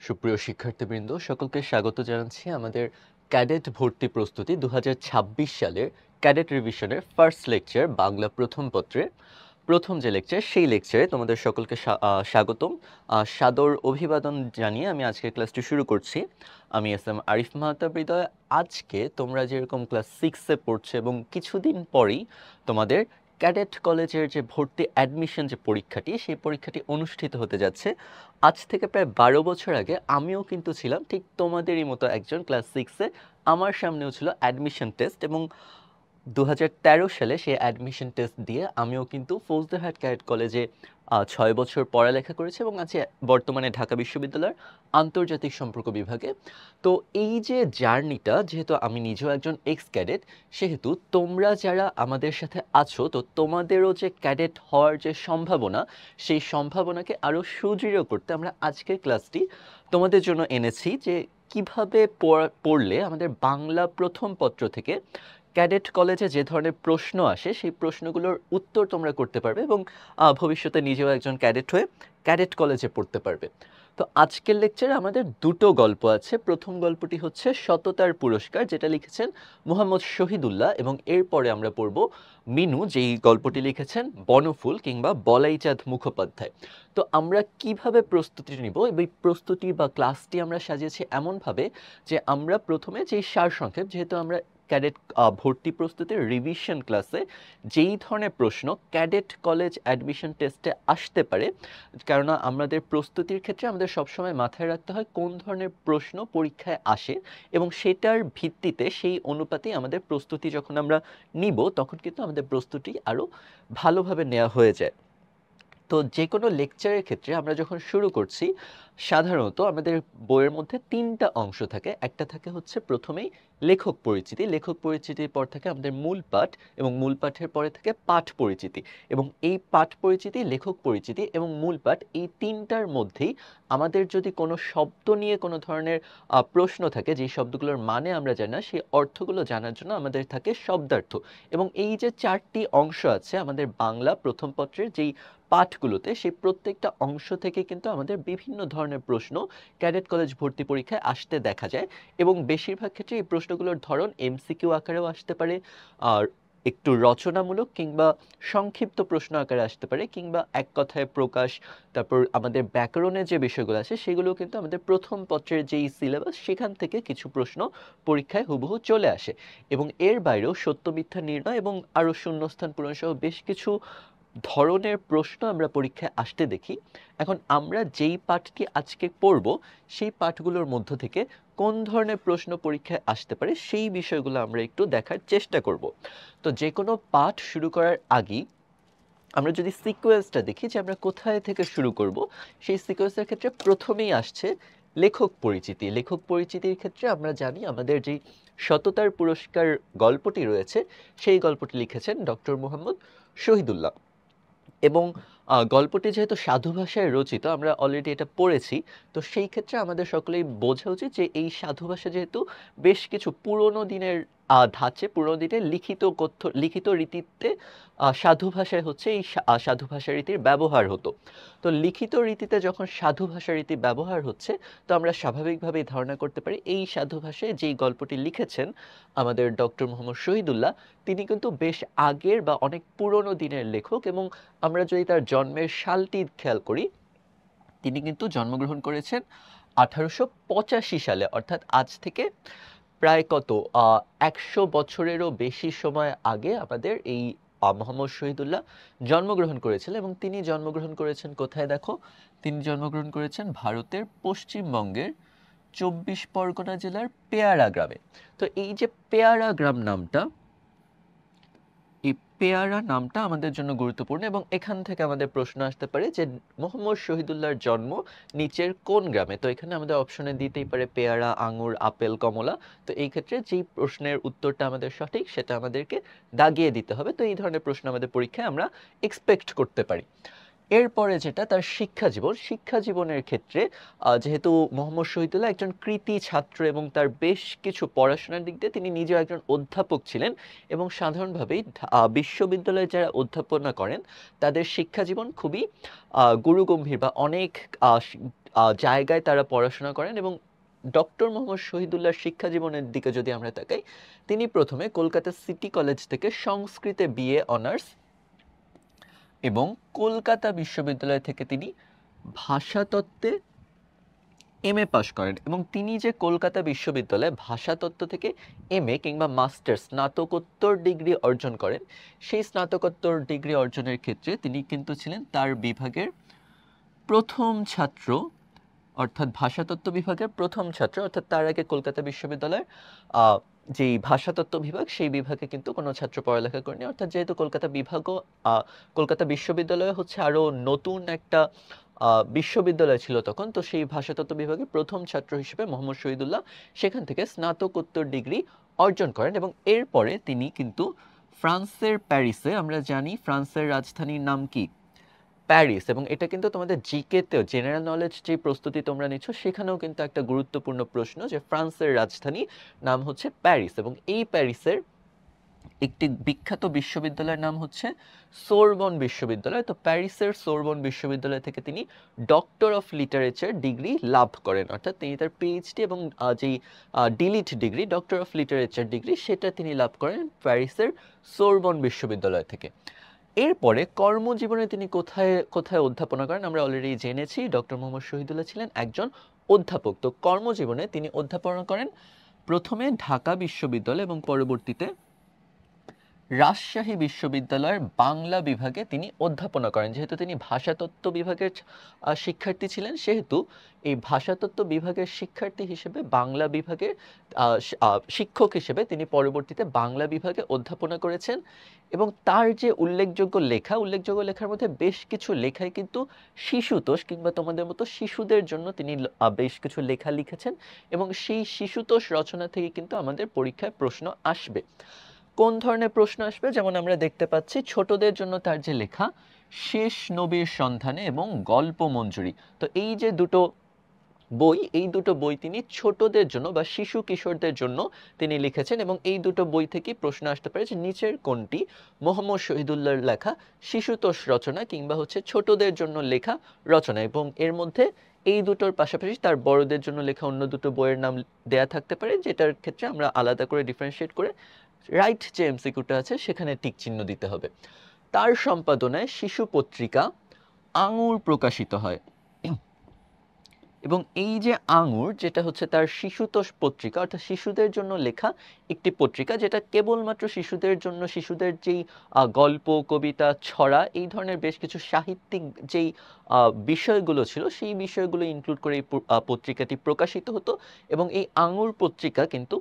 সুপ্রিয় শিক্ষার্থীবৃন্দ, সকলকে স্বাগত জানাচ্ছি আমাদের ক্যাডেট ভর্তি প্রস্তুতি 2026 সালের ক্যাডেট রিভিশনের ফার্স্ট লেকচার বাংলা প্রথম পত্রের প্রথম যে লেকচার, সেই লেকচারে তোমাদের সকলকে স্বাগতম। সাদর অভিবাদন জানিয়ে আমি আজকের ক্লাসটি শুরু করছি। আমি এস.এম. আরিফ মাহতাব হৃদয়। আজকে তোমরা যেরকম ক্লাস 6-এ পড়ছো এবং কিছুদিন পরেই তোমাদের ক্যাডেট কলেজের যে ভর্তি অ্যাডমিশন যে পরীক্ষাটি, সেই পরীক্ষাটি অনুষ্ঠিত হতে যাচ্ছে। আজ থেকে প্রায় 12 বছর আগে আমিও কিন্তু ছিলাম ঠিক তোমাদেরই মতো একজন ক্লাস 6-এ। আমার সামনেও ছিল অ্যাডমিশন টেস্ট এবং 2013 সালে সেই অ্যাডমিশন টেস্ট দিয়ে আমিও কিন্তু ফৌজদারহাট ক্যাডেট কলেজে 6 বছর পড়ালেখা করেছি এবং আছি বর্তমানে ঢাকা বিশ্ববিদ্যালয়ের আন্তর্জাতিক সম্পর্ক বিভাগে। তো এই যে জার্নিটা, যেহেতু আমি নিজেও একজন এক্স ক্যাডেট, সেহেতু তোমরা যারা আমাদের সাথে আছো, তো তোমাদেরও যে ক্যাডেট হওয়ার যে সম্ভাবনা, সেই সম্ভাবনাকে আরও সুদৃঢ় করতে আমরা আজকের ক্লাসটি তোমাদের জন্য এনেছি যে কিভাবে পড়লে আমাদের বাংলা প্রথম পত্র থেকে ক্যাডেট কলেজে যে ধরনের প্রশ্ন আসে সেই প্রশ্নগুলোর উত্তর তোমরা করতে পারবে এবং ভবিষ্যতে নিজেও একজন ক্যাডেট হয়ে ক্যাডেট কলেজে পড়তে পারবে। তো আজকের লেকচারে আমাদের দুটো গল্প আছে। প্রথম গল্পটি হচ্ছে সততার পুরস্কার, যেটা লিখেছেন মোহাম্মদ শহীদুল্লাহ, এবং এরপরে আমরা পড়ব মিনু, যেই গল্পটি লিখেছেন বনফুল কিংবা বলাইচাঁদ মুখোপাধ্যায়। তো আমরা কিভাবে প্রস্তুতি নিব, এই প্রস্তুতি বা ক্লাসটি আমরা সাজিয়েছি এমনভাবে যে আমরা প্রথমে যেই সারসংক্ষেপ, যেহেতু আমরা ক্যাডেট ভর্তি প্রস্তুতির রিভিশন ক্লাসে যেই ধরনের প্রশ্ন ক্যাডেট কলেজ অ্যাডমিশন টেস্টে আসতে পারে, কেননা আমাদের প্রস্তুতির ক্ষেত্রে আমাদের সবসময় মাথায় রাখতে হয় কোন ধরনের প্রশ্ন পরীক্ষায় আসে এবং সেটার ভিত্তিতে সেই অনুপাতেই আমাদের প্রস্তুতি যখন আমরা নিব, তখন কিন্তু আমাদের প্রস্তুতি আরও ভালোভাবে নেওয়া হয়ে যায়। তো যে কোনো লেকচারের ক্ষেত্রে আমরা যখন শুরু করছি, সাধারণত আমাদের বইয়ের মধ্যে 3টা অংশ থাকে। একটা থাকে হচ্ছে প্রথমেই লেখক পরিচিতি, লেখক পরিচিতির পর থাকে আমাদের মূল পাঠ এবং মূল পাঠের পরে থাকে পাঠ পরিচিতি। এবং এই পাঠ পরিচিতি, লেখক পরিচিতি এবং মূল পাঠ, এই 3টার মধ্যেই আমাদের যদি কোনো শব্দ নিয়ে কোনো ধরনের প্রশ্ন থাকে, যেই শব্দগুলোর মানে আমরা জানি না, সেই অর্থগুলো জানার জন্য আমাদের থাকে শব্দার্থ। এবং এই যে 4টি অংশ আছে আমাদের বাংলা প্রথম পত্রের যেই পাঠগুলোতে, সেই প্রত্যেকটা অংশ থেকে কিন্তু আমাদের বিভিন্ন ধরনের প্রশ্ন ক্যাডেট কলেজ ভর্তি পরীক্ষায় আসতে দেখা যায় এবং বেশিরভাগ ক্ষেত্রে এই প্রশ্নগুলোর ধরন এমসিকিউ আকারেও আসতে পারে, আর একটু রচনামূলক কিংবা সংক্ষিপ্ত প্রশ্ন আকারে আসতে পারে, কিংবা এক কথায় প্রকাশ। তারপর আমাদের ব্যাকরণের যে বিষয়গুলো আছে সেগুলো কিন্তু আমাদের প্রথম পত্রের যেই সিলেবাস, সেখান থেকে কিছু প্রশ্ন পরীক্ষায় হুবহু চলে আসে। এবং এর বাইরেও সত্য মিথ্যা নির্ণয় এবং আরও শূন্যস্থান পূরণ সহ বেশ কিছু ধরনের প্রশ্ন আমরা পরীক্ষায় আসতে দেখি। এখন আমরা যেই পাঠটি আজকে পড়ব, সেই পাঠগুলোর মধ্য থেকে কোন ধরনের প্রশ্ন পরীক্ষায় আসতে পারে সেই বিষয়গুলো আমরা একটু দেখার চেষ্টা করব। তো যে কোনো পাঠ শুরু করার আগেই আমরা যদি সিকোয়েন্সটা দেখি যে আমরা কোথায় থেকে শুরু করব, সেই সিকোয়েন্সের ক্ষেত্রে প্রথমেই আসছে লেখক পরিচিতি। লেখক পরিচিতির ক্ষেত্রে আমরা জানি আমাদের যেই সততার পুরস্কার গল্পটি রয়েছে, সেই গল্পটি লিখেছেন ডক্টর মোহাম্মদ শহীদুল্লাহ। এবং গল্পটি যেহেতু সাধু ভাষায় রচিত, আমরা অলরেডি এটা পড়েছি, তো সেই ক্ষেত্রে আমাদের সকলেই বোঝা উচিত যে এই সাধু ভাষা যেহেতু বেশ কিছু পুরনো দিনের ধাঁচে, পুরনো দিনের লিখিত রীতিতে সাধু ভাষায় হচ্ছে এই সাধু ভাষা রীতির ব্যবহার হতো। তো লিখিত রীতিতে যখন সাধু ভাষা রীতি ব্যবহার হচ্ছে, তো আমরা স্বাভাবিকভাবেই ধারণা করতে পারি এই সাধু ভাষায় যেই গল্পটি লিখেছেন আমাদের ডক্টর মোহাম্মদ শহীদুল্লাহ, তিনি কিন্তু বেশ আগের বা অনেক পুরনো দিনের লেখক। এবং আমরা যদি তার জন্মের সালটি খেয়াল করি, তিনি কিন্তু জন্মগ্রহণ করেছেন 1885 সালে, অর্থাৎ আজ থেকে প্রায় কত 100 বছরেরও বেশি সময় আগে আমাদের এই মোহাম্মদ শহীদুল্লাহ জন্মগ্রহণ করেছিলেন। এবং তিনি জন্মগ্রহণ করেছেন কোথায় দেখো, তিনি জন্মগ্রহণ করেছেন ভারতের পশ্চিমবঙ্গের 24 পরগনা জেলার পেয়ারা গ্রামে। তো এই যে পেয়ারা গ্রাম নামটা, এই পেয়ারা নামটা আমাদের জন্য গুরুত্বপূর্ণ এবং এখান থেকে আমাদের প্রশ্ন আসতে পারে যে মোহাম্মদ শহীদুল্লাহর জন্ম নিচের কোন গ্রামে। তো এখানে আমাদের অপশনে দিতেই পারে পেয়ারা, আঙুর, আপেল, কমলা। তো এই ক্ষেত্রে যেই প্রশ্নের উত্তরটা আমাদের সঠিক, সেটা আমাদেরকে দাগিয়ে দিতে হবে। তো এই ধরনের প্রশ্ন আমাদের পরীক্ষায় আমরা এক্সপেক্ট করতে পারি। এরপরে যেটা তার শিক্ষা জীবন, শিক্ষা জীবনের ক্ষেত্রে যেহেতু মোহাম্মদ শহীদুল্লাহ একজন কৃতী ছাত্র এবং তার বেশ কিছু পড়াশোনার দিক দিয়ে তিনি নিজেও একজন অধ্যাপক ছিলেন এবং সাধারণভাবেই বিশ্ববিদ্যালয়ে যারা অধ্যাপনা করেন তাদের শিক্ষা জীবন খুবই গুরুগম্ভীর বা অনেক জায়গায় তারা পড়াশোনা করেন। এবং ডক্টর মোহাম্মদ শহীদুল্লাহর শিক্ষা জীবনের দিকে যদি আমরা তাকাই, তিনি প্রথমে কলকাতা সিটি কলেজ থেকে সংস্কৃতে বিএ অনার্স এবং কলকাতা বিশ্ববিদ্যালয় থেকে তিনি ভাষাতত্ত্বে এমএ পাশ করেন। এবং তিনি যে কলকাতা বিশ্ববিদ্যালয়ে ভাষাতত্ত্ব থেকে এমএ কিংবা মাস্টার্স স্নাতকোত্তর ডিগ্রি অর্জন করেন, সেই স্নাতকোত্তর ডিগ্রি অর্জনের ক্ষেত্রে তিনি কিন্তু ছিলেন তার বিভাগের প্রথম ছাত্র, অর্থাৎ ভাষাতত্ত্ব বিভাগের প্রথম ছাত্র। অর্থাৎ তার আগে কলকাতা বিশ্ববিদ্যালয়ের যেই ভাষাতত্ত্ব বিভাগ, সেই বিভাগে কিন্তু কোনো ছাত্র পড়ালেখা করেনি। অর্থাৎ যেহেতু কলকাতা বিভাগও কলকাতা বিশ্ববিদ্যালয় হচ্ছে আরও নতুন একটা বিশ্ববিদ্যালয় ছিল তখন, তো সেই ভাষাতত্ত্ব বিভাগে প্রথম ছাত্র হিসেবে মোহাম্মদ শহীদুল্লাহ সেখান থেকে স্নাতকোত্তর ডিগ্রি অর্জন করেন। এবং এরপরে তিনি কিন্তু ফ্রান্সের প্যারিসে, আমরা জানি ফ্রান্সের রাজধানীর নাম কি, প্যারিস, এবং এটা কিন্তু তোমাদের জিকেতেও জেনারেল নলেজ যে প্রস্তুতি তোমরা নিচ্ছ সেখানেও কিন্তু একটা গুরুত্বপূর্ণ প্রশ্ন যে ফ্রান্সের রাজধানী নাম হচ্ছে প্যারিস। এবং এই প্যারিসের একটি বিখ্যাত বিশ্ববিদ্যালয়ের নাম হচ্ছে সোরবন বিশ্ববিদ্যালয়। তো প্যারিসের সোরবন বিশ্ববিদ্যালয় থেকে তিনি ডক্টর অফ লিটারেচার ডিগ্রি লাভ করেন, অর্থাৎ তিনি তার পিএইচডি এবং যেই delete degree doctor of literature degree সেটা তিনি লাভ করেন প্যারিসের সোরবন বিশ্ববিদ্যালয় থেকে। এরপরে কর্মজীবনে তিনি কোথায় কোথায় অধ্যাপনা করেন আমরা অলরেডি জেনেছি, ডক্টর মোহাম্মদ শহীদুল্লাহ ছিলেন একজন অধ্যাপক। তো কর্মজীবনে তিনি অধ্যাপনা করেন প্রথমে ঢাকা বিশ্ববিদ্যালয় এবং পরবর্তীতে রাজশাহী বিশ্ববিদ্যালয়ের বাংলা বিভাগে তিনি অধ্যাপনা করেন। যেহেতু তিনি ভাষাতত্ত্ব বিভাগের শিক্ষার্থী ছিলেন, সেহেতু এই ভাষাতত্ত্ব বিভাগের শিক্ষার্থী হিসেবে বাংলা বিভাগের শিক্ষক হিসেবে তিনি পরবর্তীতে বাংলা বিভাগে অধ্যাপনা করেছেন। এবং তার যে উল্লেখযোগ্য লেখার মধ্যে বেশ কিছু লেখাই কিন্তু শিশুতোষ কিংবা তোমাদের মতো শিশুদের জন্য তিনি বেশ কিছু লেখা লিখেছেন। এবং সেই শিশুতোষ রচনা থেকে কিন্তু আমাদের পরীক্ষায় প্রশ্ন আসবে। কোন ধরনের প্রশ্ন আসবে, যেমন আমরা দেখতে পাচ্ছি ছোটদের জন্য তার যে লেখা শেষ নবীর সন্ধানে এবং গল্প মঞ্জুরি, তো এই যে দুটো বই, এই দুটো বই তিনি ছোটদের জন্য বা শিশু কিশোরদের জন্য তিনি লিখেছেন। এবং এই দুটো বই থেকে প্রশ্ন আসতে পারে যে নিচের কোনটি মোহাম্মদ শহীদুল্লাহর লেখা শিশুতোষ রচনা কিংবা হচ্ছে ছোটদের জন্য লেখা রচনা। এবং এর মধ্যে এই দুটোর পাশাপাশি তার বড়দের জন্য লেখা অন্য দুটো বইয়ের নাম দেয়া থাকতে পারে, যেটার ক্ষেত্রে আমরা আলাদা করে ডিফারেন্সিয়েট করে রাইট যে এমসিকিউটা আছে সেখানে টিক চিহ্ন দিতে হবে। তার সম্পাদনায় শিশু পত্রিকা আঙুর প্রকাশিত হয়। এবং এই যে আঙুর, যেটা হচ্ছে তার শিশুতোষ পত্রিকা, অর্থাৎ শিশুদের জন্য লেখা একটি পত্রিকা, যেটা কেবলমাত্র শিশুদের জন্য, শিশুদের যেই গল্প কবিতা ছড়া এই ধরনের বেশ কিছু সাহিত্যিক যেই বিষয়গুলো ছিল সেই বিষয়গুলো ইনক্লুড করে এই পত্রিকাটি প্রকাশিত হতো। এবং এই আঙুর পত্রিকা কিন্তু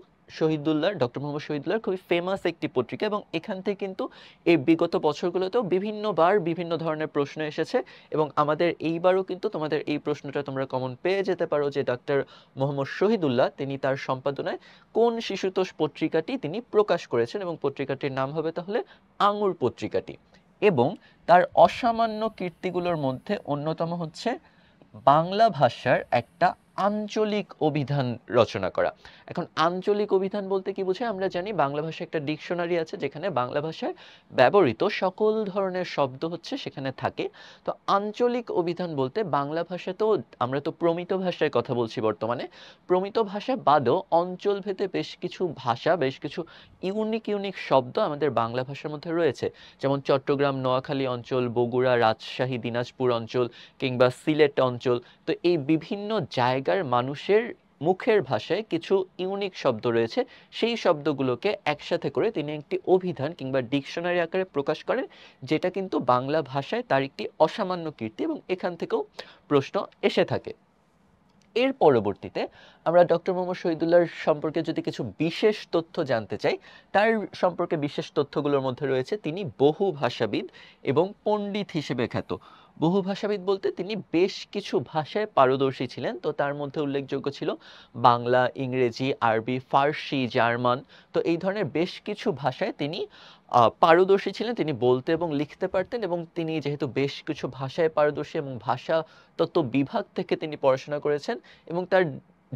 ডক্টর মোহাম্মদ শহীদুল্লাহর খুবই ফেমাস একটি পত্রিকা। এবং এখান থেকে কিন্তু এই বিগত বছরগুলোতেও বিভিন্নবার বিভিন্ন ধরনের প্রশ্ন এসেছে। এবং আমাদের এইবারও কিন্তু তোমাদের এই প্রশ্নটা তোমরা কমন পেয়ে যেতে পারো যে ডক্টর মোহাম্মদ শহীদুল্লাহ তিনি তার সম্পাদনায় কোন শিশুতোষ পত্রিকাটি তিনি প্রকাশ করেছেন, এবং পত্রিকাটির নাম হবে তাহলে আঙুর পত্রিকাটি। এবং তার অসামান্য কীর্তিগুলোর মধ্যে অন্যতম হচ্ছে বাংলা ভাষার একটা আঞ্চলিক অভিধান রচনা করা। এখন আঞ্চলিক অভিধান বলতে কি বোঝায়, আমরা জানি বাংলা ভাষায় একটা ডিকশনারি আছে যেখানে বাংলা ভাষায় ব্যবহৃত সকল ধরনের শব্দ হচ্ছে সেখানে থাকে। তো আঞ্চলিক অভিধান বলতে বাংলা ভাষাতেও, আমরা তো প্রমিত ভাষায় কথা বলছি বর্তমানে, প্রমিত ভাষা বাদেও অঞ্চলভেদে বেশ কিছু ভাষা, বেশ কিছু ইউনিক শব্দ আমাদের বাংলা ভাষার মধ্যে রয়েছে। যেমন চট্টগ্রাম, নোয়াখালী অঞ্চল, বগুড়া, রাজশাহী, দিনাজপুর অঞ্চল কিংবা সিলেট অঞ্চল। তো এই বিভিন্ন জায়গার মানুষের মুখের ভাষায় কিছু ইউনিক শব্দ রয়েছে, সেই শব্দগুলোকে একসাথে করে তিনি একটি অভিধান কিংবা ডিকশনারি আকারে প্রকাশ করেন, যেটা কিন্তু বাংলা ভাষায় তার একটি অসামান্য কীর্তি। এবং এখান থেকেও প্রশ্ন এসে থাকে। এর পরবর্তীতে আমরা ডক্টর মোহাম্মদ শহীদুল্লাহর সম্পর্কে যদি কিছু বিশেষ তথ্য জানতে চাই, তার সম্পর্কে বিশেষ তথ্যগুলোর মধ্যে রয়েছে তিনি বহু ভাষাবিদ এবং পণ্ডিত হিসেবে খ্যাত। বহুভাষাবিদ বলতে তিনি বেশ কিছু ভাষায় পারদর্শী ছিলেন। তো তার মধ্যে উল্লেখযোগ্য ছিল বাংলা, ইংরেজি, আরবি, ফার্সি, জার্মান। তো এই ধরনের বেশ কিছু ভাষায় তিনি পারদর্শী ছিলেন। তিনি বলতে এবং লিখতে পারতেন, এবং তিনি যেহেতু বেশ কিছু ভাষায় পারদর্শী এবং ভাষা তত্ত্ব বিভাগ থেকে তিনি পড়াশোনা করেছেন, এবং তার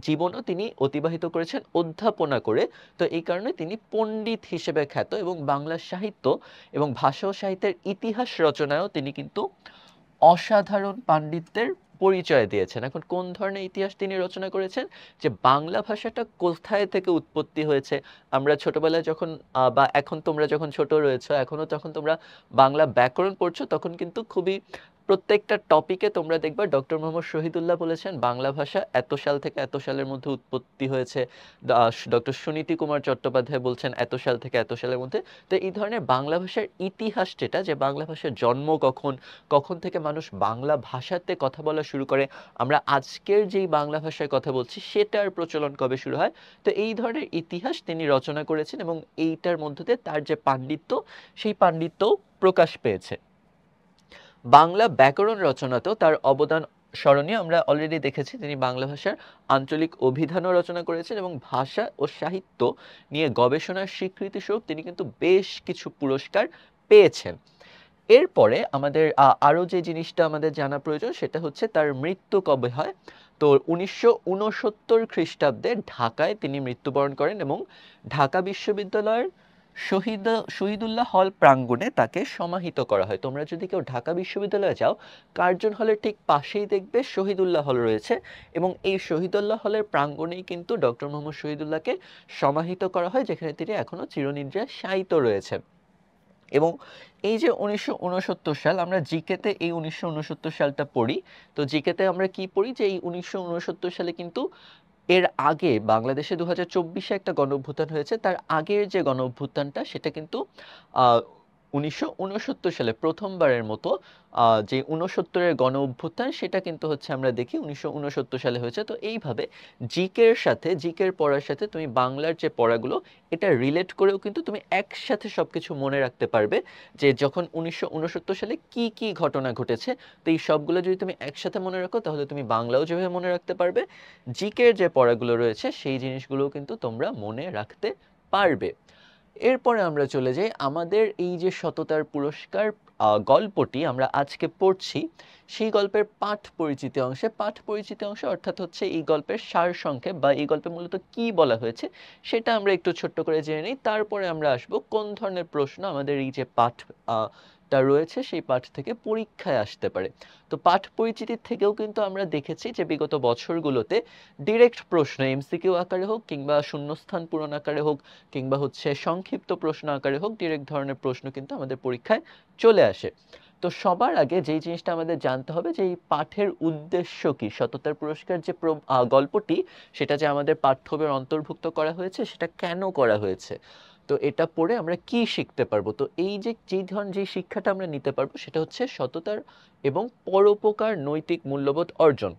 জীবনও তিনি অতিবাহিত করেছেন অধ্যাপনা করে। তো এই কারণে তিনি পণ্ডিত হিসেবে খ্যাত, এবং বাংলা সাহিত্য এবং ভাষা ও সাহিত্যের ইতিহাস রচনায়ও তিনি কিন্তু অসাধারণ পাণ্ডিত্যের পরিচয় দিয়েছেন। এখন কোন ধরনের ইতিহাস তিনি রচনা করেছেন, যে বাংলা ভাষাটা কোথায় থেকে উৎপত্তি হয়েছে। আমরা ছোটবেলায় যখন বা এখন তোমরা যখন ছোট রয়েছো, এখনো যখন তোমরা বাংলা ব্যাকরণ পড়ছো, তখন কিন্তু খুবই প্রত্যেকটা টপিকে তোমরা দেখবা ডক্টর মোহাম্মদ শহীদুল্লাহ বলেছেন বাংলা ভাষা এত সাল থেকে এত সালের মধ্যে উৎপত্তি হয়েছে, ডক্টর সুনীতি কুমার চট্টোপাধ্যায় বলছেন এত সাল থেকে এত সালের মধ্যে। তো এই ধরনের বাংলা ভাষার ইতিহাস যেটা, যে বাংলা ভাষার জন্ম কখন, কখন থেকে মানুষ বাংলা ভাষাতে কথা বলা শুরু করে, আমরা আজকের যেই বাংলা ভাষায় কথা বলছি সেটার প্রচলন কবে শুরু হয়, তো এই ধরনের ইতিহাস তিনি রচনা করেছেন, এবং এইটার মধ্যে দিয়ে তার যে পাণ্ডিত্য, সেই পাণ্ডিত্য প্রকাশ পেয়েছে। বাংলা ব্যাকরণ রচনাতেও তার অবদান স্মরণীয়। আমরা অলরেডি দেখেছি তিনি বাংলা ভাষার আঞ্চলিক অভিধানও রচনা করেছেন, এবং ভাষা ও সাহিত্য নিয়ে গবেষণার স্বীকৃতি স্বরূপ তিনি কিন্তু বেশ কিছু পুরস্কার পেয়েছেন। এরপরে আমাদের আরও যে জিনিসটা আমাদের জানা প্রয়োজন, সেটা হচ্ছে তার মৃত্যু কবে হয়। তো 1969 খ্রিস্টাব্দে ঢাকায় তিনি মৃত্যুবরণ করেন, এবং ঢাকা বিশ্ববিদ্যালয়ের শহীদুল্লাহ হল প্রাঙ্গণে তাকে সমাহিত করা হয়। তোমরা যদি কেউ ঢাকা বিশ্ববিদ্যালয়ে যাও, কার্জন হলের ঠিক পাশেই দেখবে শহীদুল্লাহ হল রয়েছে, এবং এই শহীদুল্লাহ হলের প্রাঙ্গণেই কিন্তু ডক্টর মোহাম্মদ শহীদুল্লাহকে সমাহিত করা হয়, যেখানে তিনি এখনো চিরনিদ্রায় শায়িত রয়েছেন। এবং এই যে 1969 সাল, আমরা জিকেতে এই 1969 সালটা পড়ি। তো জিকেতে আমরা কি পড়ি, যে এই 1969 সালে কিন্তু এর আগে বাংলাদেশে 2024-এ একটা গণঅভ্যুত্থান হয়েছে। তার আগের যে গণঅভ্যুত্থানটা, সেটা কিন্তু 1969 সালে প্রথমবারের মতো যে 69-এর গণঅভ্যুত্থান, সেটা কিন্তু হচ্ছে আমরা দেখি 1969 সালে হয়েছে। তো এইভাবে জিকের পড়ার সাথে তুমি বাংলার যে পড়াগুলো, এটা রিলেট করেও কিন্তু তুমি একসাথে সবকিছু মনে রাখতে পারবে, যে যখন 1969 সালে কি কি ঘটনা ঘটেছে। তো এই সবগুলো যদি তুমি একসাথে মনে রাখো, তাহলে তুমি বাংলাও যেভাবে মনে রাখতে পারবে, জিকের যে পড়াগুলো রয়েছে সেই জিনিসগুলোও কিন্তু তোমরা মনে রাখতে পারবে। এরপরে আমরা চলে যাই আমাদের এই যে সততার পুরস্কার গল্পটি আমরা আজকে পড়ছি, সেই গল্পের পাঠ পরিচিতি অংশে অর্থাৎ হচ্ছে এই গল্পের সারসংক্ষেপ, বা এই গল্পে মূলত কি বলা হয়েছে সেটা আমরা একটু ছোট্ট করে জেনে নিই। তারপরে আমরা আসব কোন ধরনের প্রশ্ন আমাদের এই যে টা রয়েছে সেই পাঠ থেকে পরীক্ষায় আসতে পারে। তো পাঠ পরিচিতির থেকেও কিন্তু আমরা দেখেছি যে বিগত বছরগুলোতে ডিরেক্ট প্রশ্ন এমসিকিউ আকারে হোক, কিংবা শূন্যস্থান পূরণ আকারে হোক, কিংবা হচ্ছে সংক্ষিপ্ত প্রশ্ন আকারে হোক, ডিরেক্ট ধরনের প্রশ্ন কিন্তু আমাদের পরীক্ষায় চলে আসে। তো সবার আগে যেই জিনিসটা আমাদের জানতে হবে, যে এই পাঠের উদ্দেশ্য কি, সততার পুরস্কার যে গল্পটি, সেটা যে আমাদের পাঠ্য বইয়ে অন্তর্ভুক্ত করা হয়েছে, সেটা কেন করা হয়েছে, তো এটা পড়ে আমরা কি শিখতে পারবো। তো এই যে যে শিক্ষাটা আমরা নিতে পারবো, সেটা হচ্ছে সততার এবং পরোপকার নৈতিক মূল্যবোধ অর্জন।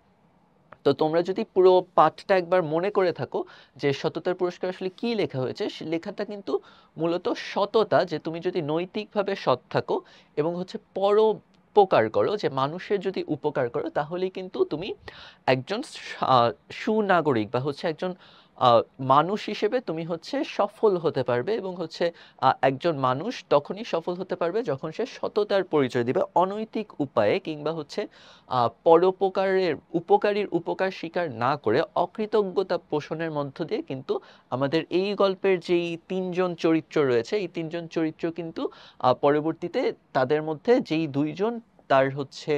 তো তোমরা যদি পুরো পাঠটা একবার মনে করে থাকো, যে সততার পুরস্কার আসলে কি লেখা হয়েছে, লেখাটা কিন্তু মূলত সততা, যে তুমি যদি নৈতিকভাবে সৎ থাকো এবং হচ্ছে পরোপকার করো, যে মানুষের যদি উপকার করো, তাহলেই কিন্তু তুমি একজন সুনাগরিক, বা হচ্ছে একজন আহ, মানুষ হিসেবে তুমি হচ্ছে সফল হতে পারবে। এবং হচ্ছে একজন মানুষ তখনই সফল হতে পারবে যখন সে সততার পরিচয় দিবে, অনৈতিক উপায়ে কিংবা হচ্ছে উপকারীর উপকার স্বীকার না করে অকৃতজ্ঞতা পোষণের মধ্য দিয়ে কিন্তু আমাদের এই গল্পের যেই তিনজন চরিত্র রয়েছে, এই তিনজন চরিত্র কিন্তু পরবর্তীতে তাদের মধ্যে যেই দুইজন তার হচ্ছে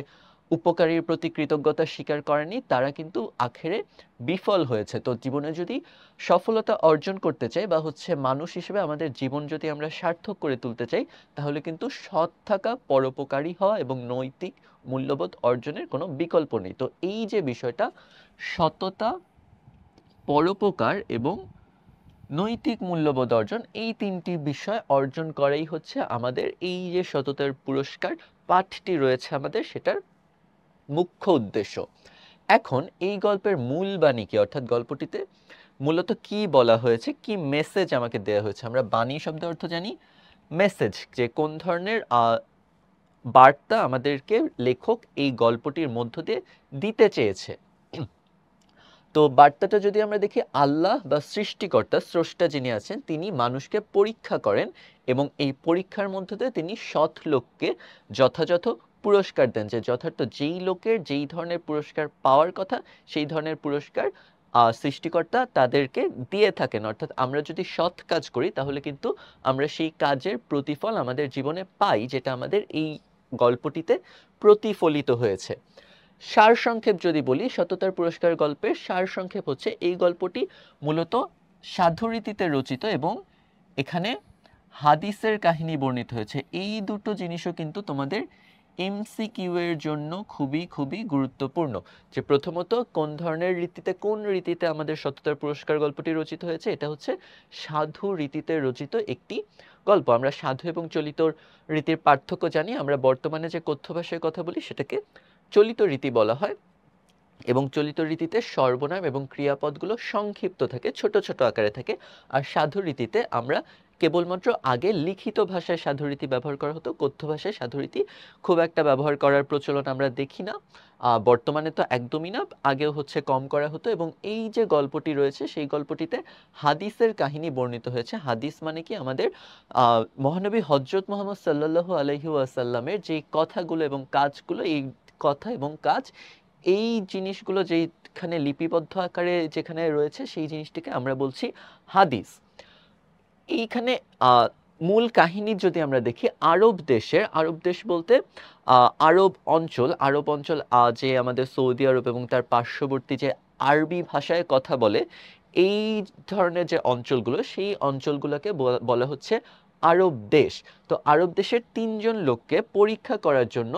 উপকারীর প্রতি কৃতজ্ঞতা স্বীকার করেনি, তারা কিন্তু আখেরে বিফল হয়েছে। তো জীবনে যদি সফলতা অর্জন করতে চাই, বা হচ্ছে মানুষ হিসেবে আমাদের জীবন যদি আমরা সার্থক করে তুলতে চাই, তাহলে কিন্তু সৎ থাকা, পরোপকারী হওয়া এবং নৈতিক মূল্যবোধ অর্জনের কোনো বিকল্প নেই। তো এই যে বিষয়টা, সততা, পরোপকার এবং নৈতিক মূল্যবোধ অর্জন, এই তিনটি বিষয় অর্জন করাই হচ্ছে আমাদের এই যে সততার পুরস্কার পাঠটি রয়েছে আমাদের, সেটার মুখ্য উদ্দেশ্য। এখন এই গল্পের মূল বাণী কি, অর্থাৎ গল্পটিতে মূলত কি বলা হয়েছে, কি মেসেজ আমাকে দেওয়া হয়েছে। আমরা বাণী শব্দের অর্থ জানি মেসেজ, যে কোন ধরনের বার্তা আমাদেরকে লেখক এই গল্পটির মধ্য দিয়ে দিতে চেয়েছে। তো বার্তাটা যদি আমরা দেখি, আল্লাহ বা সৃষ্টিকর্তা, স্রষ্টা যিনি আছেন, তিনি মানুষকে পরীক্ষা করেন এবং এই পরীক্ষার মধ্য দিয়ে তিনি সৎ লোককে যথাযথ পুরস্কার দেন, যে যথার্থ যেই লোকের যেই ধরনের পুরস্কার পাওয়ার কথা সেই ধরনের পুরস্কার সৃষ্টিকর্তা তাদেরকে দিয়ে থাকেন। অর্থাৎ আমরা যদি সৎ কাজ করি তাহলে কিন্তু আমরা সেই কাজের প্রতিফল আমাদের জীবনে পাই, যেটা আমাদের এই গল্পটিতে প্রতিফলিত হয়েছে। সারসংক্ষেপ যদি বলি, সততার পুরস্কার গল্পের সারসংক্ষেপ হচ্ছে এই গল্পটি মূলত সাধুরীতিতে রচিত এবং এখানে হাদিসের কাহিনী বর্ণিত হয়েছে। এই দুটো জিনিসও কিন্তু তোমাদের এমসিকিউ এর জন্য খুবই খুবই গুরুত্বপূর্ণ, যে প্রথমত কোন ধরনের রীতিতে, কোন রীতিতে আমাদের সততার পুরস্কার গল্পটি রচিত হয়েছে। এটা হচ্ছে সাধু রীতিতে রচিত একটি গল্প। আমরা সাধু এবং চলিত রীতির পার্থক্য জানি। আমরা বর্তমানে যে কথ্য ভাষায় কথা বলি সেটাকে চলিত রীতি বলা হয়, এবং চলিত রীতিতে সর্বনাম এবং ক্রিয়াপদগুলো সংক্ষিপ্ত থাকে, ছোট ছোট আকারে থাকে। আর সাধু রীতিতে আমরা কেবলমাত্র আগে লিখিত ভাষায় সাধুরীতি ব্যবহার করা হতো, কথ্য ভাষায় সাধুরীতি খুব একটা ব্যবহার করার প্রচলন আমরা দেখি না। বর্তমানে তো একদমই না, আগেও হচ্ছে কম করা হতো। এবং এই যে গল্পটি রয়েছে সেই গল্পটিতে হাদিসের কাহিনী বর্ণিত হয়েছে। হাদিস মানে কি, আমাদের মহানবী হযরত মুহাম্মদ সাল্লাল্লাহু আলাইহি ওয়াসাল্লামের যে কথাগুলো এবং কাজগুলো, এই কথা এবং কাজ, এই জিনিসগুলো যেখানে লিপিবদ্ধ আকারে যেখানে রয়েছে সেই জিনিসটিকে আমরা বলছি হাদিস। এইখানে মূল কাহিনী যদি আমরা দেখি, আরব দেশ বলতে আরব অঞ্চল যে আমাদের সৌদি আরব এবং তার পার্শ্ববর্তী যে আরবি ভাষায় কথা বলে এই ধরনের যে অঞ্চলগুলো, সেই অঞ্চলগুলোকে বলা হচ্ছে আরব দেশ। তো আরব দেশের 3জন লোককে পরীক্ষা করার জন্য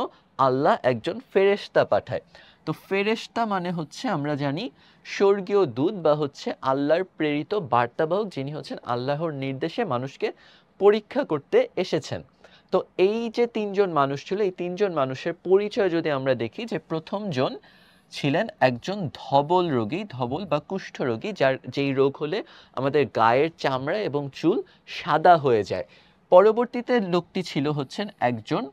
আল্লাহ একজন ফেরেশতা পাঠায়। তো ফেরেশতা মানে হচ্ছে আমরা জানি স্বর্গীয় দূত বা হচ্ছে আল্লাহর প্রেরিত বার্তাবাহক, যিনি হচ্ছেন আল্লাহর নির্দেশে মানুষকে পরীক্ষা করতে এসেছেন। তো এই যে 3জন মানুষ ছিল, এই 3জন মানুষের পরিচয় যদি আমরা দেখি, যে প্রথমজন ছিলেন একজন ধবল রোগী, ধবল বা কুষ্ঠ রোগী, যেই রোগ হলে আমাদের গায়ের চামড়া এবং চুল সাদা হয়ে যায়। পরবর্তীতে লোকটি ছিল হচ্ছেন একজন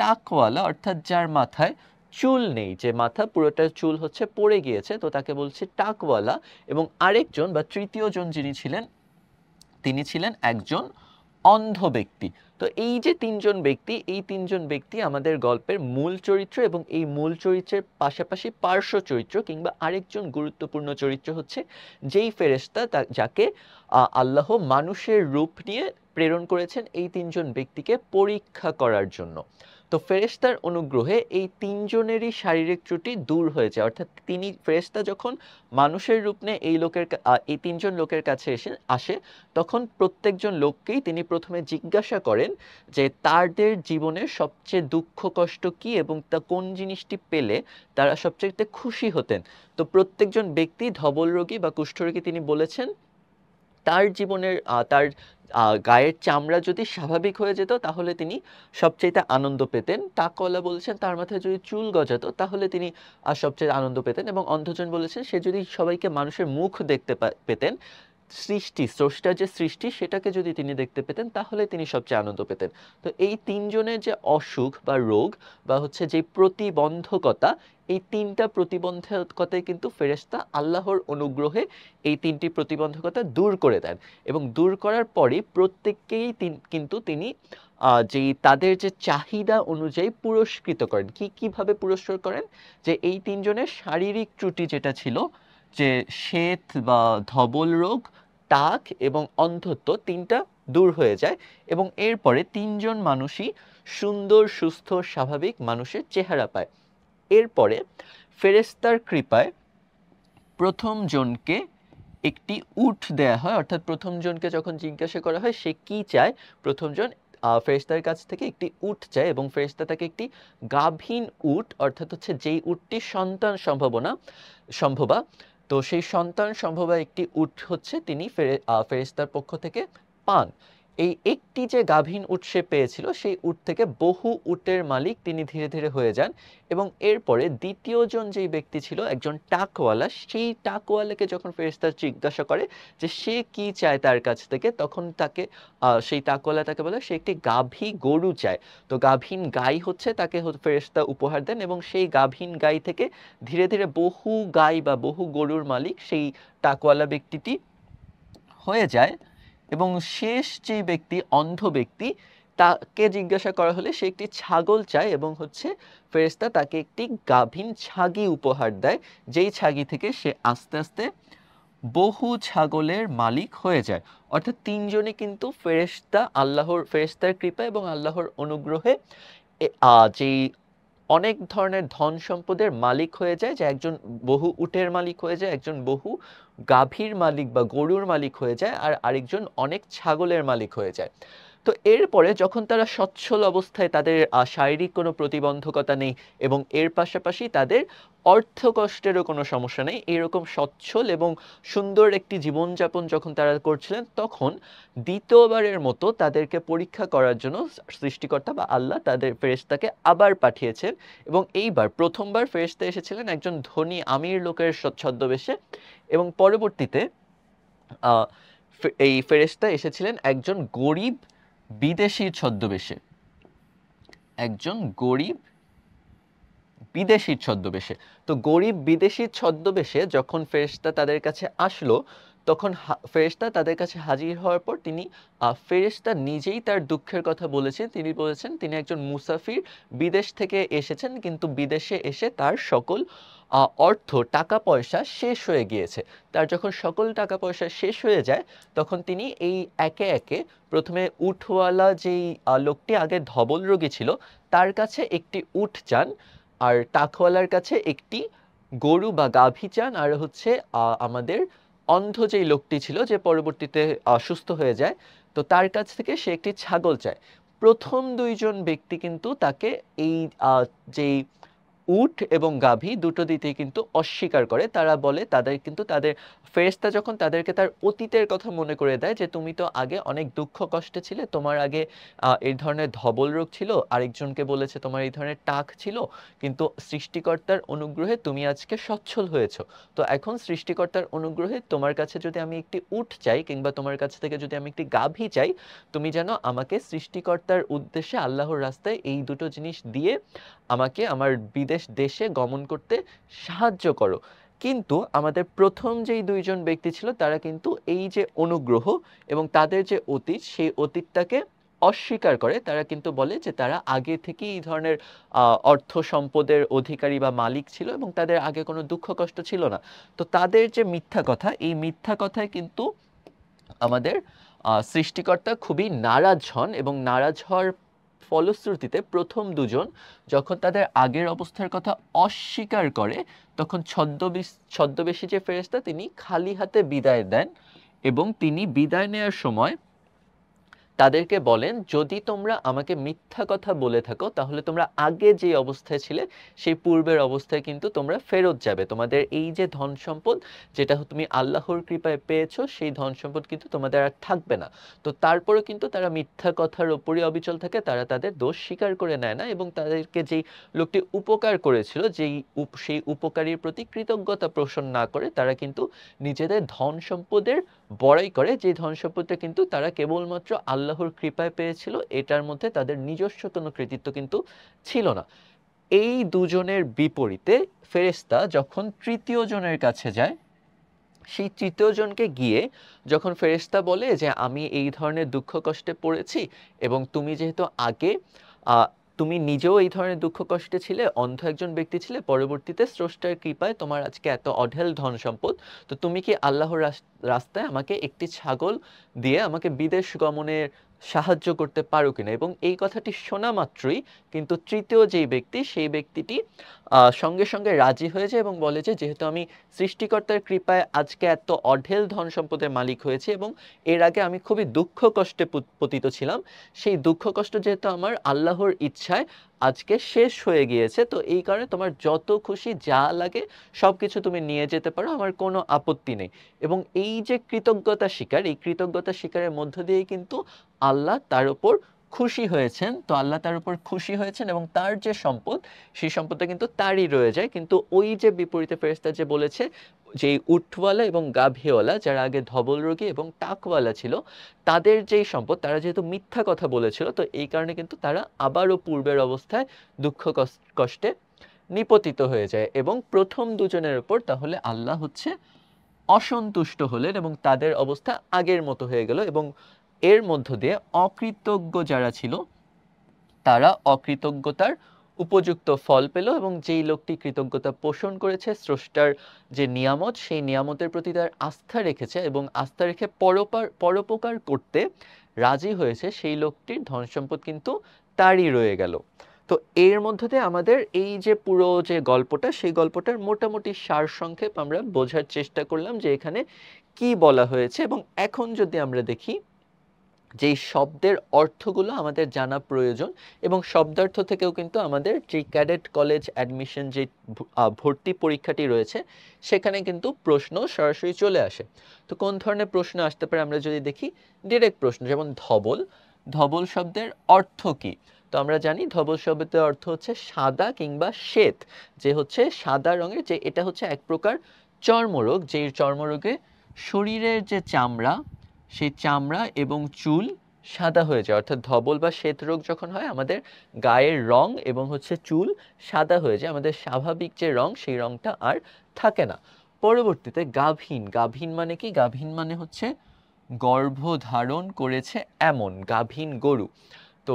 টাকওয়ালা, অর্থাৎ যার মাথায় চুল নেই, যে মাথা পুরোটা চুল হচ্ছে পড়ে গিয়েছে, তো তাকে বলছে টাকওয়ালা। এবং আরেকজন বা তৃতীয় জন যিনি ছিলেন, তিনি ছিলেন একজন অন্ধ ব্যক্তি। তো এই যে 3জন ব্যক্তি, এই 3জন ব্যক্তি আমাদের গল্পের মূল চরিত্র, এবং এই মূল চরিত্রের পাশাপাশি পার্শ্ব চরিত্র কিংবা আরেকজন গুরুত্বপূর্ণ চরিত্র হচ্ছে যেই ফেরেশতা যাকে আল্লাহ মানুষের রূপ নিয়ে প্রেরণ করেছেন এই 3জন ব্যক্তিকে পরীক্ষা করার জন্য। তো ফেরেশতার অনুগ্রহে এই 3জনেরই শারীরিক ত্রুটি দূর হয়ে যায়। অর্থাৎ ফেরেশতা যখন মানুষের রূপ নিয়ে এই 3জন লোকের কাছে আসে, তখন প্রত্যেকজন লোককেই তিনি প্রথমে জিজ্ঞাসা করেন যে তাদের জীবনের সবচেয়ে দুঃখ কষ্ট কি এবং তা কোন জিনিসটি পেলে তারা সবচেয়ে খুশি হতেন। তো প্রত্যেকজন ব্যক্তি, ধবল রোগী বা কুষ্ঠরোগী, তিনি বলেছেন তার জীবনের তার গায়ের চামড়া যদি স্বাভাবিক হয়ে যেত তাহলে তিনি সবচেয়ে আনন্দ পেতেন। টাকওয়ালা বলেছেন তার মাথায় যদি চুল গজাতো তাহলে তিনি সবচেয়ে আনন্দ পেতেন। এবং অন্ধজন বলেছেন সে যদি সবাইকে মানুষের মুখ দেখতে পেতেন, স্রষ্টার যে সৃষ্টি সেটাকে যদি তিনি দেখতে পেতেন তাহলে তিনি সবচেয়ে আনন্দ পেতেন। তো এই 3জনের যে অসুখ বা রোগ বা হচ্ছে যে প্রতিবন্ধকতা, এই 3টা প্রতিবন্ধকতায় কিন্তু ফেরেশতা আল্লাহর অনুগ্রহে এই 3টি প্রতিবন্ধকতা দূর করে দেন। এবং দূর করার পরে প্রত্যেককেই কিন্তু তিনি যেই তাদের যে চাহিদা অনুযায়ী পুরস্কৃত করেন। কিভাবে পুরস্কার করেন? যে এই 3জনের শারীরিক ত্রুটি যেটা ছিল, যে শ্বেত বা ধবল রোগ, টাক এবং অন্ধত্ব, 3টা দূর হয়ে যায়। এবং এরপরে 3জন মানুষই সুন্দর, সুস্থ, স্বাভাবিক মানুষের চেহারা পায়। এরপরে ফেরেশতার কৃপায় প্রথম জনকে একটি উট দেয়া হয়। অর্থাৎ প্রথম জনকে যখন জিজ্ঞাসা করা হয় সে কি চায়, প্রথম জন ফেরেশতার কাছ থেকে একটি উট চায় এবং ফেরেশতা তাকে একটি গাভীন উট, অর্থাৎ হচ্ছে যেই উটটি সন্তান সম্ভবা, তো সেই সন্তান সম্ভবা একটি উট হচ্ছে তিনি ফেরেশতার পক্ষ থেকে পান। এই একটি যে গাভীন উট সে পেয়েছিল সেই উট থেকে বহু উটের মালিক তিনি ধীরে ধীরে হয়ে যান এবং এরপরে দ্বিতীয় জন যেই ব্যক্তি ছিল একজন টাকওয়ালা, সেই টাকওয়ালাকে যখন ফেরেশতা জিজ্ঞাসা করে যে সে কি চায় তার কাছ থেকে, তখন তাকে সেই টাকওয়ালা তাকে বলে সে একটি গাভী গরু চায়। তো গাভীন গাই হচ্ছে তাকে ফেরেশতা উপহার দেন এবং সেই গাভীন গাই থেকে ধীরে ধীরে বহু গাই বা বহু গরুর মালিক সেই টাকওয়ালা ব্যক্তিটি হয়ে যায়। এবং শেষ যে ব্যক্তি অন্ধ ব্যক্তি তাকে জিজ্ঞাসা করা হলে সে একটি ছাগল চায় এবং ফেরেশতা তাকে একটি গাভীন ছাগি উপহার দেয়, যেই ছাগি থেকে সে আস্তে আস্তে বহু ছাগলের মালিক হয়ে যায়। অর্থাৎ তিনজনই কিন্তু ফেরেশতার কৃপা এবং আল্লাহর অনুগ্রহে যেই অনেক ধরনের ধন সম্পদের মালিক হয়ে যায়, যে একজন বহু উটের মালিক হয়ে যায়, একজন বহু গাভীর মালিক বা গরুর মালিক হয়ে যায়, আর আরেকজন অনেক ছাগলের মালিক হয়ে যায়। তো এরপরে যখন তারা সচ্ছল অবস্থায়, তাদের শারীরিক কোনো প্রতিবন্ধকতা নেই এবং এর পাশাপাশি তাদের অর্থ কষ্টেরও কোনো সমস্যা নেই, এরকম সচ্ছল এবং সুন্দর একটি জীবনযাপন যখন তারা করছিলেন, তখন দ্বিতীয়বারের মতো তাদেরকে পরীক্ষা করার জন্য সৃষ্টিকর্তা বা আল্লাহ তাদের ফেরেশতাকে আবার পাঠিয়েছেন। এবং এইবার প্রথমবার ফেরেশতা এসেছিলেন একজন ধনী আমির লোকের ছদ্মবেশে এবং পরবর্তীতে আহ, এই ফেরেশতা এসেছিলেন একজন গরিব বিদেশির ছদ্মবেশে, একজন গরিব বিদেশির ছদ্মবেশে। তো গরিব বিদেশির ছদ্মবেশে যখন ফেরেশতা তাদের কাছে আসলো, তখন ফেরেশতা তাদের কাছে হাজির হওয়ার পর তিনি ফেরেশতা নিজেই তার দুঃখের কথা বলেছেন। তিনি বলেছেন তিনি একজন মুসাফির, বিদেশ থেকে এসেছেন, কিন্তু বিদেশে এসে তার সকল অর্থ টাকা পয়সা শেষ হয়ে গিয়েছে। তার যখন সকল টাকা পয়সা শেষ হয়ে যায়, তখন তিনি এই একে একে প্রথমে উটওয়ালা যেই লোকটি আগে ধবল রোগী ছিল তার কাছে একটি উট চান, আর টাকওয়ালার কাছে একটি গরু বা গাভী চান, আর আমাদের অন্ধ যেই লোকটি ছিল যে পরবর্তীতে অসুস্থ হয়ে যায়, তো তার কাছ থেকে সে একটি ছাগল চায়। প্রথম দুইজন ব্যক্তি কিন্তু তাকে এই যেই উট এবং গাভী দুটো দিতেই কিন্তু অস্বীকার করে। তারা বলে, তাদের ফেরেশতা যখন তাদেরকে তার অতীতের কথা মনে করে দেয় যে তুমি তো আগে অনেক দুঃখ কষ্টে ছিলে, তোমার আগে এই ধরনের ধবল রোগ ছিল, আরেকজনকে বলেছে তোমার এই ধরনের টাক ছিল, কিন্তু সৃষ্টিকর্তার অনুগ্রহে তুমি আজকে সচ্ছল হয়েছো। তো এখন সৃষ্টিকর্তার অনুগ্রহে তোমার কাছে যদি আমি একটি উট চাই, কিংবা তোমার কাছ থেকে যদি আমি একটি গাভী চাই, তুমি যেন আমাকে সৃষ্টিকর্তার উদ্দেশ্যে আল্লাহর রাস্তায় এই দুটো জিনিস দিয়ে আমাকে আমার বিদেশ দেশে গমন করতে সাহায্য করো। কিন্তু আমাদের প্রথম যেই দুইজন ব্যক্তি ছিল তারা কিন্তু এই যে অনুগ্রহ এবং তাদের যে অতীত, সেই অতীতটাকে অস্বীকার করে। তারা কিন্তু বলে যে তারা আগে থেকে এই ধরনের অর্থ সম্পদের অধিকারী বা মালিক ছিল এবং তাদের আগে কোনো দুঃখ কষ্ট ছিল না। তো তাদের যে মিথ্যা কথা, এই মিথ্যা কথায় কিন্তু আমাদের সৃষ্টিকর্তা খুবই নারাজ হন এবং নারাজ হওয়ার ফলশ্রুতিতে প্রথম দুজন যখন তাদের আগের অবস্থার কথা অস্বীকার করে, তখন ছদ্মবেশী যে ফেরেশতা তিনি খালি হাতে বিদায় দেন এবং তিনি বিদায় নেওয়ার সময় তাদেরকে বলেন, যদি তোমরা আমাকে মিথ্যা কথা বলে থাকো তাহলে তোমরা আগে যে অবস্থায় ছিলে সেই পূর্বের অবস্থায় কিন্তু তোমরা ফেরত যাবে। তোমাদের এই যে ধন সম্পদ যেটা তুমি আল্লাহর কৃপায় পেয়েছো, সেই ধন সম্পদ কিন্তু তোমাদের আর থাকবে না। তো তারপরে কিন্তু তারা মিথ্যা কথার ওপরই অবিচল থাকে, তারা তাদের দোষ স্বীকার করে নেয় না এবং তাদেরকে যেই লোকটি উপকার করেছিল সেই উপকারীর প্রতি কৃতজ্ঞতা পোষণ না করে তারা কিন্তু নিজেদের ধন সম্পদের বড়াই করে, যে ধন সম্পদটা কিন্তু তারা কেবলমাত্র আল্লাহর কৃপায় পেয়েছিল, এটার মধ্যে তাদের নিজস্ব কোনো কৃতিত্ব কিন্তু ছিল না। এই দুজনের বিপরীতে ফেরেশতা যখন তৃতীয় জনের কাছে যায়, সেই তৃতীয় জনকে গিয়ে যখন ফেরেশতা বলে যে আমি এই ধরনের দুঃখ কষ্টে পড়েছি এবং তুমি যেহেতু আগে আহ, তুমি নিজেও এই ধরনের দুঃখ কষ্টে ছিলে, অন্ধ একজন ব্যক্তি ছিলে, পরবর্তীতে স্রষ্টার কৃপায় তোমার আজকে এত অঢেল ধন সম্পদ, তো তুমি কি আল্লাহর রাস্তায় আমাকে একটি ছাগল দিয়ে আমাকে বিদেশ গমনের সাহায্য করতে পারো কিনা? এবং এই কথাটি শোনা মাত্রই কিন্তু তৃতীয় যেই ব্যক্তি, সেই ব্যক্তিটি সঙ্গে সঙ্গে রাজি হয়ে যায় এবং বলে যে যেহেতু আমি সৃষ্টিকর্তার কৃপায় আজকে এত অঢেল ধন সম্পদের মালিক হয়েছে এবং এর আগে আমি খুবই দুঃখ কষ্টে পতিত ছিলাম, সেই দুঃখ কষ্ট যেহেতু আমার আল্লাহর ইচ্ছায় আজকে শেষ হয়ে গিয়েছে, তো এই কারণে তোমার যত খুশি যা লাগে সব কিছু তুমি নিয়ে যেতে পারো, আমার কোনো আপত্তি নেই। এবং এই যে কৃতজ্ঞতা স্বীকার, এই কৃতজ্ঞতা স্বীকারের মধ্য দিয়েই কিন্তু আল্লাহ তার উপর খুশি হয়েছেন। তো আল্লাহ তার উপর খুশি হয়েছেন এবং তার যে সম্পদ, সেই সম্পদটা কিন্তু তারই রয়ে যায়। কিন্তু ওই যে বিপরীতে ফেরেশতা যে বলেছে যে উটওয়ালা এবং গাভীওয়ালা যারা আগে ধবল রোগী এবং টাকওয়ালা ছিল, তাদের যেই সম্পদ, তারা যেহেতু মিথ্যা কথা বলেছিল, তো এই কারণে কিন্তু তারা আবারও পূর্বের অবস্থায় দুঃখ কষ্টে নিপতিত হয়ে যায়। এবং প্রথম দুজনের উপর তাহলে আল্লাহ হচ্ছে অসন্তুষ্ট হলেন এবং তাদের অবস্থা আগের মতো হয়ে গেল। এবং এর মধ্য দিয়ে অকৃতজ্ঞ যারা ছিল তারা অকৃতজ্ঞতার উপযুক্ত ফল পেল, এবং যেই লোকটি কৃতজ্ঞতা পোষণ করেছে স্রষ্টার যে নিয়ামত, সেই নিয়ামতের প্রতি তার আস্থা রেখেছে এবং আস্থা রেখে পরোপকার করতে রাজি হয়েছে, সেই লোকটির ধন সম্পদ কিন্তু তারই রয়ে গেল। তো এর মধ্যে দিয়ে আমাদের এই যে পুরো যে গল্পটা, সেই গল্পটার মোটামুটি সারসংক্ষেপ আমরা বোঝার চেষ্টা করলাম যে এখানে কি বলা হয়েছে। এবং এখন যদি আমরা দেখি যেই শব্দের অর্থগুলো আমাদের জানা প্রয়োজন, এবং শব্দার্থ থেকেও কিন্তু আমাদের যে ক্যাডেট কলেজ অ্যাডমিশন যে ভর্তি পরীক্ষাটি রয়েছে, সেখানে কিন্তু প্রশ্ন সরাসরি চলে আসে। তো কোন ধরনের প্রশ্ন আসতে পারে আমরা যদি দেখি, ডিরেক্ট প্রশ্ন, যেমন ধবল, ধবল শব্দের অর্থ কি? তো আমরা জানি ধবল শব্দের অর্থ হচ্ছে সাদা কিংবা শ্বেত, যে হচ্ছে সাদা রঙের, যে এটা হচ্ছে এক প্রকার চর্মরোগ, যেই চর্মরোগে শরীরের যে চামড়া, সেই চামড়া এবং চুল সাদা হয়ে যায়। অর্থাৎ ধবল বা শ্বেত রোগ যখন হয়, আমাদের গায়ের রং এবং হচ্ছে চুল সাদা হয়ে যায়, আমাদের স্বাভাবিক যে রং সেই রংটা আর থাকে না। পরবর্তীতে গাভীন, গাভীন মানে কি? গাভীন মানে হচ্ছে গর্ভধারণ করেছে এমন, গাভীন গরু। তো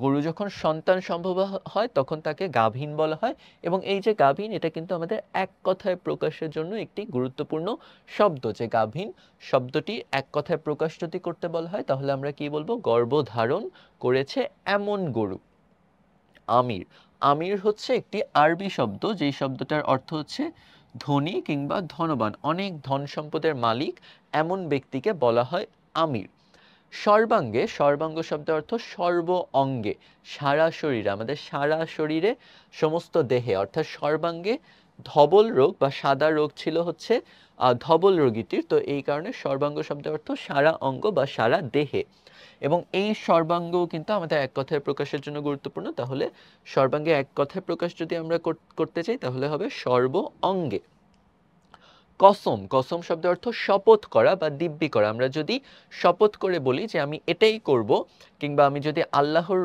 গরু যখন সন্তান সম্ভব হয় তখন তাকে গাভীন বলা হয়। এবং এই যে গাভীন, এটা কিন্তু আমাদের এক কথায় প্রকাশের জন্য একটি গুরুত্বপূর্ণ শব্দ। যে গাভীন শব্দটি এক কথায় প্রকাশ যদি করতে বলা হয়, তাহলে আমরা কি বলবো? গর্ভধারণ করেছে এমন গরু। আমির, আমির হচ্ছে একটি আরবি শব্দ, যেই শব্দটার অর্থ হচ্ছে ধনী কিংবা ধনবান, অনেক ধন সম্পদের মালিক এমন ব্যক্তিকে বলা হয় আমির। সর্বাঙ্গে, সর্বাঙ্গ শব্দের অর্থ সর্ব অঙ্গে, সারা শরীরে, আমাদের সারা শরীরে, সমস্ত দেহে, অর্থাৎ সর্বাঙ্গে ধবল রোগ বা সাদা রোগ ছিল হচ্ছে ধবল রোগীটির। তো এই কারণে সর্বাঙ্গ শব্দের অর্থ সারা অঙ্গ বা সারা দেহে। এবং এই সর্বাঙ্গও কিন্তু আমাদের এক কথায় প্রকাশের জন্য গুরুত্বপূর্ণ। তাহলে সর্বাঙ্গে এক কথায় প্রকাশ যদি আমরা করতে চাই, তাহলে হবে সর্ব অঙ্গে। কসম, কসম শব্দের অর্থ শপথ করা বা দিব্যি করা। আমরা যদি শপথ করে বলি যে আমি এটাই করব, কিংবা আমি যদি আল্লাহর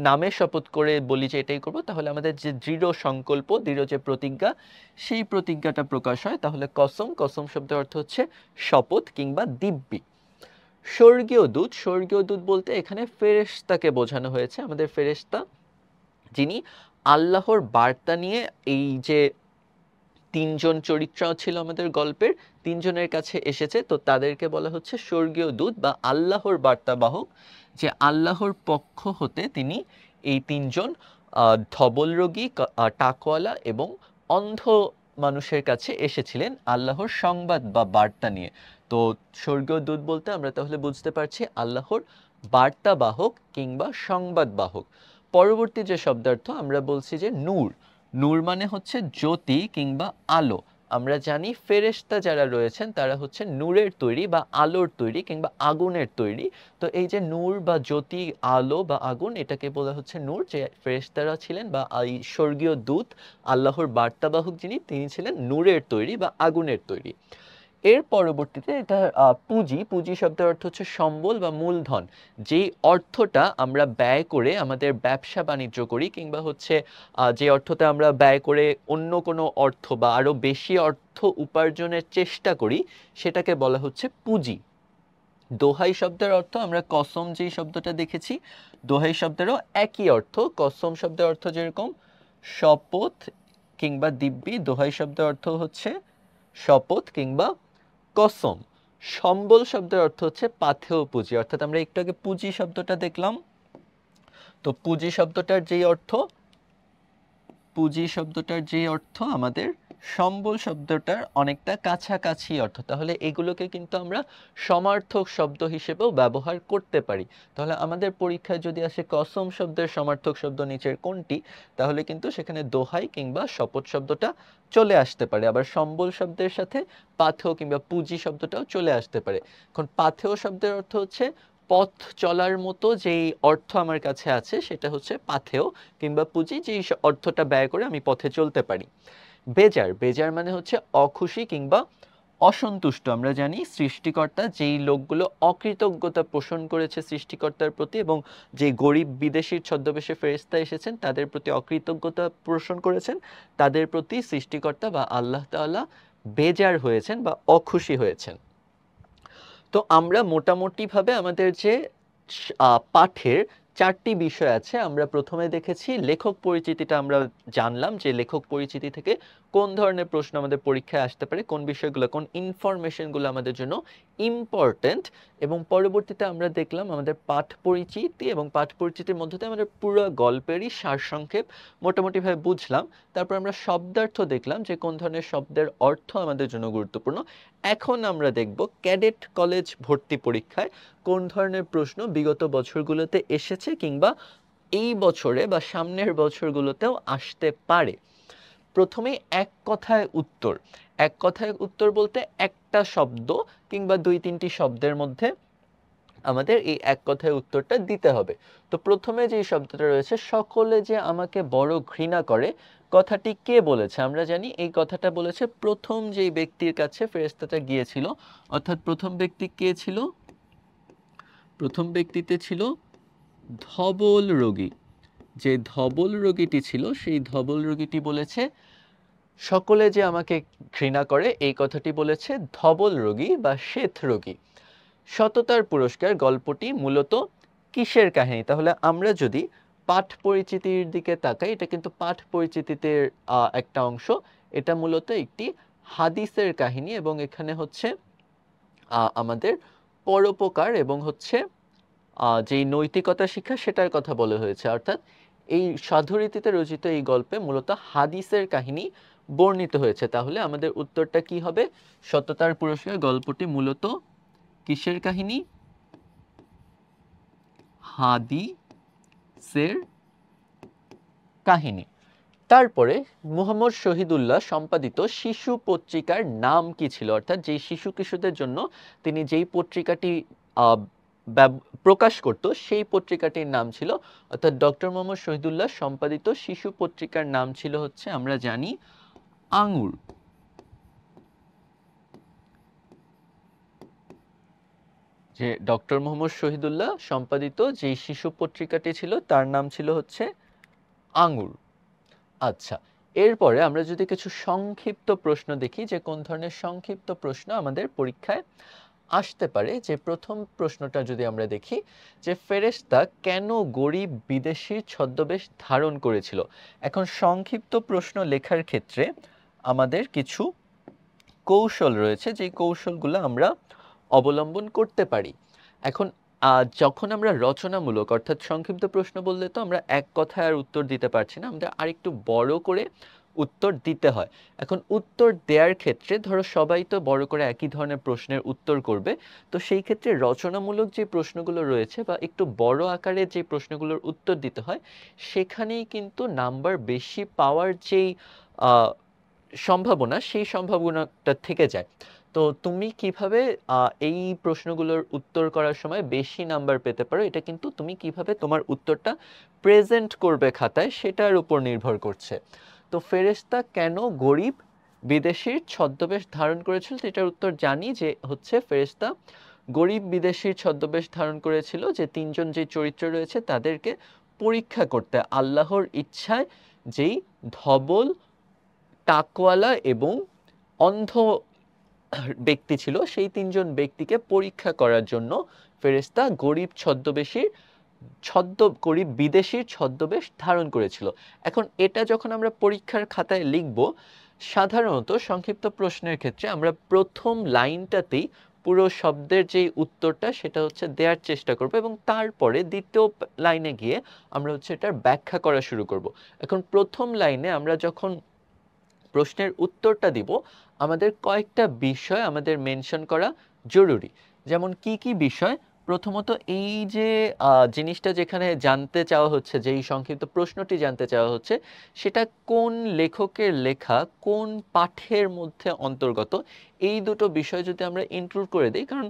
নামে শপথ করে বলি যে এটাই করব, তাহলে আমাদের যে দৃঢ় সংকল্প, দৃঢ় যে প্রতিজ্ঞা, সেই প্রতিজ্ঞাটা প্রকাশ হয়। তাহলে কসম, কসম শব্দের অর্থ হচ্ছে শপথ কিংবা দিব্যি। স্বর্গীয় দূত, স্বর্গীয় দূত বলতে এখানে ফেরেশতাকে বোঝানো হয়েছে। আমাদের ফেরেশতা যিনি আল্লাহর বার্তা নিয়ে, এই যে তিনজন চরিত্র ছিল আমাদের গল্পের, তিনজনের কাছে এসেছে, তো তাদেরকে বলা হচ্ছে স্বর্গীয় দূত বা আল্লাহর বার্তাবাহক, যে আল্লাহর পক্ষ হতে তিনি এই তিনজন ধবল রোগী, টাকওয়ালা এবং অন্ধ মানুষের কাছে এসেছিলেন আল্লাহর সংবাদ বা বার্তা নিয়ে। তো স্বর্গীয় দূত বলতে আমরা তাহলে বুঝতে পারছি আল্লাহর বার্তাবাহক কিংবা সংবাদবাহক। পরবর্তী যে শব্দার্থ আমরা বলছি যে নূর, নূর মানে হচ্ছে জ্যোতি কিংবা আলো। আমরা জানি ফেরেশতা যারা রয়েছেন তারা হচ্ছে নূরের তৈরি বা আলোর তৈরি কিংবা আগুনের তৈরি। তো এই যে নূর বা জ্যোতি, আলো বা আগুন, এটাকে বলা হচ্ছে নূর। যে ফেরেশতারা ছিলেন বা এই স্বর্গীয় দূত, আল্লাহর বার্তাবাহক যিনি, তিনি ছিলেন নূরের তৈরি বা আগুনের তৈরি। এর পরবর্তীতে এটা পুঁজি, পুঁজি শব্দের অর্থ হচ্ছে সম্বল বা মূলধন। যেই অর্থটা আমরা ব্যয় করে আমাদের ব্যবসা বাণিজ্য করি, কিংবা হচ্ছে যে অর্থটা আমরা ব্যয় করে অন্য কোনো অর্থ বা আরো বেশি অর্থ উপার্জনের চেষ্টা করি, সেটাকে বলা হচ্ছে পুঁজি। দোহাই শব্দের অর্থ আমরা কসম যেই শব্দটা দেখেছি, দোহাই শব্দেরও একই অর্থ। কসম শব্দের অর্থ যেরকম শপথ কিংবা দিব্যি, দোহাই শব্দের অর্থ হচ্ছে শপথ কিংবা কসম। সম্বল শব্দের অর্থ হচ্ছে পাথেয় পুঁজি, অর্থাৎ আমরা একটু আগে পুঁজি শব্দটা দেখলাম। তো পুঁজি শব্দটার যেই অর্থ, পুঁজি শব্দটার যেই অর্থ আমাদের সম্বল শব্দটার অনেকটা কাছাকাছি অর্থ, তাহলে এগুলোকে কিন্তু আমরা সমার্থক শব্দ হিসেবেও ব্যবহার করতে পারি। তাহলে আমাদের পরীক্ষায় যদি আসে কসম শব্দের সমার্থক শব্দ নিচের কোনটি, তাহলে কিন্তু সেখানে দোহাই কিংবা শপথ শব্দটা চলে আসতে পারে। আবার সম্বল শব্দের সাথে পাথেয় কিংবা পুঁজি শব্দটাও চলে আসতে পারে। এখন পাথেয় শব্দের অর্থ হচ্ছে পথ চলার মতো যেই অর্থ আমার কাছে আছে সেটা হচ্ছে পাথেয়, কিংবা পুঁজি যেই অর্থটা ব্যয় করে আমি পথে চলতে পারি। বেজার, বেজার মানে হচ্ছে অখুশি কিংবা অসন্তুষ্ট। আমরা জানি সৃষ্টিকর্তা যেই লোকগুলো অকৃতজ্ঞতা পোষণ করেছে সৃষ্টিকর্তার প্রতি, এবং যে গরিব বিদেশির ছদ্মবেশে ফেরেশতা এসেছেন তাদের প্রতি অকৃতজ্ঞতা পোষণ করেছেন, তাদের প্রতি সৃষ্টিকর্তা বা আল্লাহ তাআলা বেজার হয়েছেন বা অখুশি হয়েছেন। তো আমরা মোটামুটিভাবে আমাদের যে পাঠের 4টি বিষয় আছে, আমরা প্রথমে দেখেছি লেখক পরিচিতিটা, আমরা জানলাম যে লেখক পরিচিতি থেকে কোন ধরনের প্রশ্ন আমাদের পরীক্ষায় আসতে পারে, কোন বিষয়গুলো, কোন ইনফরমেশনগুলো আমাদের জন্য ইম্পর্ট্যান্ট। এবং পরবর্তীতে আমরা দেখলাম আমাদের পাঠ পরিচিতি, এবং পাঠ পরিচিতির মধ্যে দিয়ে আমাদের পুরো গল্পেরই সারসংক্ষেপ মোটামুটিভাবে বুঝলাম। তারপর আমরা শব্দার্থ দেখলাম যে কোন ধরনের শব্দের অর্থ আমাদের জন্য গুরুত্বপূর্ণ। এখন আমরা দেখব ক্যাডেট কলেজ ভর্তি পরীক্ষায় কোন ধরনের প্রশ্ন বিগত বছরগুলোতে এসেছে কিংবা এই বছরে বা সামনের বছরগুলোতেও আসতে পারে। প্রথমে এক কথায় উত্তর। এক কথায় উত্তর বলতে একটা শব্দ কিংবা 2-3টি শব্দের মধ্যে আমাদের এই এক কথায় উত্তরটা দিতে হবে। তো প্রথমে যে শব্দটা রয়েছে, সকলে যে আমাকে বড় ঘৃণা করে, কথাটি কে বলেছে? আমরা জানি এই কথাটা বলেছে প্রথম যেই ব্যক্তির কাছে ফেরেশতাটা গিয়েছিল, অর্থাৎ প্রথম ব্যক্তি কে ছিল? প্রথম ব্যক্তিতে ছিল ধবল রোগী। যে ধবল রোগীটি ছিল সেই ধবল রোগীটি বলেছে সকলে যে আমাকে ঘৃণা করে, এই কথাটি বলেছে ধবল রোগী বা শ্বেত রোগী। সততার পুরস্কার গল্পটি মূলত কিসের কাহিনী? তাহলে আমরা যদি পাঠ পরিচিতির দিকে তাকাই, এটা কিন্তু পাঠ পরিচিতিতে একটা অংশ। এটা মূলত একটি হাদিসের কাহিনী, এবং এখানে হচ্ছে আমাদের পরোপকার এবং হচ্ছে যেই নৈতিকতা শিক্ষা সেটার কথা বলা হয়েছে। অর্থাৎ এই সাধুরীতিতে রচিত এই গল্পে মূলত হাদিসের কাহিনী বর্ণিত হয়েছে। তাহলে আমাদের উত্তরটা কি হবে? সততার পুরস্কার গল্পটি মূলত কিসের কাহিনী? হাদিসের কাহিনী। তারপরে মুহাম্মদ শহীদুল্লাহ সম্পাদিত শিশু পত্রিকার নাম কি ছিল? অর্থাৎ যেই শিশু কিশোরদের জন্য তিনি যেই পত্রিকাটি প্রকাশ করত সেই পত্রিকাটির নাম ছিল, অর্থাৎ ডক্টর মুহাম্মদ শহীদুল্লাহ সম্পাদিত শিশু পত্রিকার নাম ছিল হচ্ছে আমরা জানি আঙ্গুর। যে ডক্টর মুহাম্মদ শহীদুল্লাহ সম্পাদিত যে শিশু পত্রিকাটি ছিল তার নাম ছিল হচ্ছে আঙ্গুর। আচ্ছা, এরপরে আমরা যদি কিছু সংক্ষিপ্ত প্রশ্ন দেখি যে কোন ধরনের সংক্ষিপ্ত প্রশ্ন আমাদের পরীক্ষায় আসতে পারে। যে প্রথম প্রশ্নটা যদি আমরা দেখি যে ফেরেশতা কেন গরিব বিদেশির ছদ্মবেশ ধারণ করেছিল? এখন সংক্ষিপ্ত প্রশ্ন লেখার ক্ষেত্রে আমাদের কিছু কৌশল রয়েছে, যে কৌশলগুলো আমরা অবলম্বন করতে পারি। এখন যখন আমরা রচনামূলক অর্থাৎ সংক্ষিপ্ত প্রশ্ন বললে তো আমরা এক কথায় আর উত্তর দিতে পারছি না, আমাদের আরেকটু বড় করে উত্তর দিতে হয়। এখন উত্তর দেওয়ার ক্ষেত্রে ধরো সবাই তো বড় করে একই ধরনের প্রশ্নের উত্তর করবে, তো সেই ক্ষেত্রে রচনামূলক যে প্রশ্নগুলো রয়েছে বা একটু বড় আকারে যে প্রশ্নগুলোর উত্তর দিতে হয়, সেখানেই কিন্তু নাম্বার বেশি পাওয়ার যেই সম্ভাবনা, সেই সম্ভাবনাটা থেকে যায়। তো তুমি কিভাবে এই প্রশ্নগুলোর উত্তর করার সময় বেশি নাম্বার পেতে পারো, এটা কিন্তু তুমি কিভাবে তোমার উত্তরটা প্রেজেন্ট করবে খাতায় সেটার উপর নির্ভর করছে। তো ফেরেশতা কেন গরিব বিদেশির ছদ্মবেশ ধারণ করেছিল, এটার উত্তর জানি যে হচ্ছে ফেরেশতা গরিব বিদেশির ছদ্মবেশ ধারণ করেছিল যে তিনজন যে চরিত্র রয়েছে তাদেরকে পরীক্ষা করতে, আল্লাহর ইচ্ছায় যেই ধবল, টাকওয়ালা এবং অন্ধ ব্যক্তি ছিল সেই তিনজন ব্যক্তিকে পরীক্ষা করার জন্য ফেরেশতা গরিব বিদেশির ছদ্মবেশ ধারণ করেছিল। এখন এটা যখন আমরা পরীক্ষার খাতায় লিখব, সাধারণত সংক্ষিপ্ত প্রশ্নের ক্ষেত্রে আমরা প্রথম লাইনটাতেই পুরো শব্দের যে উত্তরটা সেটা হচ্ছে দেওয়ার চেষ্টা করব, এবং তারপরে দ্বিতীয় লাইনে গিয়ে আমরা হচ্ছে এটার ব্যাখ্যা করা শুরু করব। এখন প্রথম লাইনে আমরা যখন প্রশ্নের উত্তরটা দিব আমাদের কয়েকটা বিষয় আমাদের মেনশন করা জরুরি। যেমন কি কি বিষয়? প্রথমত এই যে জিনিসটা যেখানে জানতে চাওয়া হচ্ছে, যেই সংক্ষিপ্ত প্রশ্নটি জানতে চাওয়া হচ্ছে, সেটা কোন লেখকের লেখা, কোন পাঠের মধ্যে অন্তর্গত, এই দুটো বিষয় যদি আমরা ইনক্লুড করে দিই। কারণ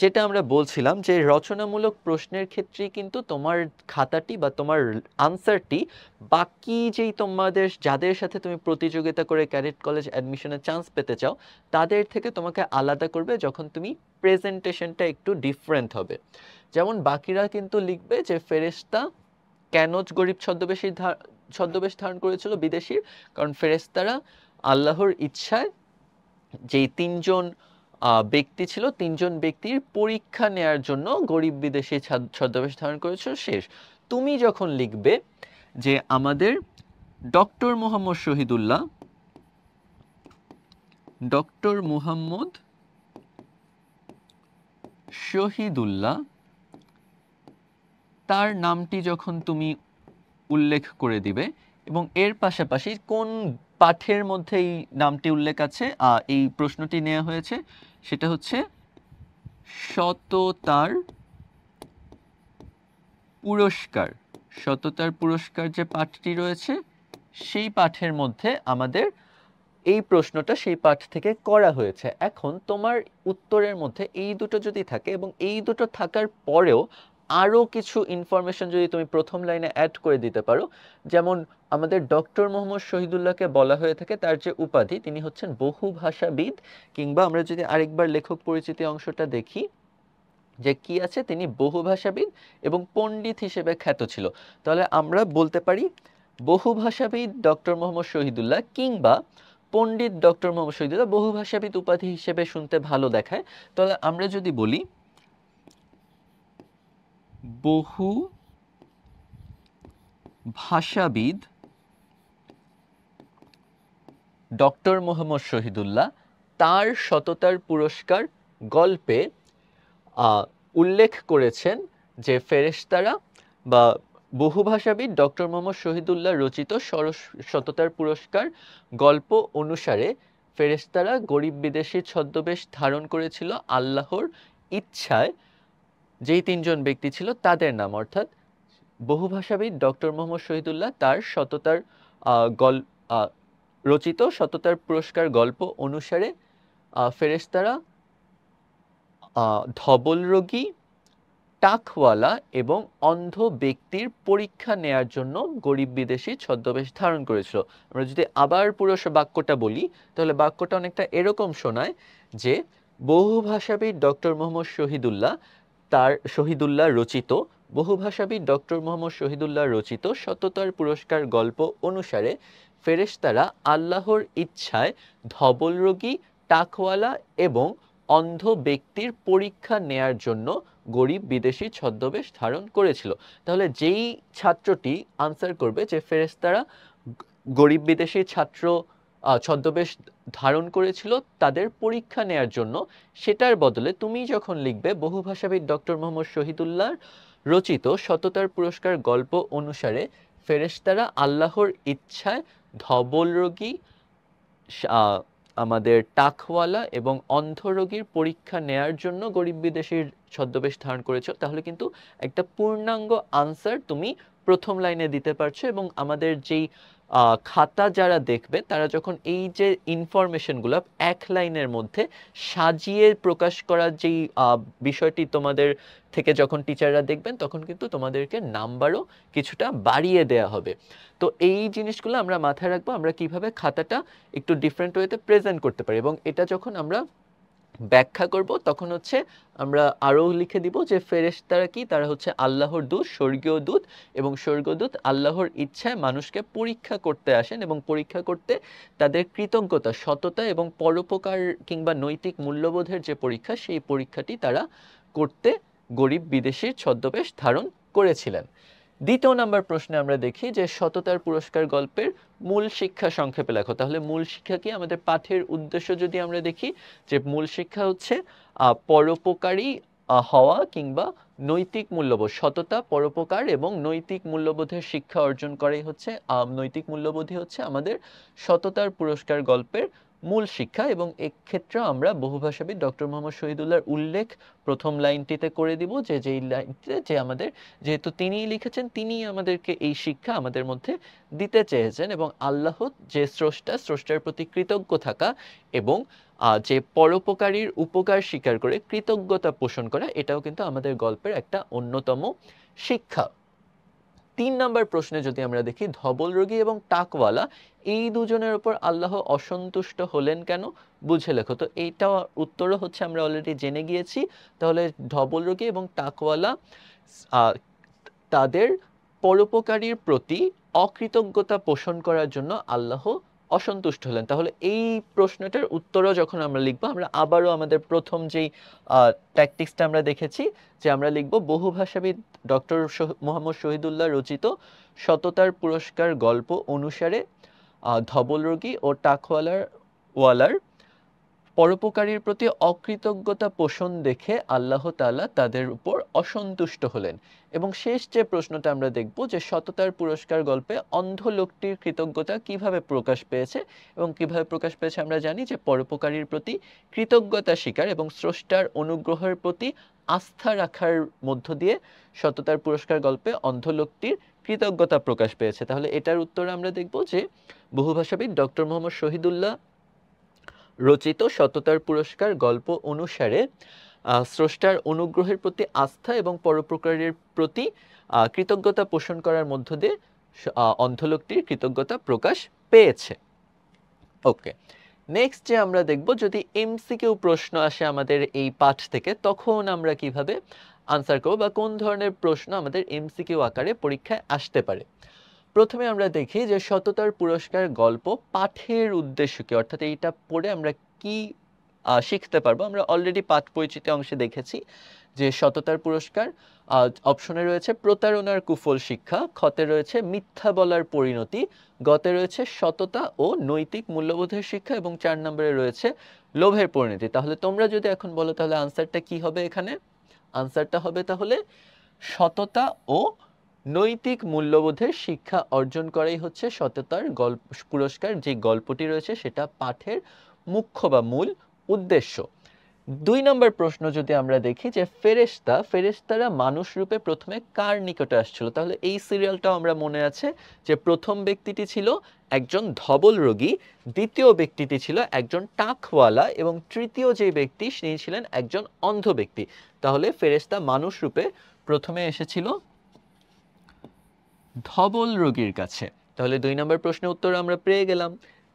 যেটা আমরা বলছিলাম যে রচনামূলক প্রশ্নের ক্ষেত্রেই কিন্তু তোমার খাতাটি বা তোমার আনসারটি বাকি যেই তোমাদের যাদের সাথে তুমি প্রতিযোগিতা করে ক্যাডেট কলেজ অ্যাডমিশনের চান্স পেতে চাও তাদের থেকে তোমাকে আলাদা করবে যখন তুমি প্রেজেন্টেশনটা একটু ডিফারেন্ট হবে। যেমন বাকিরা কিন্তু লিখবে যে ফেরেশতা কেন গরিব ছদ্মবেশ ধারণ করেছিল বিদেশির, কারণ ফেরেশতারা আল্লাহর ইচ্ছায় যেই তিনজন ব্যক্তি ছিল, তিনজন ব্যক্তির পরীক্ষা নেয়ার জন্য গরিব বিদেশি ছদ্মবেশ ধারণ করেছিল। শেষ। তুমি যখন লিখবে যে আমাদের ডক্টর মোহাম্মদ শহীদুল্লাহ তার নামটি যখন তুমি উল্লেখ করে দিবে এবং এর পাশাপাশি কোন পাঠের মধ্যে এই নামটি উল্লেখ আছে, এই প্রশ্নটি নেওয়া হয়েছে, সেটা হচ্ছে সততার পুরস্কার যে পাঠটি রয়েছে সেই পাঠের মধ্যে আমাদের এই প্রশ্নটা সেই পাঠ থেকে করা হয়েছে। এখন তোমার উত্তরের মধ্যে এই দুটো যদি থাকে এবং এই দুটো থাকার পরেও আরও কিছু ইনফরমেশন যদি তুমি প্রথম লাইনে অ্যাড করে দিতে পারো, যেমন আমাদের ডক্টর মোহাম্মদ শহীদুল্লাহকে বলা হয়ে থাকে তার যে উপাধি, তিনি হচ্ছেন বহুভাষাবিদ, কিংবা আমরা যদি আরেকবার লেখক পরিচিতি অংশটা দেখি যে কি আছে, তিনি বহুভাষাবিদ এবং পণ্ডিত হিসেবে খ্যাত ছিল। তাহলে আমরা বলতে পারি বহুভাষাবিদ ডক্টর মোহাম্মদ শহীদুল্লাহ কিংবা পণ্ডিত ডক্টর মোহাম্মদ শহীদুল্লাহ। বহুভাষাবিদ উপাধি হিসেবে শুনতে ভালো দেখায়, তাহলে আমরা যদি বলি বহু ভাষাবিদ ডক্টর মোহাম্মদ শহীদুল্লাহ তার সততার পুরস্কার গল্পে উল্লেখ করেছেন যে ফেরেশতারা বা বহুভাষাবিদ ডক্টর মোহাম্মদ শহীদুল্লাহ রচিত সততার পুরস্কার গল্প অনুসারে ফেরেশতারা গরিব বিদেশি ছদ্মবেশ ধারণ করেছিল আল্লাহর ইচ্ছায়। যেই তিনজন ব্যক্তি ছিল তাদের নাম, অর্থাৎ বহুভাষাবিদ ডক্টর মোহাম্মদ শহীদুল্লাহ তার সততার রচিত সততার পুরস্কার গল্প অনুসারে ফেরেশতারা ধবলরোগী, টাকওয়ালা এবং অন্ধ ব্যক্তির পরীক্ষা নেয়ার জন্য গরিব বিদেশি ছদ্মবেশ ধারণ করেছিল। আমরা যদি আবার পুরো বাক্যটা বলি তাহলে বাক্যটা অনেকটা এরকম শোনায় যে বহুভাষাবিদ ডক্টর মোহাম্মদ শহীদুল্লাহ রচিত সততার পুরস্কার গল্প অনুসারে ফেরেশতারা আল্লাহর ইচ্ছায় ধবলরোগী, টাকওয়ালা এবং অন্ধ ব্যক্তির পরীক্ষা নেয়ার জন্য গরিব বিদেশি ছদ্মবেশ ধারণ করেছিল। তাহলে যেই ছাত্রটি আনসার করবে যে ফেরেশতারা গরিব বিদেশি ছদ্মবেশ ধারণ করেছিল তাদের পরীক্ষা নেয়ার জন্য, সেটার বদলে তুমি যখন লিখবে বহুভাষাবিদ ডক্টর মোহাম্মদ শহীদুল্লাহ রচিত সততার পুরস্কার গল্প অনুসারে ফেরেশতারা আল্লাহর ইচ্ছায় ধবলরোগী, আমাদের টাকওয়ালা এবং অন্ধ রোগীর পরীক্ষা নেয়ার জন্য গরিব বিদেশির ছদ্মবেশ ধারণ করেছো, তাহলে কিন্তু একটা পূর্ণাঙ্গ আনসার তুমি প্রথম লাইনে দিতে পারছো। এবং আমাদের যেই খাতা যারা দেখবে তারা যখন এই যে ইনফরমেশনগুলো এক লাইনের মধ্যে সাজিয়ে প্রকাশ করার যেই বিষয়টি তোমাদের থেকে যখন টিচাররা দেখবেন তখন কিন্তু তোমাদেরকে নাম্বারও কিছুটা বাড়িয়ে দেয়া হবে। তো এই জিনিসগুলো আমরা মাথায় রাখবো, আমরা কিভাবে খাতাটা একটু ডিফারেন্ট ওয়েতে প্রেজেন্ট করতে পারি। এবং এটা যখন আমরা ব্যাখ্যা করব তখন হচ্ছে আমরা আরও লিখে দিব যে ফেরেশতারা কি, তারা হচ্ছে আল্লাহর দূত, স্বর্গীয় দূত, এবং স্বর্গীয় দূত আল্লাহর ইচ্ছায় মানুষকে পরীক্ষা করতে আসেন এবং পরীক্ষা করতে তাদের কৃতজ্ঞতা, সততা এবং পরোপকার কিংবা নৈতিক মূল্যবোধের যে পরীক্ষা, সেই পরীক্ষাটি তারা করতে গরিব বিদেশির ছদ্মবেশ ধারণ করেছিলেন। দ্বিতীয় নাম্বার প্রশ্নে আমরা দেখি যে সততার পুরস্কার গল্পের মূল শিক্ষা সংক্ষেপে লেখো। তাহলে মূল শিক্ষা কি? আমাদের পাঠের উদ্দেশ্য যদি আমরা দেখি যে মূল শিক্ষা হচ্ছে পরোপকারী হওয়া কিংবা নৈতিক মূল্যবোধ, সততা, পরোপকার এবং নৈতিক মূল্যবোধের শিক্ষা অর্জন করাই হচ্ছে নৈতিক মূল্যবোধই হচ্ছে আমাদের সততার পুরস্কার গল্পের মূল শিক্ষা। এবং এক্ষেত্রে আমরা বহুভাষাবিদ ডক্টর মোহাম্মদ শহীদুল্লাহর উল্লেখ প্রথম লাইনটিতে করে দিব, যেই লাইনটিতে যে আমাদের, যেহেতু তিনিই লিখেছেন, তিনিই আমাদেরকে এই শিক্ষা আমাদের মধ্যে দিতে চেয়েছেন। এবং আল্লাহ যে স্রষ্টা, স্রষ্টার প্রতি কৃতজ্ঞ থাকা এবং যে পরোপকারীর উপকার স্বীকার করে কৃতজ্ঞতা পোষণ করা, এটাও কিন্তু আমাদের গল্পের একটা অন্যতম শিক্ষা। 3 নম্বর প্রশ্নে যদি আমরা দেখি, ধবল রোগী এবং টাকওয়ালা এই দুজনের উপর আল্লাহ অসন্তুষ্ট হলেন কেন, বুঝে লেখো। তো এইটা উত্তরও হচ্ছে আমরা অলরেডি জেনে গিয়েছি। তাহলে ধবল রোগী এবং টাকওয়ালা আহ, তাদের পরোপকারীর প্রতি অকৃতজ্ঞতা পোষণ করার জন্য আল্লাহ অসন্তুষ্ট হলেন। তাহলে এই প্রশ্নটার উত্তরও যখন আমরা লিখবো, আমরা আবারও আমাদের প্রথম যেই ট্যাকটিক্সটা আমরা দেখেছি, যে আমরা লিখব বহুভাষাবিদ ডক্টর মোহাম্মদ শহীদুল্লাহ রচিত সততার পুরস্কার গল্প অনুসারে ধবল রোগী ও টাকওয়ালার পরোপকারীর প্রতি অকৃতজ্ঞতা পোষণ দেখে আল্লাহ তাআলা তাদের উপর অসন্তুষ্ট হলেন। এবং শেষ যে প্রশ্নটা আমরা দেখব, যে সততার পুরস্কার গল্পে অন্ধ লোকটির কৃতজ্ঞতা কিভাবে প্রকাশ পেয়েছে, এবং কিভাবে প্রকাশ পেয়েছে আমরা জানি, যে পরোপকারীর প্রতি কৃতজ্ঞতা স্বীকার এবং স্রষ্টার অনুগ্রহের প্রতি আস্থা রাখার মধ্য দিয়ে সততার পুরস্কার গল্পে অন্ধ লোকটির কৃতজ্ঞতা প্রকাশ পেয়েছে। তাহলে এটার উত্তর আমরা দেখব যে বহুভাষাবিদ ডক্টর মোহাম্মদ শহীদুল্লাহ রচিত সততার পুরস্কার গল্প অনুসারে স্রষ্টার অনুগ্রহের প্রতি আস্থা এবং পরোপকারের প্রতি কৃতজ্ঞতা পোষণ করার মধ্য দিয়ে অন্ধ লোকটির কৃতজ্ঞতা প্রকাশ পেয়েছে। ওকে, নেক্সট যে আমরা দেখব, যদি এমসিকিউ প্রশ্ন আসে আমাদের এই পাঠ থেকে, তখন আমরা কিভাবে আনসার করব, বা কোন ধরনের প্রশ্ন আমাদের এমসিকিউ আকারে পরীক্ষায় আসতে পারে। প্রথমে আমরা দেখি যে সততার পুরস্কার গল্প পাঠের উদ্দেশ্য কি, অর্থাৎ এইটা পড়ে আমরা কি শিখতে পারবো। আমরা অলরেডি পাঠ পরিচিতি অংশে দেখেছি যে সততার পুরস্কার অপশনে রয়েছে প্রতারণার কুফল শিক্ষা, খতে রয়েছে মিথ্যা বলার পরিণতি, গতে রয়েছে সততা ও নৈতিক মূল্যবোধের শিক্ষা, এবং 4 নম্বরে রয়েছে লোভের পরিণতি। তাহলে তোমরা যদি এখন বলো, তাহলে আনসারটা কি হবে এখানে? আনসারটা হবে তাহলে সততা ও নৈতিক মূল্যবোধের শিক্ষা অর্জন করাই হচ্ছে সততার পুরস্কার যে গল্পটি রয়েছে সেটা পাঠের মুখ্য বা মূল উদ্দেশ্য। 2 নম্বর প্রশ্ন যদি আমরা দেখি, যে ফেরেশতারা মানুষ রূপে প্রথমে কার নিকটে আসছিল। তাহলে এই সিরিয়ালটাও আমরা মনে আছে, যে প্রথম ব্যক্তিটি ছিল একজন ধবল রোগী, দ্বিতীয় ব্যক্তিটি ছিল একজন টাকওয়ালা, এবং তৃতীয় যে ব্যক্তি তিনি ছিলেন একজন অন্ধ ব্যক্তি। তাহলে ফেরেশতা মানুষ রূপে প্রথমে এসেছিল ধবল রোগীর কাছে। তাহলে 2 নম্বর প্রশ্নের উত্তর আমরা পেয়ে গেলাম।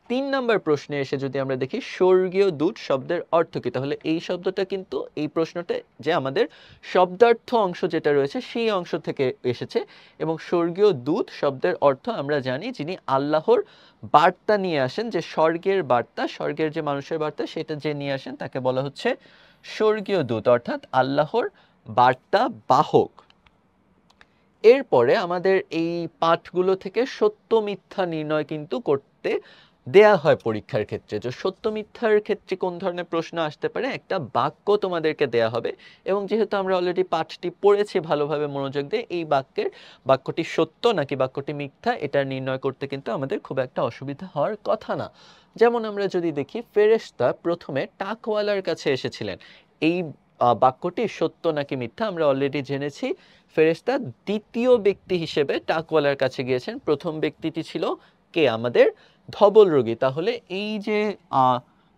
3 নম্বর প্রশ্নে এসে যদি আমরা দেখি স্বর্গীয় দূত শব্দের অর্থ কি, তাহলে এই শব্দটা কিন্তু এই প্রশ্নটা যে আমাদের শব্দার্থ অংশ যেটা রয়েছে সেই অংশ থেকে এসেছে। এবং স্বর্গীয় দূত শব্দের অর্থ আমরা জানি, যিনি আল্লাহর বার্তা নিয়ে আসেন, যে স্বর্গের বার্তা, স্বর্গের যে মানুষের বার্তা সেটা যে নিয়ে আসেন তাকে বলা হচ্ছে স্বর্গীয় দূত, অর্থাৎ আল্লাহর বার্তা বাহক। এরপরে আমাদের এই পাঠগুলো থেকে সত্য মিথ্যা নির্ণয় কিন্তু করতে দেয়া হয় পরীক্ষার ক্ষেত্রে। যে সত্য মিথ্যার ক্ষেত্রে কোন ধরনের প্রশ্ন আসতে পারে, একটা বাক্য তোমাদেরকে দেয়া হবে, এবং যেহেতু আমরা অলরেডি পাঠটি পড়েছি ভালোভাবে মনোযোগ দিয়ে, এই বাক্যটি সত্য নাকি বাক্যটি মিথ্যা এটা নির্ণয় করতে কিন্তু আমাদের খুব একটা অসুবিধা হওয়ার কথা না। যেমন আমরা যদি দেখি, ফেরেশতা প্রথমে টাকওয়ালার কাছে এসেছিলেন, এই বাক্যটি সত্য নাকি মিথ্যা আমরা অলরেডি জেনেছি। ফেরেশতা দ্বিতীয় ব্যক্তি হিসেবে টাকওয়ালার কাছে গিয়েছেন, প্রথম ব্যক্তিটি ছিল কে, আমাদের ধবল রোগী। তাহলে এই যে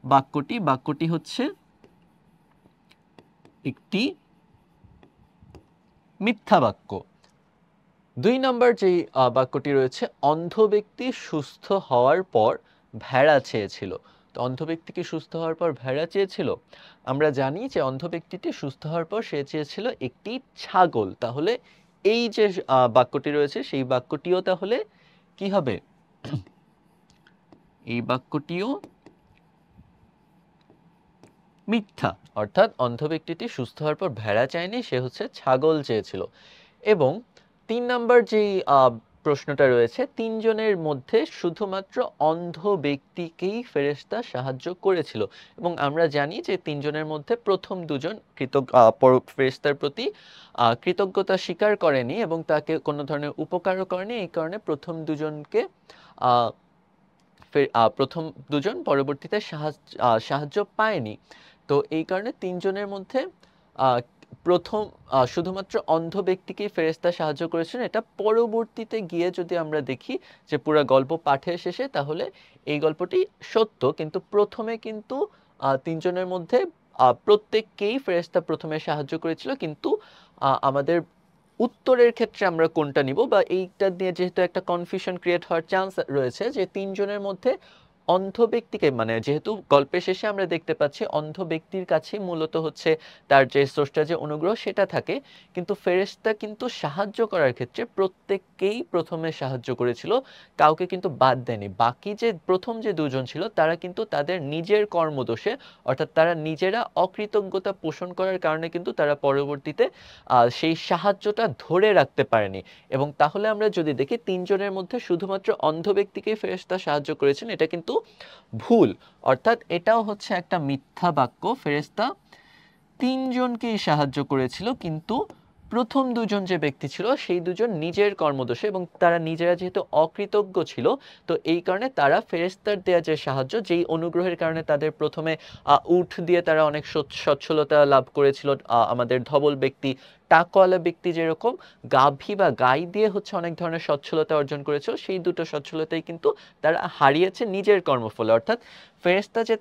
বাক্যটি হচ্ছে একটি মিথ্যা বাক্য। 2 নম্বর যে বাক্যটি রয়েছে, অন্ধ ব্যক্তি সুস্থ হওয়ার পর ভেড়া চেয়েছিল। তো অন্ধ ব্যক্তি কি সুস্থ হওয়ার পর ভেড়া চেয়েছিল? আমরা জানি যে অন্ধ ব্যক্তিটি সুস্থ হওয়ার পর সে চেয়েছিল একটি ছাগল। তাহলে এই যে বাক্যটি রয়েছে সেই বাক্যটিও তাহলে কি হবে? এই বাক্যটিও মিথ্যা, অর্থাৎ অন্ধ ব্যক্তিটি সুস্থ হওয়ার পর ভেড়া চায়নি, সে হচ্ছে ছাগল চেয়েছিল। এবং 3 নাম্বার যেই প্রশ্নটা রয়েছে, তিনজনের মধ্যে শুধুমাত্র অন্ধ ব্যক্তিকেই ফেরেশতা সাহায্য করেছিল, এবং আমরা জানি যে তিনজনের মধ্যে প্রথম দুজন ফেরেশতার প্রতি কৃতজ্ঞতা স্বীকার করেনি এবং তাকে কোনো ধরনের উপকারও করেনি। এই কারণে প্রথম দুজনকে আহ, প্রথম দুজন পরবর্তীতে সাহায্য পায়নি। তো এই কারণে তিনজনের মধ্যে আহ, প্রথম শুধুমাত্র অন্ধ ব্যক্তিকেই ফেরেশতা সাহায্য করেছেন। এটা পরবর্তীতে গিয়ে যদি আমরা দেখি যে পুরো গল্প পাঠের শেষে, তাহলে এই গল্পটি সত্য, কিন্তু প্রথমে কিন্তু তিনজনের মধ্যে প্রত্যেককেই ফেরেশতা প্রথমে সাহায্য করেছিল। কিন্তু আমাদের উত্তরের ক্ষেত্রে আমরা কোনটা নিব, বা এইটা নিয়ে যেহেতু একটা কনফিউশন ক্রিয়েট হওয়ার চান্স রয়েছে, যে তিনজনের মধ্যে অন্ধ ব্যক্তিকে, মানে যেহেতু গল্পের শেষে আমরা দেখতে পাচ্ছি অন্ধ ব্যক্তির কাছে মূলত হচ্ছে তার যে স্রষ্টার যে অনুগ্রহ সেটা থাকে, কিন্তু ফেরেশতা কিন্তু সাহায্য করার ক্ষেত্রে প্রত্যেককেই প্রথমে সাহায্য করেছিল, কাউকে কিন্তু বাদ দেয়নি। বাকি যে প্রথম যে দুজন ছিল তারা কিন্তু তাদের নিজের কর্মদোষে, অর্থাৎ তারা নিজেরা অকৃতজ্ঞতা পোষণ করার কারণে কিন্তু তারা পরবর্তীতে সেই সাহায্যটা ধরে রাখতে পারেনি। এবং তাহলে আমরা যদি দেখি তিনজনের মধ্যে শুধুমাত্র অন্ধ ব্যক্তিকেই ফেরেশতা সাহায্য করেছেন, এটা কিন্তু ভুল। অর্থাৎ এটাও হচ্ছে একটা মিথ্যা বাক্য। ফেরেশতা তিনজনকেই সাহায্য করেছিল, কিন্তু প্রথম দুজন যে ব্যক্তি ছিল সেই দুজন নিজের কর্মদোষে এবং তারা নিজেরা যেহেতু অকৃতজ্ঞ ছিল, তো এই কারণে তারা ফেরেশতার দেয়া যে সাহায্য, যেই অনুগ্রহের কারণে তাদের প্রথমে উট দিয়ে তারা অনেক সচ্ছলতা লাভ করেছিল, আমাদের ধবল ব্যক্তি, টাকওয়ালা ব্যক্তি যেরকম গাভী বা গাই দিয়ে হচ্ছে অনেক ধরনের সচ্ছলতা অর্জন করেছিল, সেই দুটো সচ্ছলতাই কিন্তু তারা হারিয়েছে নিজের কর্মফলে। অর্থাৎ ফেরেশতা যে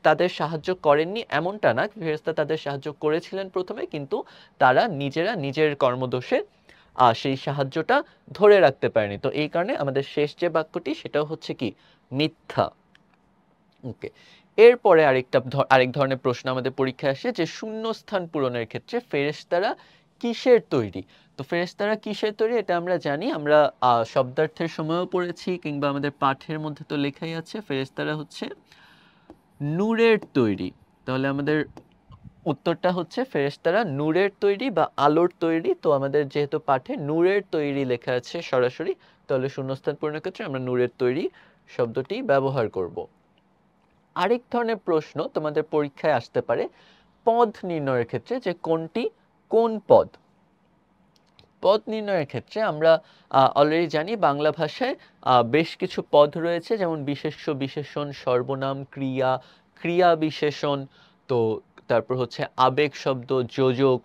তাদের সাহায্য করেননি এমনটা না, ফেরেশতা তাদের সাহায্য করেছিলেন প্রথমে, কিন্তু তারা নিজেরা নিজের কর্মদোষে সেই সাহায্যটা ধরে রাখতে পারেনি। তো এই কারণে আমাদের শেষ যে বাক্যটি সেটাও হচ্ছে কি মিথ্যা। ওকে, এরপরে আরেক ধরনের প্রশ্ন আমাদের পরীক্ষায় আসে, যে শূন্যস্থান পূরণের ক্ষেত্রে ফেরেশতারা কিসের তৈরি। তো ফেরেশতারা কিসের তৈরি এটা আমরা জানি, আমরা শব্দার্থের সময়ও পড়েছি, কিংবা আমাদের পাঠের মধ্যে তো লেখাই আছে, ফেরেশতারা হচ্ছে নূরের তৈরি। তাহলে আমাদের উত্তরটা হচ্ছে ফেরেশতারা নূরের তৈরি বা আলোর তৈরি। তো আমাদের যেহেতু পাঠে নূরের তৈরি লেখা আছে সরাসরি, তাহলে শূন্যস্থান পূরণের ক্ষেত্রে আমরা নূরের তৈরি শব্দটি ব্যবহার করব। আরেক ধরনের প্রশ্ন তোমাদের পরীক্ষায় আসতে পারে পদ নির্ণয়ের ক্ষেত্রে, যে কোনটি কোন পদ। পদ নির্ণয়ের ক্ষেত্রে আমরা অলরেডি জানি বাংলা ভাষায় বেশ কিছু পদ রয়েছে, যেমন বিশেষ্য, বিশেষণ, সর্বনাম, ক্রিয়া, ক্রিয়া বিশেষণ, তো তারপর হচ্ছে আবেগ শব্দ, যোজক,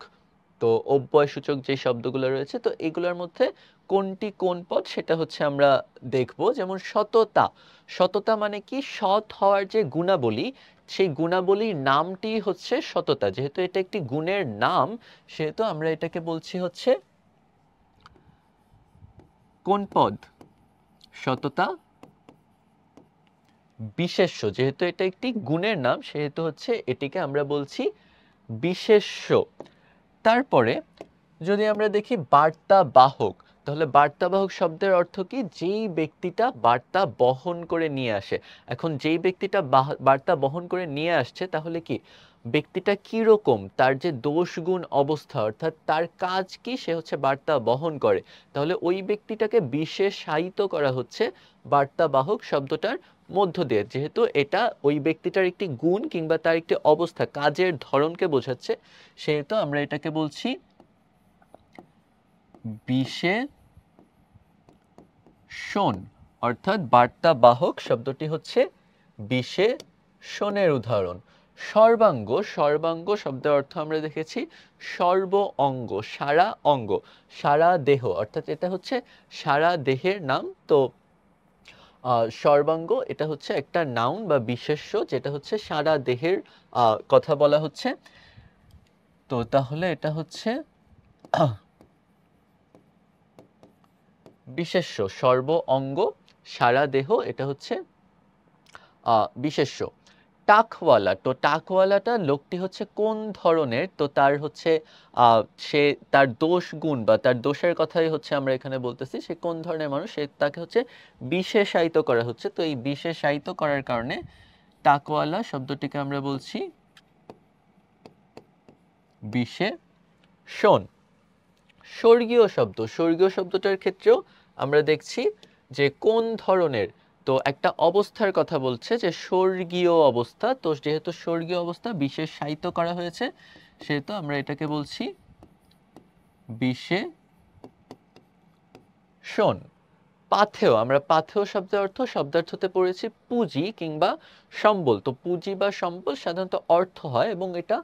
তো অব্যয়সূচক যে শব্দগুলো রয়েছে। তো এগুলোর মধ্যে কোনটি কোন পদ সেটা হচ্ছে আমরা দেখব। যেমন সততা, সততা মানে কি, সৎ হওয়ার যে গুণাবলী, সেই গুণাবলীর নামটি হচ্ছে সততা। যেহেতু এটা একটি গুণের নাম, সেহেতু আমরা এটাকে বলছি হচ্ছে কোন পদ, সততা। বিশেষ্য, যেহেতু এটা একটি গুণের নাম সেহেতু হচ্ছে এটিকে আমরা বলছি বিশেষ্য। তারপরে যদি আমরা দেখি বার্তা বাহক, তাহলে বার্তা বাহক শব্দের অর্থ কি, যেই ব্যক্তিটা বার্তা বহন করে নিয়ে আসে। এখন যেই ব্যক্তিটা বার্তা বহন করে নিয়ে আসছে, তাহলে কি ব্যক্তিটা কি রকম, তার যে দোষ গুণ অবস্থা, অর্থাৎ তার কাজ কি, সে হচ্ছে বার্তা বহন করে, তাহলে ওই ব্যক্তিটাকে বিশেষায়িত করা হচ্ছে বার্তা বাহক শব্দটার মধ্য দিয়ে। যেহেতু এটা ওই ব্যক্তিটার একটি গুণ কিংবা তার একটি অবস্থা, কাজের ধরনকে বোঝাচ্ছে, সেহেতু আমরা এটাকে বলছি বিশেষণ। অর্থাৎ বার্তা বাহক শব্দটি হচ্ছে বিশেষণের উদাহরণ। সর্বাঙ্গ, সর্বাঙ্গ শব্দের অর্থ আমরা দেখেছি সর্ব অঙ্গ, সারা অঙ্গ, সারা দেহ, অর্থাৎ এটা হচ্ছে সারা দেহের নাম। তো সর্বাঙ্গ এটা হচ্ছে একটা নাউন বা বিশেষ্য, যেটা হচ্ছে সারা দেহের কথা বলা হচ্ছে। তো তাহলে এটা হচ্ছে বিশেষ্য, সর্ব অঙ্গ, সারা দেহ, এটা হচ্ছে বিশেষ্য। টাকওয়ালা, তো টাকওয়ালাটা লোকটি হচ্ছে কোন ধরনের, তো তার হচ্ছে সে তার দোষ গুণ বা তার দোষের কথাই হচ্ছে আমরা এখানে বলতেছি, সে কোন ধরনের মানুষ, সে তাকে হচ্ছে বিশেষায়িত করা হচ্ছে। তো এই বিশেষায়িত করার কারণে টাকওয়ালা শব্দটিকে আমরা বলছি বিশেষণ। স্বর্গীয় শব্দ, স্বর্গীয় শব্দটার ক্ষেত্রেও আমরা দেখছি যে কোন ধরনের, তো একটা অবস্থার কথা বলছে যে স্বর্গীয় অবস্থা, তো যেহেতু স্বর্গীয় অবস্থা বিশেষ সাহিত্য করা হয়েছে সেহেতু আমরা এটাকে বলছি বিশেষণ। পাথেয়, আমরা পাথেয় শব্দের অর্থ শব্দার্থতে পড়েছি পুঁজি কিংবা সম্বল। তো পুঁজি বা সম্বল সাধারণত অর্থ হয় এবং এটা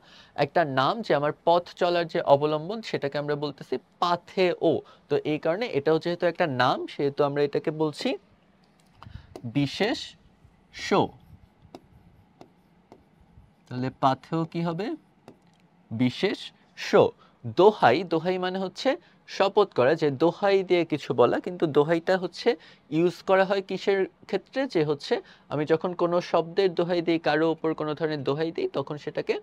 একটা নাম যে আমার পথ চলার যে অবলম্বন সেটাকে আমরা বলতেছি পাথেয়। তো এই কারণে এটাও যেহেতু একটা নাম সেহেতু আমরা এটাকে বলছি বিশেষ শো। তাহলে পাথেয় কি হবে? বিশেষ শো। দোহাই, দোহাই মানে হচ্ছে শপথ করা, যে দোহাই দিয়ে কিছু বলা, কিন্তু দোহাইটা হচ্ছে ইউজ করা হয় কিসের ক্ষেত্রে, যে হচ্ছে আমি যখন কোনো শব্দের দোহাই দিই, কারো উপর কোনো ধরনের দোহাই দিই, তখন সেটাকে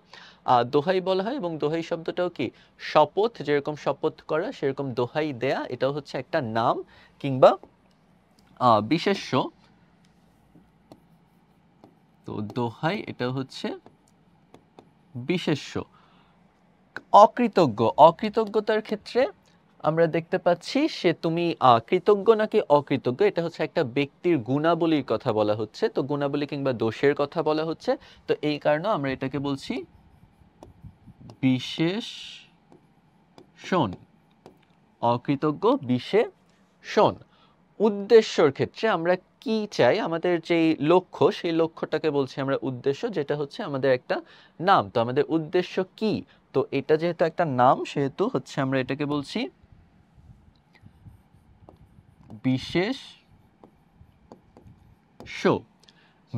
দোহাই বলা হয়। এবং দোহাই শব্দটাও কি শপথ, যেরকম শপথ করা সেরকম দোহাই দেয়া, এটাও হচ্ছে একটা নাম কিংবা বিশেষ্য। তো দোহাই এটা হচ্ছে বিশেষ্য। অকৃতজ্ঞ, অকৃতজ্ঞতার ক্ষেত্রে আমরা দেখতে পাচ্ছি সে তুমি কৃতজ্ঞ নাকি অকৃতজ্ঞ, এটা হচ্ছে একটা ব্যক্তির গুণাবলীর কথা বলা হচ্ছে, তো গুণাবলী কিংবা দোষের কথা বলা হচ্ছে। তো এই কারণে আমরা এটাকে বলছি বিশেষণ। অকৃতজ্ঞ বিশেষণ। উদ্দেশ্যর ক্ষেত্রে আমরা কি চাই, আমাদের যেই লক্ষ্য সেই লক্ষ্যটাকে বলছি আমরা উদ্দেশ্য, যেটা হচ্ছে আমাদের একটা নাম। তো আমাদের উদ্দেশ্য কি, তো এটা যেহেতু একটা নাম সেহেতু হচ্ছে আমরা এটাকে বলছি বিশেষ্য।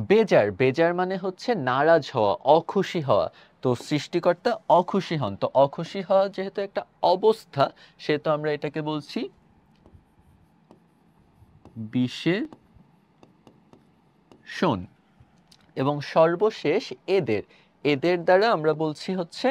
বেজার, বেজার মানে হচ্ছে নারাজ হওয়া, অখুশি হওয়া। তো সৃষ্টিকর্তা অখুশি হন, তো অখুশি হওয়া যেহেতু একটা অবস্থা সেহেতু আমরা এটাকে বলছি বিশেষণ। এবং সর্বশেষ এদের, এদের দ্বারা আমরা বলছি হচ্ছে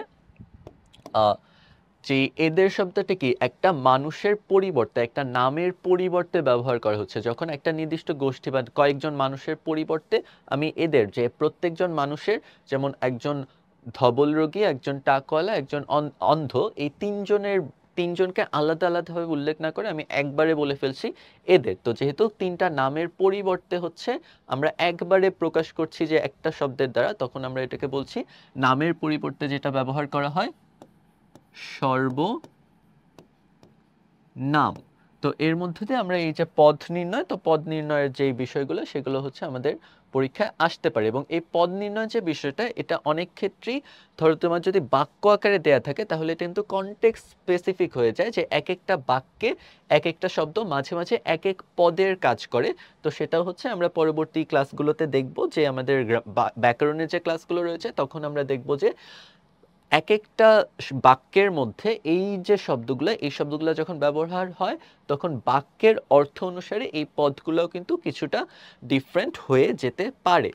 যে এদের শব্দটা কি একটা মানুষের পরিবর্তে, একটা নামের পরিবর্তে ব্যবহার করা হচ্ছে, যখন একটা নির্দিষ্ট গোষ্ঠী বা কয়েকজন মানুষের পরিবর্তে আমি এদের, যে প্রত্যেকজন মানুষের, যেমন একজন ধবল রোগী, একজন টাকওয়ালা, একজন অন্ধ, এই তিনজনকে আলাদা আলাদাভাবে উল্লেখ না করে আমি একবারে বলে ফেলছি এদের। তো যেহেতু তিনটা নামের পরিবর্তে হচ্ছে আমরা একবারে প্রকাশ করছি যে একটা শব্দের দ্বারা, তখন আমরা এটাকে বলছি নামের পরিবর্তে যেটা ব্যবহার করা হয় সর্বনাম। তো এর মধ্যে দিয়ে আমরা এই যে পদ নির্ণয়, তো পদ নির্ণয়ের যে বিষয়গুলো সেগুলো হচ্ছে আমাদের পরীক্ষায় আসতে পারে। এবং এই পদ নির্ণয় যে বিষয়টা, এটা অনেক ক্ষেত্রেই ধরো তোমার যদি বাক্য আকারে দেয়া থাকে তাহলে এটা কিন্তু কনটেক্সট স্পেসিফিক হয়ে যায়, যে এক একটা বাক্যে এক একটা শব্দ মাঝে মাঝে এক এক পদের কাজ করে। তো সেটাও হচ্ছে আমরা পরবর্তী ক্লাসগুলোতে দেখব, যে আমাদের ব্যাকরণের যে ক্লাসগুলো রয়েছে তখন আমরা দেখব যে এক একটা বাক্যের মধ্যে এই যে শব্দগুলো, এই শব্দগুলো যখন ব্যবহার হয় তখন বাক্যের অর্থ অনুসারে এই পদগুলোও কিন্তু কিছুটা ডিফারেন্ট হয়ে যেতে পারে।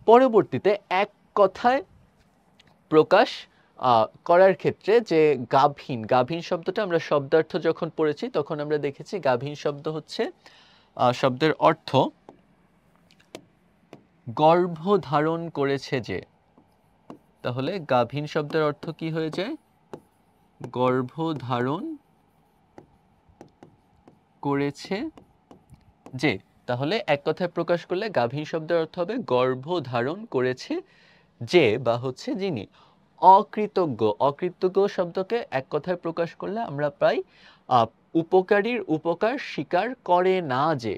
পরবর্তীতে এক কথায় প্রকাশ করার ক্ষেত্রে যে গাভীন, গাভীন শব্দটা আমরা শব্দার্থ যখন পড়েছি তখন আমরা দেখেছি গাভীন শব্দ হচ্ছে শব্দের অর্থ গর্ভ ধারণ করেছে যে। তাহলে গাভীন শব্দের অর্থ কি হয়ে যায়? গর্ভ ধারণ করেছে যে। তাহলে এক কথায় প্রকাশ করলে গাভীন শব্দের অর্থ হবে গর্ভ ধারণ করেছে যে, বা হচ্ছে যিনি। অকৃতজ্ঞ, অকৃতজ্ঞ শব্দকে এক কথায় প্রকাশ করলে আমরা পাই উপকারীর উপকার স্বীকার করে না যে।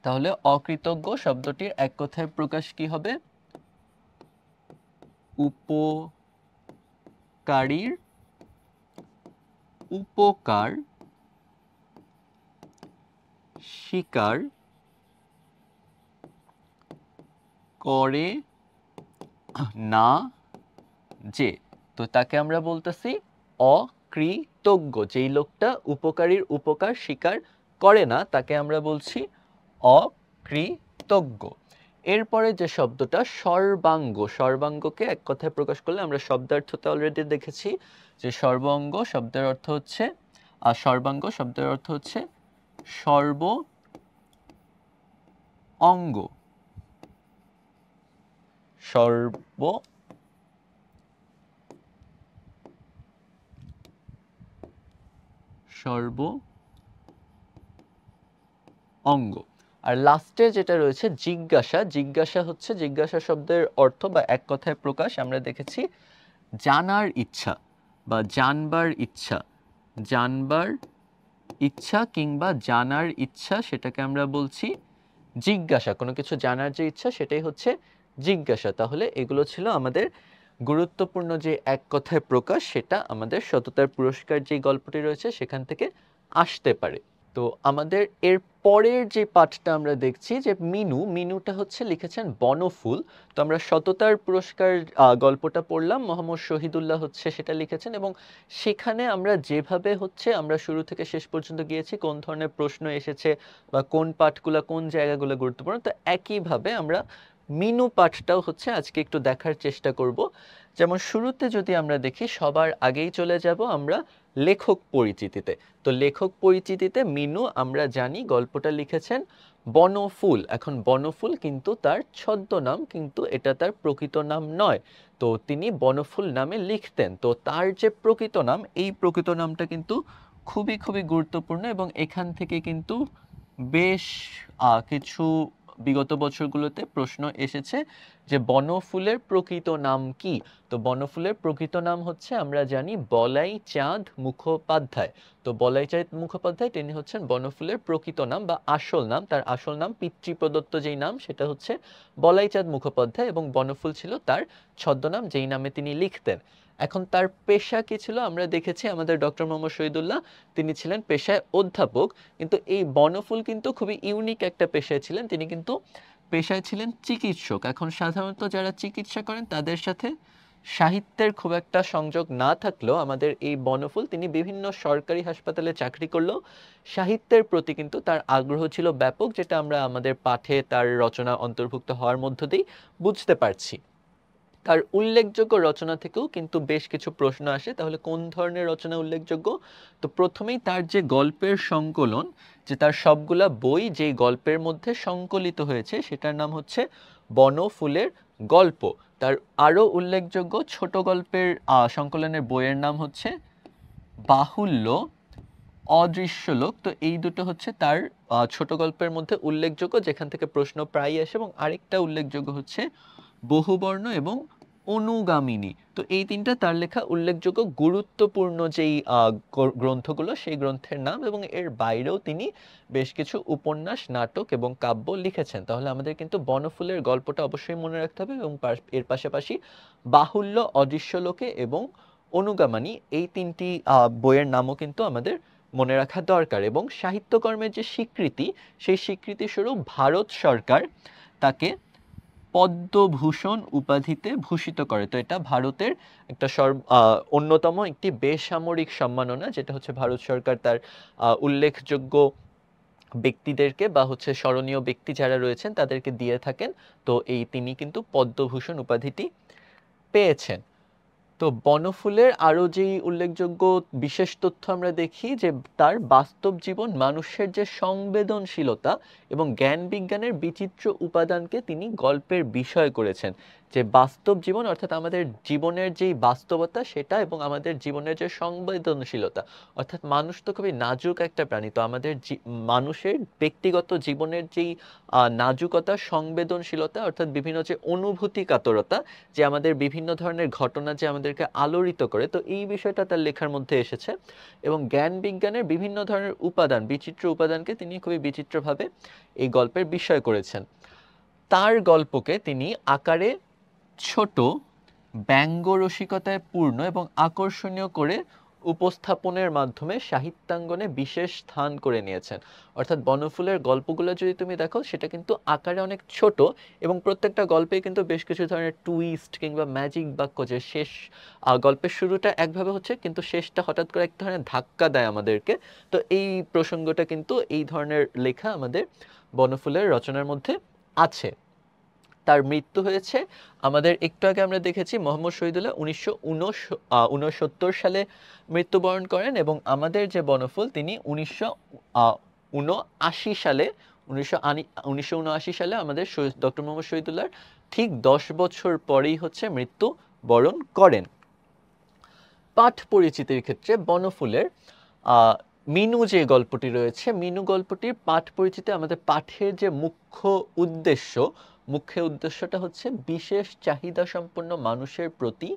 তাহলে অকৃতজ্ঞ শব্দটির এক কথায় প্রকাশ কি হবে? উপকারীর উপকার স্বীকার করে না যে। তো তাকে আমরা বলতেছি অকৃতজ্ঞ। যেই লোকটা উপকারীর উপকার স্বীকার করে না তাকে আমরা বলছি অকৃতজ্ঞ। এরপরে যে শব্দটা সর্বাঙ্গ, সর্বাঙ্গকে এক কথায় প্রকাশ করলে আমরা শব্দার্থতে অলরেডি দেখেছি যে সর্বাঙ্গ শব্দের অর্থ হচ্ছে সর্বাঙ্গ শব্দের অর্থ হচ্ছে সর্ব অঙ্গ, সর্ব সর্ব অঙ্গ। আর লাস্টে যেটা রয়েছে জিজ্ঞাসা, জিজ্ঞাসা হচ্ছে, জিজ্ঞাসা শব্দের অর্থ বা এক কথায় প্রকাশ আমরা দেখেছি জানার ইচ্ছা বা জানবার ইচ্ছা, জানবার ইচ্ছা কিংবা জানার ইচ্ছা, সেটাকে আমরা বলছি জিজ্ঞাসা। কোনো কিছু জানার যে ইচ্ছা সেটাই হচ্ছে জিজ্ঞাসা। তাহলে এগুলো ছিল আমাদের গুরুত্বপূর্ণ যে এক কথায় প্রকাশ, সেটা আমাদের সততার পুরস্কার যে গল্পটি রয়েছে সেখান থেকে আসতে পারে। তো আমাদের এর পরের যে পাঠটা আমরা দেখছি যে মিনু, মিনুটা হচ্ছে লিখেছেন বনফুল। তো আমরা সততার পুরস্কার গল্পটা পড়লাম, মোহাম্মদ শহীদুল্লাহ হচ্ছে সেটা লিখেছেন, এবং সেখানে আমরা যেভাবে হচ্ছে আমরা শুরু থেকে শেষ পর্যন্ত গিয়েছি, কোন ধরনের প্রশ্ন এসেছে বা কোন পাঠগুলো কোন জায়গাগুলো গুরুত্বপূর্ণ, তো একইভাবে আমরা মিনু পাঠটাও হচ্ছে আজকে একটু দেখার চেষ্টা করব। যেমন শুরুতে যদি আমরা দেখি, সবার আগেই চলে যাব আমরা লেখক পরিচিতিতে। তো লেখক পরিচিতিতে মিনু আমরা জানি গল্পটা লিখেছেন বনফুল। এখন বনফুল কিন্তু তার ছদ্মনাম, কিন্তু এটা তার প্রকৃত নাম নয়। তো তিনি বনফুল নামে লিখতেন। তো তার যে প্রকৃত নাম, এই প্রকৃত নামটা কিন্তু খুবই খুবই গুরুত্বপূর্ণ, এবং এখান থেকে কিন্তু বেশ কিছু বিগত বছরগুলোতে প্রশ্ন এসেছে যে বনফুলের প্রকৃত নাম কি। তো বনফুলের প্রকৃত নাম হচ্ছে আমরা জানি বলাই চাঁদ মুখোপাধ্যায়। তো বলাই চাঁদ মুখোপাধ্যায় তিনি হচ্ছেন বনফুলের প্রকৃত নাম বা আসল নাম। তার আসল নাম, পিতৃপ্রদত্ত যেই নাম, সেটা হচ্ছে বলাই চাঁদ মুখোপাধ্যায়, এবং বনফুল ছিল তার ছদ্মনাম যেই নামে তিনি লিখতেন। এখন তার পেশা কি ছিল আমরা দেখেছি, আমাদের ডক্টর মোহাম্মদ শহীদুল্লাহ তিনি ছিলেন পেশায় অধ্যাপক, কিন্তু এই বনফুল কিন্তু খুবই ইউনিক একটা পেশায় ছিলেন, তিনি কিন্তু পেশায় ছিলেন চিকিৎসক। এখন সাধারণত যারা চিকিৎসা করেন তাদের সাথে সাহিত্যের খুব একটা সংযোগ না থাকলেও আমাদের এই বনফুল তিনি বিভিন্ন সরকারি হাসপাতালে চাকরি করলেও সাহিত্যের প্রতি কিন্তু তার আগ্রহ ছিল ব্যাপক, যেটা আমরা আমাদের পাঠে তার রচনা অন্তর্ভুক্ত হওয়ার মধ্য দিয়ে বুঝতে পারছি। তার উল্লেখযোগ্য রচনা থেকেও কিন্তু বেশ কিছু প্রশ্ন আসে, তাহলে কোন ধরনের রচনা উল্লেখযোগ্য। তো প্রথমেই তার যে গল্পের সংকলন, যে তার সবগুলা বই যেই গল্পের মধ্যে সংকলিত হয়েছে, সেটার নাম হচ্ছে বনফুলের গল্প। তার আরও উল্লেখযোগ্য ছোট গল্পের সংকলনের বইয়ের নাম হচ্ছে বাহুল্য, অদৃশ্য লোক। তো এই দুটো হচ্ছে তার ছোট গল্পের মধ্যে উল্লেখযোগ্য, যেখান থেকে প্রশ্ন প্রায়ই আসে। এবং আরেকটা উল্লেখযোগ্য হচ্ছে বহুবর্ণ এবং অনুগামিনী। তো এই তিনটা তার লেখা উল্লেখযোগ্য গুরুত্বপূর্ণ যেই গ্রন্থগুলো, সেই গ্রন্থের নাম। এবং এর বাইরেও তিনি বেশ কিছু উপন্যাস, নাটক এবং কাব্য লিখেছেন। তাহলে আমাদের কিন্তু বনফুলের গল্পটা অবশ্যই মনে রাখতে হবে, এবং এর পাশাপাশি বাহুল্য, অদৃশ্য লোকে এবং অনুগামিনী, এই তিনটি বইয়ের নামও কিন্তু আমাদের মনে রাখা দরকার। এবং সাহিত্যকর্মের যে স্বীকৃতি, সেই স্বীকৃতি স্বরূপ ভারত সরকার তাকে পদ্মভূষণ উপাধিতে ভূষিত করে। তো এটা ভারতের একটা অন্যতম একটি বেসামরিক সম্মাননা, যেটা হচ্ছে ভারত সরকার তার উল্লেখযোগ্য ব্যক্তিদেরকে বা হচ্ছে স্মরণীয় ব্যক্তি যারা রয়েছেন তাদেরকে দিয়ে থাকেন। তো তিনি কিন্তু পদ্মভূষণ উপাধিটি পেয়েছেন। তো বনফুলের আরও যেই উল্লেখযোগ্য বিশেষ তথ্য আমরা দেখি, যে তার বাস্তব জীবন, মানুষের যে সংবেদনশীলতা এবং জ্ঞান বিজ্ঞানের বিচিত্র উপাদানকে তিনি গল্পের বিষয় করেছেন। যে বাস্তব জীবন অর্থাৎ আমাদের জীবনের যেই বাস্তবতা সেটা, এবং আমাদের জীবনের যে সংবেদনশীলতা, অর্থাৎ মানুষ তো খুবই নাজুক একটা প্রাণী। তো আমাদের মানুষের ব্যক্তিগত জীবনের যেই নাজুকতা, সংবেদনশীলতা, অর্থাৎ বিভিন্ন যে অনুভূতি কাতরতা, যে আমাদের বিভিন্ন ধরনের ঘটনা যে আমাদেরকে আলোড়িত করে, তো এই বিষয়টা তার লেখার মধ্যে এসেছে। এবং জ্ঞান বিজ্ঞানের বিভিন্ন ধরনের উপাদান, বিচিত্র উপাদানকে তিনি খুবই বিচিত্রভাবে এই গল্পের বিষয় করেছেন। তার গল্পকে তিনি আকারে ছোট, ব্যঙ্গ রসিকতায় পূর্ণ এবং আকর্ষণীয় করে উপস্থাপনের মাধ্যমে সাহিত্যাঙ্গনে বিশেষ স্থান করে নিয়েছেন। অর্থাৎ বনফুলের গল্পগুলো যদি তুমি দেখো, সেটা কিন্তু আকারে অনেক ছোট, এবং প্রত্যেকটা গল্পে কিন্তু বেশ কিছু ধরনের টুইস্ট কিংবা ম্যাজিক বাক্য, যে শেষ গল্পের শুরুটা একভাবে হচ্ছে কিন্তু শেষটা হঠাৎ করে এক ধরনের ধাক্কা দেয় আমাদেরকে। তো এই প্রসঙ্গটা কিন্তু এই ধরনের লেখা আমাদের বনফুলের রচনার মধ্যে আছে। তার মৃত্যু হয়েছে আমাদের একটু আগে আমরা দেখেছি, মোহাম্মদ শহীদুল্লাহ 1969 সালে মৃত্যুবরণ করেন, এবং আমাদের যে বনফুল তিনি 1979 সালে 1979 সালে আমাদের ডক্টর মোহাম্মদ শহীদুল্লাহর ঠিক 10 বছর পরেই হচ্ছে মৃত্যুবরণ করেন। পাঠ পরিচিতির ক্ষেত্রে বনফুলের মিনু যে গল্পটি রয়েছে, মিনু গল্পটির পাঠ পরিচিতি আমাদের পাঠের যে মুখ্য উদ্দেশ্যটা হচ্ছে বিশেষ চাহিদা সম্পন্ন মানুষের প্রতি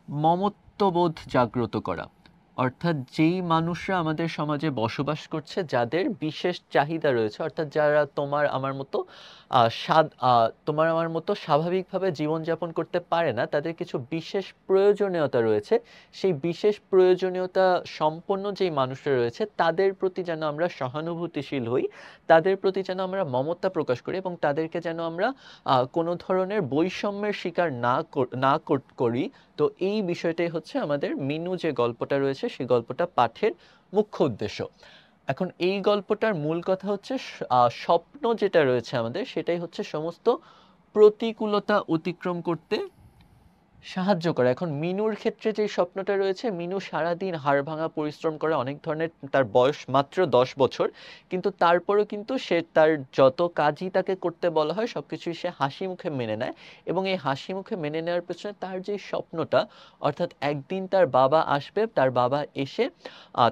মমত্ববোধ জাগ্রত করা। অর্থাৎ যেই মানুষরা আমাদের সমাজে বসবাস করছে, যাদের বিশেষ চাহিদা রয়েছে, অর্থাৎ যারা তোমার আমার মতো স্বাভাবিকভাবে জীবনযাপন করতে পারে না, তাদের কিছু বিশেষ প্রয়োজনীয়তা রয়েছে। সেই বিশেষ প্রয়োজনীয়তা সম্পন্ন যেই মানুষরা রয়েছে, তাদের প্রতি যেন আমরা সহানুভূতিশীল হই, তাদের প্রতি যেন আমরা মমতা প্রকাশ করি, এবং তাদেরকে যেন আমরা কোনো ধরনের বৈষম্যের শিকার না করি। তো এই বিষয়টাই হচ্ছে আমাদের মিনু যে গল্পটা রয়েছে, সেই গল্পটা পাঠের মুখ্য উদ্দেশ্য। এখন এই গল্পটার মূল কথা হচ্ছে স্বপ্ন যেটা রয়েছে আমাদের, সেটাই হচ্ছে সমস্ত প্রতিকূলতা অতিক্রম করতে সাহায্য করে। এখন মিনুর ক্ষেত্রে যে স্বপ্নটা রয়েছে, মিনু সারাদিন হাড়ভাঙা পরিশ্রম করে, অনেক ধরনের, তার বয়স মাত্র 10 বছর, কিন্তু তারপরেও কিন্তু সে তার যত কাজই তাকে করতে বলা হয় সবকিছুই সে হাসি মুখে মেনে নেয়। এবং এই হাসি মুখে মেনে নেওয়ার পেছনে তার যে স্বপ্নটা, অর্থাৎ একদিন তার বাবা আসবে, তার বাবা এসে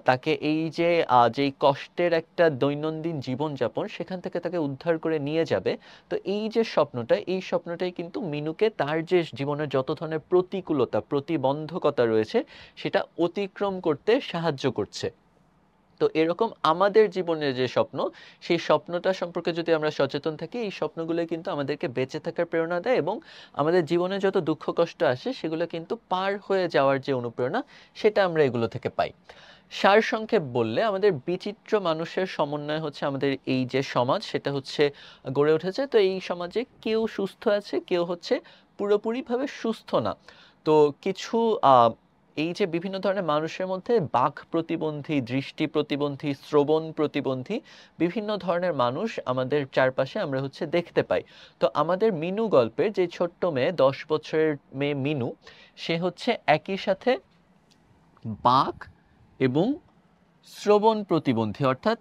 তাকে এই যে যেই কষ্টের একটা দৈনন্দিন জীবনযাপন, সেখান থেকে তাকে উদ্ধার করে নিয়ে যাবে। তো এই যে স্বপ্নটা, এই স্বপ্নটাই কিন্তু মিনুকে তার যে জীবনের যত ধরনের প্রতিকূলতা, প্রতিবন্ধকতা রয়েছে, সেটা অতিক্রম করতে সাহায্য করছে। তো এরকম আমাদের জীবনের যে স্বপ্ন, সেই স্বপ্নটা সম্পর্কে যদি আমরা সচেতন থাকি, এই স্বপ্নগুলো কিন্তু আমাদেরকে বেঁচে থাকার প্রেরণা দেয়, এবং আমাদের জীবনে যত দুঃখ কষ্ট আসে সেগুলো কিন্তু পার হয়ে যাওয়ার যে অনুপ্রেরণা, সেটা আমরা এগুলো থেকে পাই। সারসংক্ষেপ বললে, আমাদের বিচিত্র মানুষের সমন্বয় হচ্ছে আমাদের এই যে সমাজ, সেটা হচ্ছে গড়ে উঠেছে। তো এই সমাজে কেউ সুস্থ আছে, কেউ হচ্ছে পুরোপুরিভাবে সুস্থ না। তো কিছু এই যে বিভিন্ন ধরনের মানুষের মধ্যে বাক প্রতিবন্ধী, দৃষ্টি প্রতিবন্ধী, শ্রবণ প্রতিবন্ধী বিভিন্ন ধরনের মানুষ আমাদের চারপাশে আমরা হচ্ছে দেখতে পাই। তো আমাদের মিনু গল্পের যে ছোট্ট মেয়ে, 10 বছরের মেয়ে মিনু, সে হচ্ছে একই সাথে বাক এবং শ্রবণ প্রতিবন্ধী। অর্থাৎ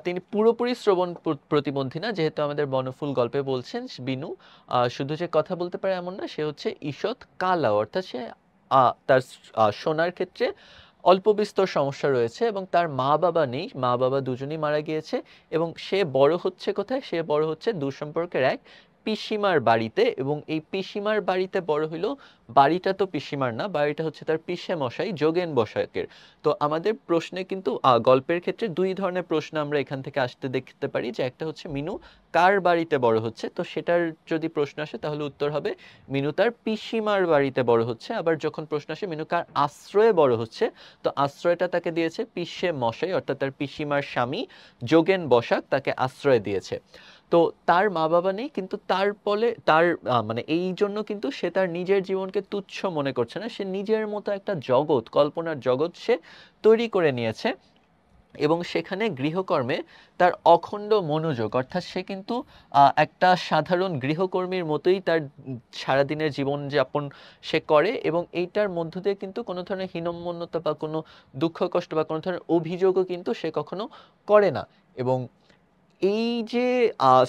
তিনি পুরোপুরি শ্রবণ প্রতিবন্ধী না, যেহেতু আমাদের বনফুল গল্পে বলছেন বিনু শুধু যে কথা বলতে পারে এমন না, সে হচ্ছে ঈষৎ কালা, অর্থাৎ সে তার শোনার ক্ষেত্রে অল্প বিস্তর সমস্যা রয়েছে, এবং তার মা বাবা নেই, মা বাবা দুজনেই মারা গিয়েছে। এবং সে বড় হচ্ছে কোথায়? সে বড় হচ্ছে দূরসম্পর্কের এক পিসিমার বাড়িতে, এবং এই পিসিমার বাড়িতে বড় হইল। বাড়িটা তো পিসিমার না, বাড়িটা হচ্ছে তার পিসে মশাই যোগেন বসাকের। তো আমাদের প্রশ্নে কিন্তু গল্পের ক্ষেত্রে দুই ধরনের প্রশ্ন আমরা এখান থেকে আসতে দেখতে পারি, যে একটা হচ্ছে মিনু কার বাড়িতে বড় হচ্ছে, তো সেটার যদি প্রশ্ন আসে তাহলে উত্তর হবে মিনু তার পিসিমার বাড়িতে বড় হচ্ছে। আবার যখন প্রশ্ন আসে মিনু কার আশ্রয়ে বড় হচ্ছে, তো আশ্রয়টা তাকে দিয়েছে পিসে মশাই, অর্থাৎ তার পিসিমার স্বামী যোগেন বসাক তাকে আশ্রয় দিয়েছে। তো তার মা বাবা নেই, কিন্তু তার ফলে তার মানে এই জন্য কিন্তু সে তার নিজের জীবনকে তুচ্ছ মনে করছে না, সে নিজের মতো একটা জগৎ, কল্পনার জগৎ সে তৈরি করে নিয়েছে। এবং সেখানে গৃহকর্মে তার অখণ্ড মনোযোগ, অর্থাৎ সে কিন্তু একটা সাধারণ গৃহকর্মীর মতোই তার সারাদিনের জীবনযাপন সে করে, এবং এইটার মধ্য দিয়ে কিন্তু কোনো ধরনের হীনম্মন্যতা বা কোনো দুঃখ কষ্ট বা কোনো ধরনের অভিযোগও কিন্তু সে কখনো করে না। এবং এই যে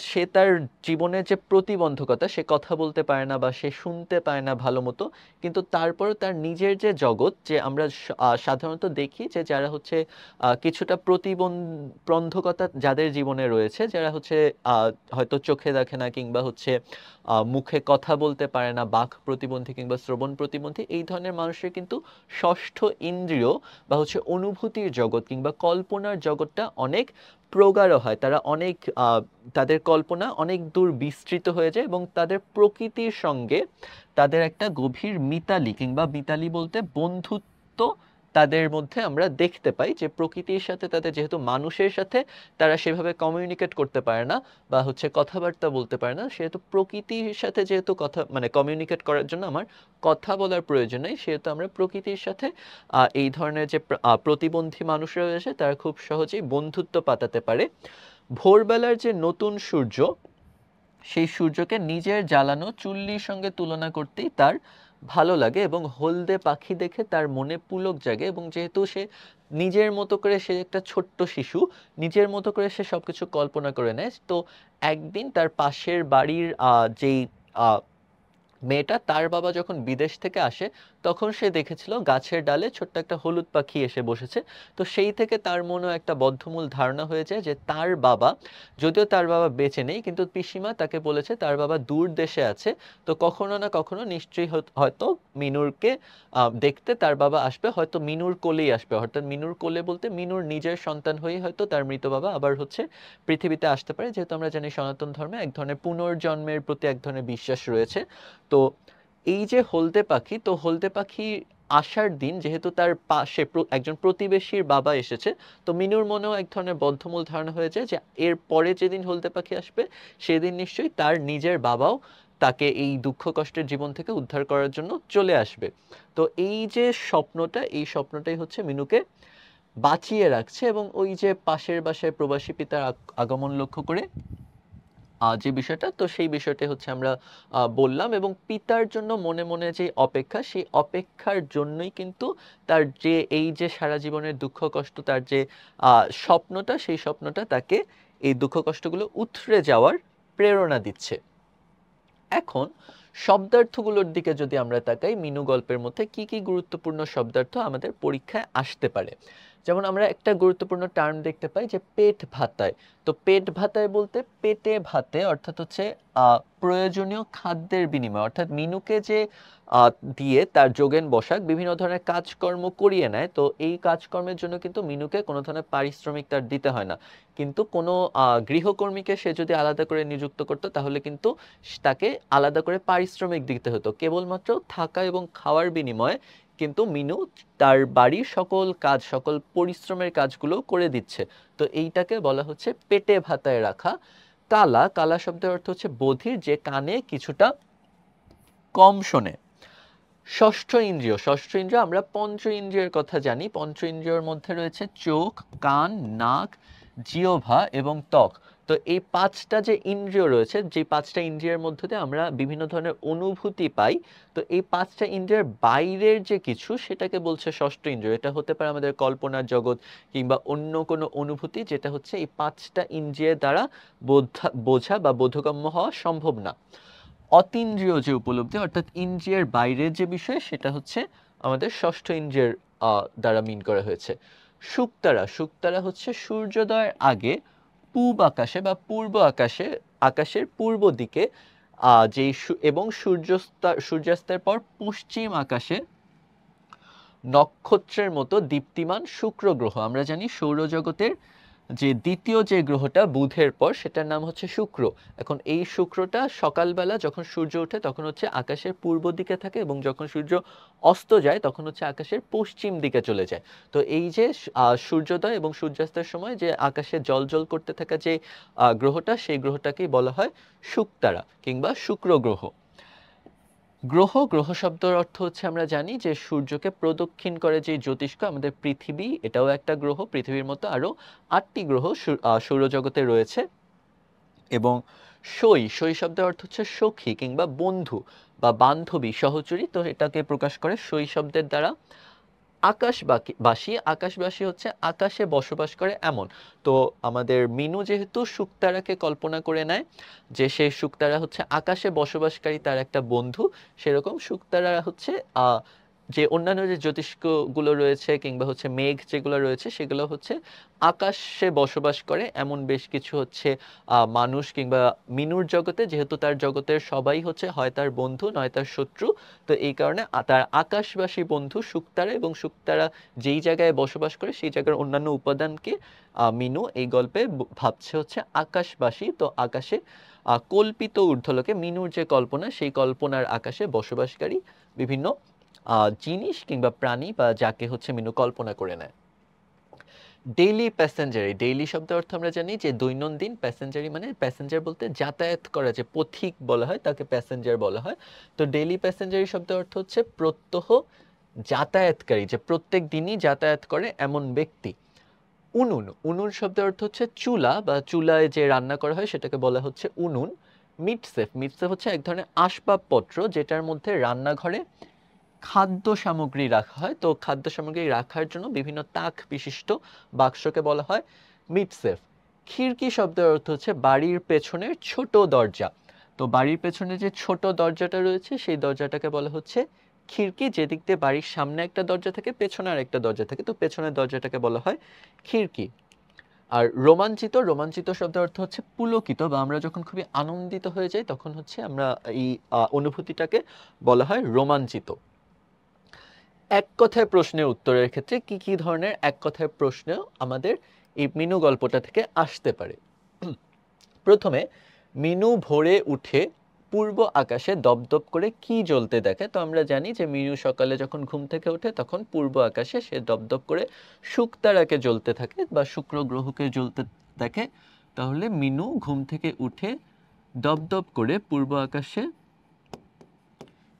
সে তার জীবনের যে প্রতিবন্ধকতা, সে কথা বলতে পারে না বা সে শুনতে পায় না ভালো মতো, কিন্তু তারপরেও তার নিজের যে জগৎ, যে আমরা সাধারণত দেখি যে যারা হচ্ছে কিছুটা প্রতিবন্ধকতা যাদের জীবনে রয়েছে, যারা হচ্ছে হয়তো চোখে দেখে না, কিংবা হচ্ছে মুখে কথা বলতে পারে না, বাক প্রতিবন্ধী কিংবা শ্রবণ প্রতিবন্ধী, এই ধরনের মানুষের কিন্তু ষষ্ঠ ইন্দ্রিয় বা হচ্ছে অনুভূতির জগৎ কিংবা কল্পনার জগৎটা অনেক প্রগাঢ় হয়। তারা অনেক তাদের কল্পনা অনেক দূর বিস্তৃত হয়ে যায়, এবং তাদের প্রকৃতির সঙ্গে তাদের একটা গভীর মিতালি, কিংবা মিতালি বলতে বন্ধুত্ব তাদের মধ্যে আমরা দেখতে পাই। যে প্রকৃতির সাথে তাদের, যেহেতু মানুষের সাথে তারা সেভাবে কমিউনিকেট করতে পারে না বা হচ্ছে কথাবার্তা বলতে পারে না, সেহেতু প্রকৃতির সাথে যেহেতু কথা মানে কমিউনিকেট করার জন্য আমার কথা বলার প্রয়োজন নেই, সেহেতু আমরা প্রকৃতির সাথে এই ধরনের যে প্রতিবন্ধী মানুষরা রয়েছে তারা খুব সহজেই বন্ধুত্ব পাতাতে পারে। ভোরবেলার যে নতুন সূর্য, সেই সূর্যকে নিজের জ্বালানো চুল্লির সঙ্গে তুলনা করতেই তার ভালো লাগে, এবং হলদে পাখি দেখে তার মনে পুলক জাগে। এবং যেহেতু সে নিজের মতো করে, সে একটা ছোট্ট শিশু, নিজের মতো করে সে সবকিছু কল্পনা করে নেয়। তো একদিন তার পাশের বাড়ির যেই মেয়েটা, তার বাবা যখন বিদেশ থেকে আসে, তখন সে দেখেছিল গাছের ডালে ছোট্ট একটা হলুদ পাখি এসে বসেছে। তো সেই থেকে তার মনেও একটা বদ্ধমূল ধারণা হয়ে যায় যে তার বাবা, যদিও তার বাবা বেঁচে নেই, কিন্তু পিসিমা তাকে বলেছে তার বাবা দূর দেশে আছে, তো কখনো না কখনো নিশ্চয়ই হয়তো মিনুরকে দেখতে তার বাবা আসবে, হয়তো মিনুর কোলেই আসবে, অর্থাৎ মিনুর কোলে বলতে মিনুর নিজের সন্তান হয়েই হয়তো তার মৃত বাবা আবার হচ্ছে পৃথিবীতে আসতে পারে, যেহেতু আমরা জানি সনাতন ধর্মে এক ধরনের পুনর্জন্মের প্রতি এক ধরনের বিশ্বাস রয়েছে। তো এই যে হলদে পাখি, তো হলদে পাখি আসার দিন যেহেতু তার পাশে একজন প্রতিবেশীর বাবা এসেছে, তো মিনুর মনেও এক ধরনের বদ্ধমূল ধারণা হয়ে যায় যে এর পরে যেদিন হলদে পাখি আসবে সেদিন নিশ্চয়ই তার নিজের বাবাও তাকে এই দুঃখ কষ্টের জীবন থেকে উদ্ধার করার জন্য চলে আসবে। তো এই যে স্বপ্নটা, এই স্বপ্নটাই হচ্ছে মিনুকে বাঁচিয়ে রাখছে, এবং ওই যে পাশের বাসায় প্রবাসী পিতার আগমন লক্ষ্য করে যে বিষয়টা, তো সেই বিষয়টাই হচ্ছে আমরা বললাম, এবং পিতার জন্য মনে মনে যে অপেক্ষা, সেই অপেক্ষার জন্যই কিন্তু তার যে এই যে সারা জীবনের দুঃখ কষ্ট, তার যে স্বপ্নটা, সেই স্বপ্নটা তাকে এই দুঃখ কষ্টগুলো উথরে যাওয়ার প্রেরণা দিচ্ছে। এখন শব্দার্থগুলোর দিকে যদি আমরা তাকাই, মিনু গল্পের মধ্যে কি কি গুরুত্বপূর্ণ শব্দার্থ আমাদের পরীক্ষায় আসতে পারে, যেমন আমরা একটা গুরুত্বপূর্ণ টার্ম দেখতে পাই যে পেট ভাতায়। তো পেট ভাতায় বলতে পেটে ভাতে, অর্থাৎ হচ্ছে প্রয়োজনীয় খাদ্যের বিনিময়, অর্থাৎ মিনুকে যে দিয়ে তার যোগেন বসাক বিভিন্ন ধরনের কাজকর্ম করিয়ে নেয়, তো এই কাজকর্মের জন্য কিন্তু মিনুকে কোনো ধরনের পারিশ্রমিক তার দিতে হয় না, কিন্তু কোনো গৃহকর্মীকে সে যদি আলাদা করে নিযুক্ত করতো তাহলে কিন্তু তাকে আলাদা করে পারিশ্রমিক দিতে হতো, কেবলমাত্র থাকা এবং খাওয়ার বিনিময়ে কিন্তু মিনু তার বাড়ির সকল কাজ, সকল পরিশ্রমের কাজগুলো করে দিচ্ছে। তো এইটাকে বলা হচ্ছে পেটে ভাতায় রাখা। কালা, কালা শব্দের অর্থ হচ্ছে বধির, যে কানে কিছুটা কম শোনে। ষষ্ঠ ইন্দ্রিয়, ষষ্ঠ ইন্দ্রিয় আমরা পঞ্চ ইন্দ্রিয়ের কথা জানি, পঞ্চ ইন্দ্রিয়ের মধ্যে রয়েছে চোখ, কান, নাক, জিহ্বা এবং ত্বক। তো এই পাঁচটা যে ইন্দ্রিয় রয়েছে, যে পাঁচটা ইন্দ্রিয়ের মধ্যে দিয়ে আমরা বিভিন্ন ধরনের অনুভূতি পাই, তো এই পাঁচটা ইন্দ্রিয়ের বাইরের যে কিছু, সেটাকে বলছে ষষ্ঠ ইন্দ্রিয়। এটা হতে পারে আমাদের কল্পনার জগৎ কিংবা অন্য কোনো অনুভূতি, যেটা হচ্ছে এই পাঁচটা ইন্দ্রিয়ের দ্বারা বোঝা বা বোধগম্য হওয়া সম্ভব না। অতীন্দ্রিয় যে উপলব্ধি, অর্থাৎ ইন্দ্রিয়ের বাইরের যে বিষয়, সেটা হচ্ছে আমাদের ষষ্ঠ ইন্দ্রিয়ের দ্বারা মিন করা হয়েছে। শুকতারা, শুকতারা হচ্ছে সূর্যোদয়ের আগে পূব আকাশে বা পূর্ব আকাশে, আকাশের পূর্ব দিকে যেই এবং সূর্যাস্তের পর পশ্চিম আকাশে নক্ষত্রের মতো দীপ্তিমান শুক্র গ্রহ। আমরা জানি সৌরজগতের যে দ্বিতীয় যে গ্রহটা বুধের পর, সেটার নাম হচ্ছে শুক্র। এখন এই শুক্রটা সকালবেলা যখন সূর্য ওঠে তখন হচ্ছে আকাশের পূর্ব দিকে থাকে, এবং যখন সূর্য অস্ত যায় তখন হচ্ছে আকাশের পশ্চিম দিকে চলে যায়। তো এই যে সূর্যোদয় এবং সূর্যাস্তের সময় যে আকাশে জ্বলজ্বল করতে থাকা যে গ্রহটা, সেই গ্রহটাকেই বলা হয় শুকতারা কিংবা শুক্র গ্রহ। গ্রহ, গ্রহ শব্দের অর্থ হচ্ছে আমরা জানি যে সূর্যকে প্রদক্ষিণ করে যে জ্যোতিষ্ক, আমাদের পৃথিবী এটাও একটা গ্রহ, পৃথিবীর মতো আরো 8টি গ্রহ সৌরজগতে রয়েছে। এবং সই, সই শব্দের অর্থ হচ্ছে সখী কিংবা বন্ধু বা বান্ধবী, সহচরী, তো এটাকে প্রকাশ করে সই শব্দের দ্বারা। আকাশবাসী, আকাশবাসী হচ্ছে আকাশে বসবাস করে এমন। তো আমাদের মিনু যেহেতু শুকতারাকে কল্পনা করে নেয় যে সে শুকতারা হচ্ছে আকাশে বসবাসকারী তার একটা বন্ধু, সেরকম শুকতারা হচ্ছে যে অন্যান্য যে জ্যোতিষ্কগুলো রয়েছে কিংবা হচ্ছে মেঘ যেগুলো রয়েছে, সেগুলো হচ্ছে আকাশে বসবাস করে এমন বেশ কিছু হচ্ছে মানুষ, কিংবা মিনুর জগতে যেহেতু তার জগতের সবাই হচ্ছে হয় তার বন্ধু নয় তার শত্রু, তো এই কারণে তার আকাশবাসী বন্ধু শুকতারা, এবং শুকতারা যেই জায়গায় বসবাস করে সেই জায়গার অন্যান্য উপাদানকে মিনু এই গল্পে ভাবছে হচ্ছে আকাশবাসী। তো আকাশে কল্পিত ঊর্ধ্বলোকে মিনুর যে কল্পনা, সেই কল্পনার আকাশে বসবাসকারী বিভিন্ন জিনিস কিংবা প্রাণী বা যাকে হচ্ছে মিনু কল্পনা করে নেয়। ডেইলি প্যাসেঞ্জারি, ডেইলি শব্দের অর্থ আমরা জানি যে দৈনন্দিন, প্যাসেঞ্জারি মানে প্যাসেঞ্জার বলতে যাতায়াত করা, যে পথিক বলা হয় তাকে প্যাসেঞ্জার বলা হয়। তো ডেইলি প্যাসেঞ্জারি শব্দের অর্থ হচ্ছে প্রত্যহ যাতায়াতকারী, যে প্রত্যেক দিনই যাতায়াত করে এমন ব্যক্তি। উনুন, উনুন শব্দের অর্থ হচ্ছে চুলা বা চুলায় যে রান্না করা হয় সেটাকে বলা হচ্ছে উনুন। মিটসেফ, মিটসেফ হচ্ছে এক ধরনের আসবাবপত্র যেটার মধ্যে রান্নাঘরে খাদ্য সামগ্রী রাখা হয়। তো খাদ্য সামগ্রী রাখার জন্য বিভিন্ন তাক বিশিষ্ট বাক্সকে বলা হয় মিটসেফ। খিড়কি শব্দের অর্থ হচ্ছে বাড়ির পেছনের ছোট দরজা। তো বাড়ির পেছনে যে ছোট দরজাটা রয়েছে সেই দরজাটাকে বলা হচ্ছে খিড়কি যেদিক দিয়ে বাড়ির সামনে একটা দরজা থাকে, পেছনে আর একটা দরজা থাকে, তো পেছনের দরজাটাকে বলা হয় খিড়কি। আর রোমাঞ্চিত, রোমাঞ্চিত শব্দের অর্থ হচ্ছে পুলকিত, বা আমরা যখন খুবই আনন্দিত হয়ে যাই তখন হচ্ছে আমরা এই অনুভূতিটাকে বলা হয় রোমাঞ্চিত। এক কথায় প্রশ্নের উত্তরের ক্ষেত্রে কি কি ধরনের এক কথায় প্রশ্ন আমাদের এই মিনু গল্পটা থেকে আসতে পারে? প্রথমে, মিনু ভোরে উঠে পূর্ব আকাশে দপদপ করে কি জ্বলতে দেখে। তো আমরা জানি যে মিনু সকালে যখন ঘুম থেকে ওঠে তখন পূর্ব আকাশে সে দপদপ করে শুকতারাকে জ্বলতে থাকে বা শুক্র গ্রহকে জ্বলতে দেখে। তাহলে মিনু ঘুম থেকে উঠে দপদপ করে পূর্ব আকাশে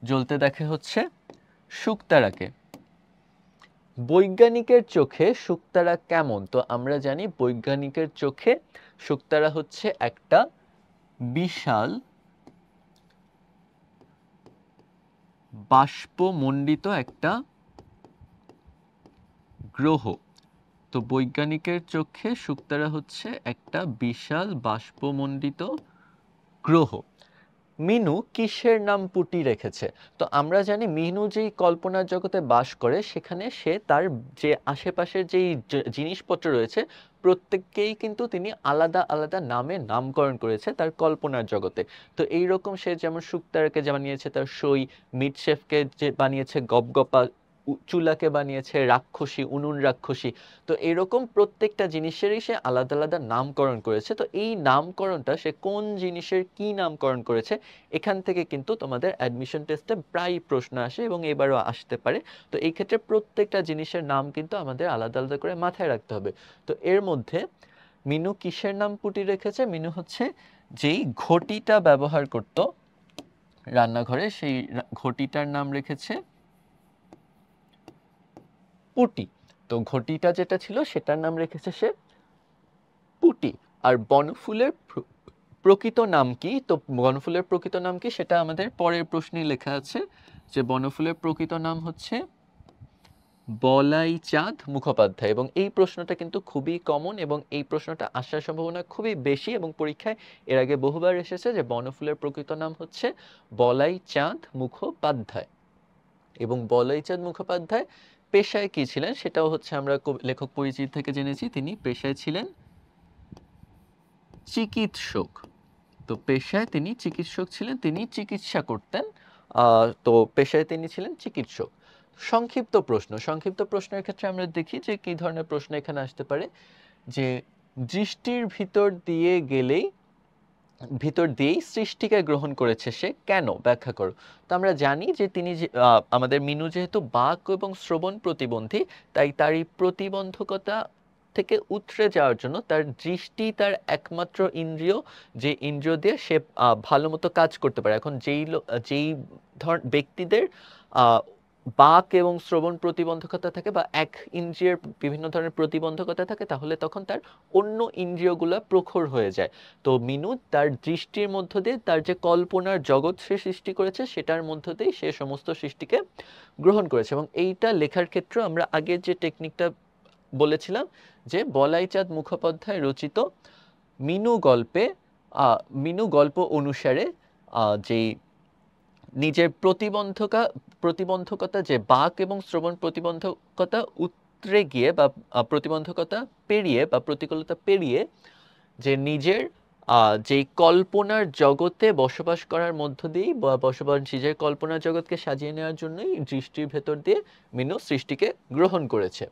জ্বলতে দেখে হচ্ছে শুকতারাকে। বৈজ্ঞানিকের চোখে শুকতারা কেমন? তো আমরা জানি বৈজ্ঞানিকের চোখে শুকতারা হচ্ছে একটা বিশাল বাষ্পমণ্ডিত একটা গ্রহ। তো বৈজ্ঞানিকের চোখে শুকতারা হচ্ছে একটা বিশাল বাষ্পমণ্ডিত গ্রহ। মিনু কিসের নাম পুটি রেখেছে? তো আমরা জানি মিনু যেই কল্পনার জগতে বাস করে সেখানে সে তার যে আশেপাশের যেই জিনিসপত্র রয়েছে প্রত্যেককেই কিন্তু তিনি আলাদা আলাদা নামে নামকরণ করেছে তার কল্পনার জগতে। তো এইরকম সে যেমন শুকতারাকে বানিয়েছে তার সই, মিটশেফকে যে বানিয়েছে গপগপা, চুলাকে বানিয়েছে রাক্ষসী, উনুন রাক্ষসী। তো এরকম প্রত্যেকটা জিনিসেরই সে আলাদা আলাদা নামকরণ করেছে। তো এই নামকরণটা সে কোন জিনিসের কি নামকরণ করেছে এখান থেকে কিন্তু তোমাদের অ্যাডমিশন টেস্টে প্রায় প্রশ্ন আসে এবং এবারও আসতে পারে। তো এই ক্ষেত্রে প্রত্যেকটা জিনিসের নাম কিন্তু আমাদের আলাদা আলাদা করে মাথায় রাখতে হবে। তো এর মধ্যে মিনু কিসের নাম পুটি রেখেছে? মিনু হচ্ছে যেই ঘটিটা ব্যবহার করত রান্নাঘরে সেই ঘটিটার নাম রেখেছে পুটি। তো ঘটিটা যেটা ছিল সেটার নাম রেখেছে সে পুটি। আর বনফুলের প্রকৃত নাম কি? তো বনফুলের প্রকৃত নাম কি সেটা আমাদের পরের প্রশ্নেই লেখা আছে, যে বনফুলের প্রকৃত নাম হচ্ছে বলাই চাঁদ মুখোপাধ্যায়। এবং এই প্রশ্নটা কিন্তু খুবই কমন এবং এই প্রশ্নটা আসার সম্ভাবনা খুবই বেশি এবং পরীক্ষায় এর আগে বহুবার এসেছে যে বনফুলের প্রকৃত নাম হচ্ছে বলাই চাঁদ মুখোপাধ্যায়। এবং বলাই চাঁদ মুখোপাধ্যায় পেশায় কি ছিলেন সেটাও হচ্ছে আমরা লেখক পরিচিতি থেকে জেনেছি, তিনি পেশায় ছিলেন চিকিৎসক। তো পেশায় তিনি চিকিৎসক ছিলেন, তিনি চিকিৎসা করতেন। তো পেশায় তিনি ছিলেন চিকিৎসক। সংক্ষিপ্ত প্রশ্ন, সংক্ষিপ্ত প্রশ্নের ক্ষেত্রে আমরা দেখি যে কি ধরনের প্রশ্ন এখানে আসতে পারে, যে দৃষ্টির ভিতর দিয়েই সৃষ্টিকে গ্রহণ করেছে সে, কেন? ব্যাখ্যা করো। তো আমরা জানি যে তিনি আমাদের মিনু যেহেতু বাক এবং শ্রবণ প্রতিবন্ধী, তাই তার এই প্রতিবন্ধকতা থেকে উতরে যাওয়ার জন্য তার দৃষ্টি তার একমাত্র ইন্দ্রিয়, যে ইন্দ্রিয় দিয়ে সে ভালো মতো কাজ করতে পারে। এখন যেই ব্যক্তিদের বাক এবং শ্রবণ প্রতিবন্ধকতা থাকে বা এক ইন্দ্রিয়ের বিভিন্ন ধরনের প্রতিবন্ধকতা থাকে, তাহলে তখন তার অন্য ইন্দ্রিয়গুলো প্রখর হয়ে যায়। তো মিনু তার দৃষ্টির মধ্য দিয়ে তার যে কল্পনার জগৎ সে সৃষ্টি করেছে সেটার মধ্য দিয়ে সে সমস্ত সৃষ্টিকে গ্রহণ করেছে। এবং এইটা লেখার ক্ষেত্রে আমরা আগের যে টেকনিকটা বলেছিলাম, যে বলাইচাঁদ মুখোপাধ্যায় রচিত মিনু গল্প অনুসারে যেই নিজের প্রতিবন্ধকতা যে বাক এবং শ্রবণ প্রতিবন্ধকতা উতরে গিয়ে বা প্রতিবন্ধকতা পেরিয়ে বা প্রতিকূলতা পেরিয়ে যে নিজের যেই কল্পনার জগতে বসবাস করার মধ্য দিয়েই বা নিজের কল্পনার জগৎকে সাজিয়ে নেওয়ার জন্যই দৃষ্টির ভেতর দিয়ে মিনু সৃষ্টিকে গ্রহণ করেছে।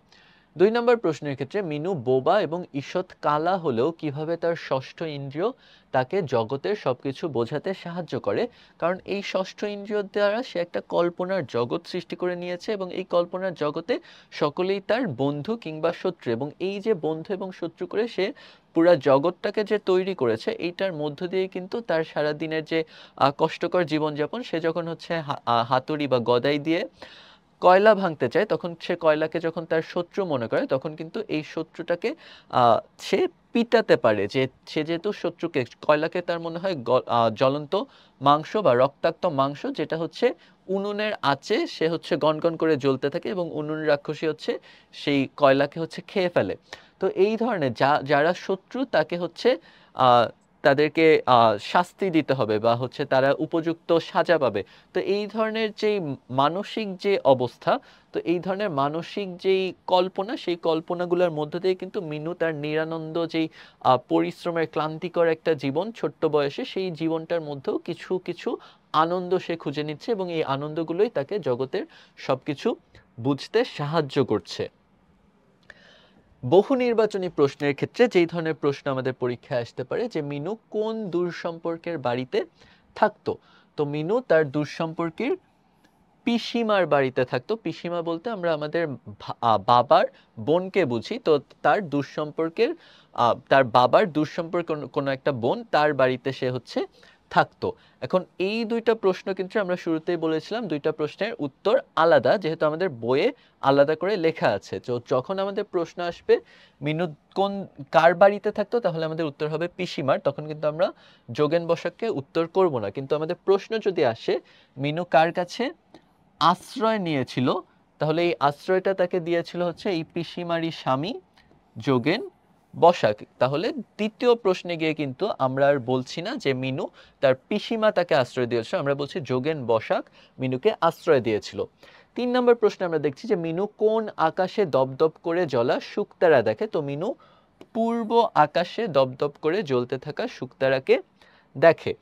2 নম্বর প্রশ্নের ক্ষেত্রে মিনু বোবা এবং ঈষৎ কালা হলেও কিভাবে তার ষষ্ঠ ইন্দ্রিয় তাকে জগতের সবকিছু বোঝাতে সাহায্য করে? কারণ এই ষষ্ঠ ইন্দ্রিয় দ্বারা সে একটা কল্পনার জগৎ সৃষ্টি করে নিয়েছে এবং এই কল্পনার জগতে সকলেই তার বন্ধু কিংবা শত্রু, এবং এই যে বন্ধু এবং শত্রু করে সে পুরা জগৎটাকে যে তৈরি করেছে এইটার মধ্য দিয়ে কিন্তু তার সারাদিনের যে কষ্টকর জীবনযাপন, সে যখন হচ্ছে হাতুড়ি বা গদাই দিয়ে কয়লা ভাঙতে চায় তখন সে কয়লাকে যখন তার শত্রু মনে করে তখন কিন্তু এই শত্রুটাকে সে পিটাতে পারে, যে সে যেহেতু শত্রুকে, কয়লাকে তার মনে হয় জ্বলন্ত মাংস বা রক্তাক্ত মাংস, যেটা হচ্ছে উনুনের আঁচে সে হচ্ছে গনগন করে জ্বলতে থাকে এবং উনুন রাক্ষসী হচ্ছে সেই কয়লাকে হচ্ছে খেয়ে ফেলে। তো এই ধরনের যারা শত্রু তাকে হচ্ছে তাদেরকে শাস্তি দিতে হবে বা হচ্ছে তারা উপযুক্ত সাজা পাবে। তো এই ধরনের যেই মানসিক যে অবস্থা, তো এই ধরনের মানসিক যেই কল্পনা, সেই কল্পনাগুলোর মধ্য দিয়ে কিন্তু মিনু তার নিরানন্দ যেই পরিশ্রমের ক্লান্তিকর একটা জীবন ছোট্ট বয়সে, সেই জীবনটার মধ্যেও কিছু কিছু আনন্দ সে খুঁজে নিচ্ছে এবং এই আনন্দগুলোই তাকে জগতের সবকিছু বুঝতে সাহায্য করছে। বহু নির্বাচনী প্রশ্নের ক্ষেত্রে যেই ধরনের প্রশ্ন আমাদের পরীক্ষায় আসতে পারে যে মিনু কোন দূর সম্পর্কের বাড়িতে থাকতো, তো মিনু তার দূর সম্পর্কের পিসিমার বাড়িতে থাকতো। পিসিমা বলতে আমরা আমাদের বাবার বোনকে বুঝি। তো তার দূর সম্পর্কের তার বাবার দূর সম্পর্ক কোনো একটা বোন, তার বাড়িতে সে হচ্ছে থাকতো। এখন এই দুইটা প্রশ্ন কিন্তু আমরা শুরুতেই বলেছিলাম দুইটা প্রশ্নের উত্তর আলাদা, যেহেতু আমাদের বইয়ে আলাদা করে লেখা আছে। তো যখন আমাদের প্রশ্ন আসবে মিনু কার বাড়িতে থাকতো, তাহলে আমাদের উত্তর হবে পিসিমার, তখন কিন্তু আমরা যোগেন বসাককে উত্তর করব না। কিন্তু আমাদের প্রশ্ন যদি আসে মিনু কার কাছে আশ্রয় নিয়েছিল, তাহলে এই আশ্রয়টা তাকে দিয়েছিল হচ্ছে এই পিসিমারি স্বামী যোগেন বসাক। তাহলে দ্বিতীয় প্রশ্নে গিয়ে কিন্তু আমরা আর বলছি না যে মিনু তার পিসিমা তাকে আশ্রয় দিয়েছিল, আমরা বলছি যোগেন বসাক মিনুকে আশ্রয় দিয়েছিল। 3 নম্বর প্রশ্নে আমরা দেখছি যে মিনু কোন আকাশে দপদপ করে জ্বলা শুকতারা দেখে, তো মিনু পূর্ব আকাশে দপদপ করে জ্বলতে থাকা শুকতারাকে দেখে।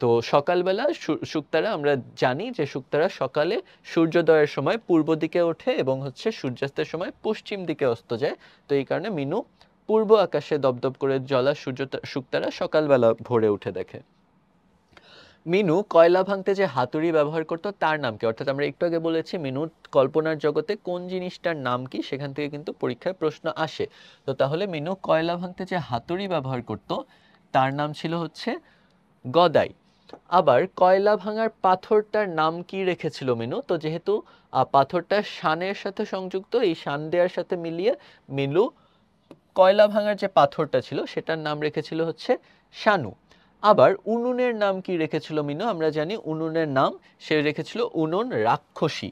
তো সকালবেলা শুকতারা, আমরা জানি যে শুকতারা সকালে সূর্যোদয়ের সময় পূর্ব দিকে ওঠে এবং হচ্ছে সূর্যাস্তের সময় পশ্চিম দিকে অস্ত যায়। তো এই কারণে মিনু পূর্ব আকাশে দপদপ করে জ্বলা শুকতারা সকালবেলা ভোরে উঠে দেখে। মিনু কয়লা ভাঙতে যে হাতুড়ি ব্যবহার করতো তার নাম কি, অর্থাৎ আমরা একটু আগে বলেছি মিনু কল্পনার জগতে কোন জিনিসটার নাম কি, সেখান থেকে কিন্তু পরীক্ষায় প্রশ্ন আসে। তো তাহলে মিনু কয়লা ভাঙতে যে হাতুড়ি ব্যবহার করত তার নাম ছিল হচ্ছে গদাই। আবার কয়লা ভাঙার পাথরটার নাম কি রেখেছিল মিনু, তো যেহেতু পাথরটা শানের সাথে সংযুক্ত, এই শান দেওয়ার সাথে মিলিয়ে মিনু কয়লা ভাঙার যে পাথরটা ছিল সেটার নাম রেখেছিল হচ্ছে শানু। আবার উনুনের নাম কি রেখেছিল মিনু, আমরা জানি উনুনের নাম সে রেখেছিল উনুন রাক্ষসী।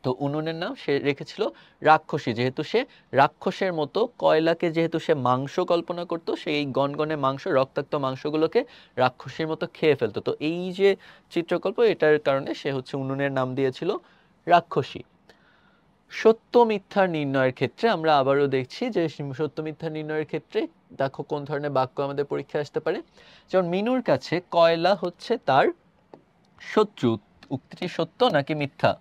তো উনুনের নাম সে রেখেছিল রাক্ষসী, যেহেতু সে রাক্ষসের মতো কয়লাকে, যেহেতু সে মাংস কল্পনা করতো, সেই গনগনে মাংস, রক্তাক্ত মাংসগুলোকে রাক্ষসীর মতো খেয়ে ফেলতো। তো এই যে চিত্রকল্প, এটার কারণে সে হচ্ছে উনুনের নাম দিয়েছিল রাক্ষসী। সত্য মিথ্যা নির্ণয়ের ক্ষেত্রে আমরা আবারও দেখছি যে সত্য মিথ্যা নির্ণয়ের ক্ষেত্রে দেখো কোন ধরনের বাক্য আমাদের পরীক্ষায় আসতে পারে। যেমন মিনুর কাছে কয়লা হচ্ছে তার শত্রু, উক্তিটি সত্য নাকি মিথ্যা?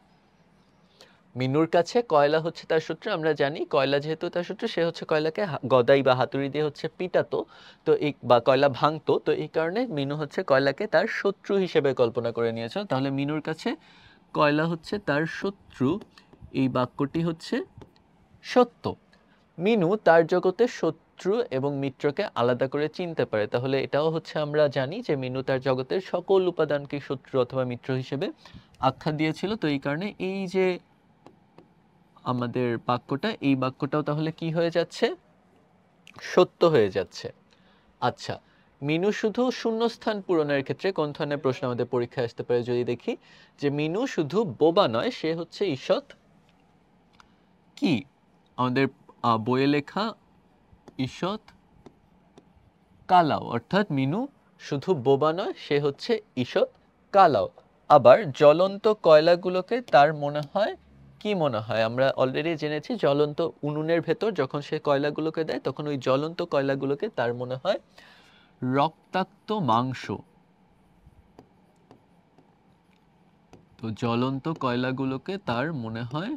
মিনুর কাছে কয়লা হচ্ছে তার শত্রু, আমরা জানি কয়লা যেহেতু তার শত্রু, সে হচ্ছে কয়লাকে গদাই বা হাতুড়ি দিয়ে হচ্ছে পিটাতো, তো এই বা কয়লা ভাঙতো। তো এই কারণে মিনু হচ্ছে কয়লাকে তার শত্রু হিসেবে কল্পনা করে নিয়েছে। তাহলে মিনুর কাছে কয়লা হচ্ছে তার শত্রু, এই বাক্যটি হচ্ছে সত্য। মিনু তার জগতে শত্রু এবং মিত্রকে আলাদা করে চিনতে পারে, তাহলে এটাও হচ্ছে আমরা জানি যে মিনু তার জগতের সকল উপাদানকে শত্রু অথবা মিত্র হিসেবে আখ্যা দিয়েছিল। তো এই কারণে এই যে আমাদের বাক্যটা, এই বাক্যটাও তাহলে কি হয়ে যাচ্ছে, সত্য হয়ে যাচ্ছে। আচ্ছা, মিনু শুধু শূন্যস্থান পূরণের ক্ষেত্রে কোন ধরনের প্রশ্ন আমাদের পরীক্ষায় আসতে পারে যদি দেখি, যে মিনু শুধু বোবা নয়, সে হচ্ছে ঈষৎ কি, আমাদের বইয়ে লেখা ঈষৎ কালাও, অর্থাৎ মিনু শুধু বোবা নয়, সে হচ্ছে ঈষৎ কালাও। আবার জ্বলন্ত কয়লাগুলোকে তার মনে হয় কি মনে হয়, আমরা অলরেডি জেনেছি জ্বলন্ত উনুনের ভেতর যখন সে কয়লাগুলোকে দেয় তখন ওই জ্বলন্ত কয়লাগুলোকে তার মনে হয় রক্তাক্ত মাংস। তো জ্বলন্ত কয়লাগুলোকে তার মনে হয়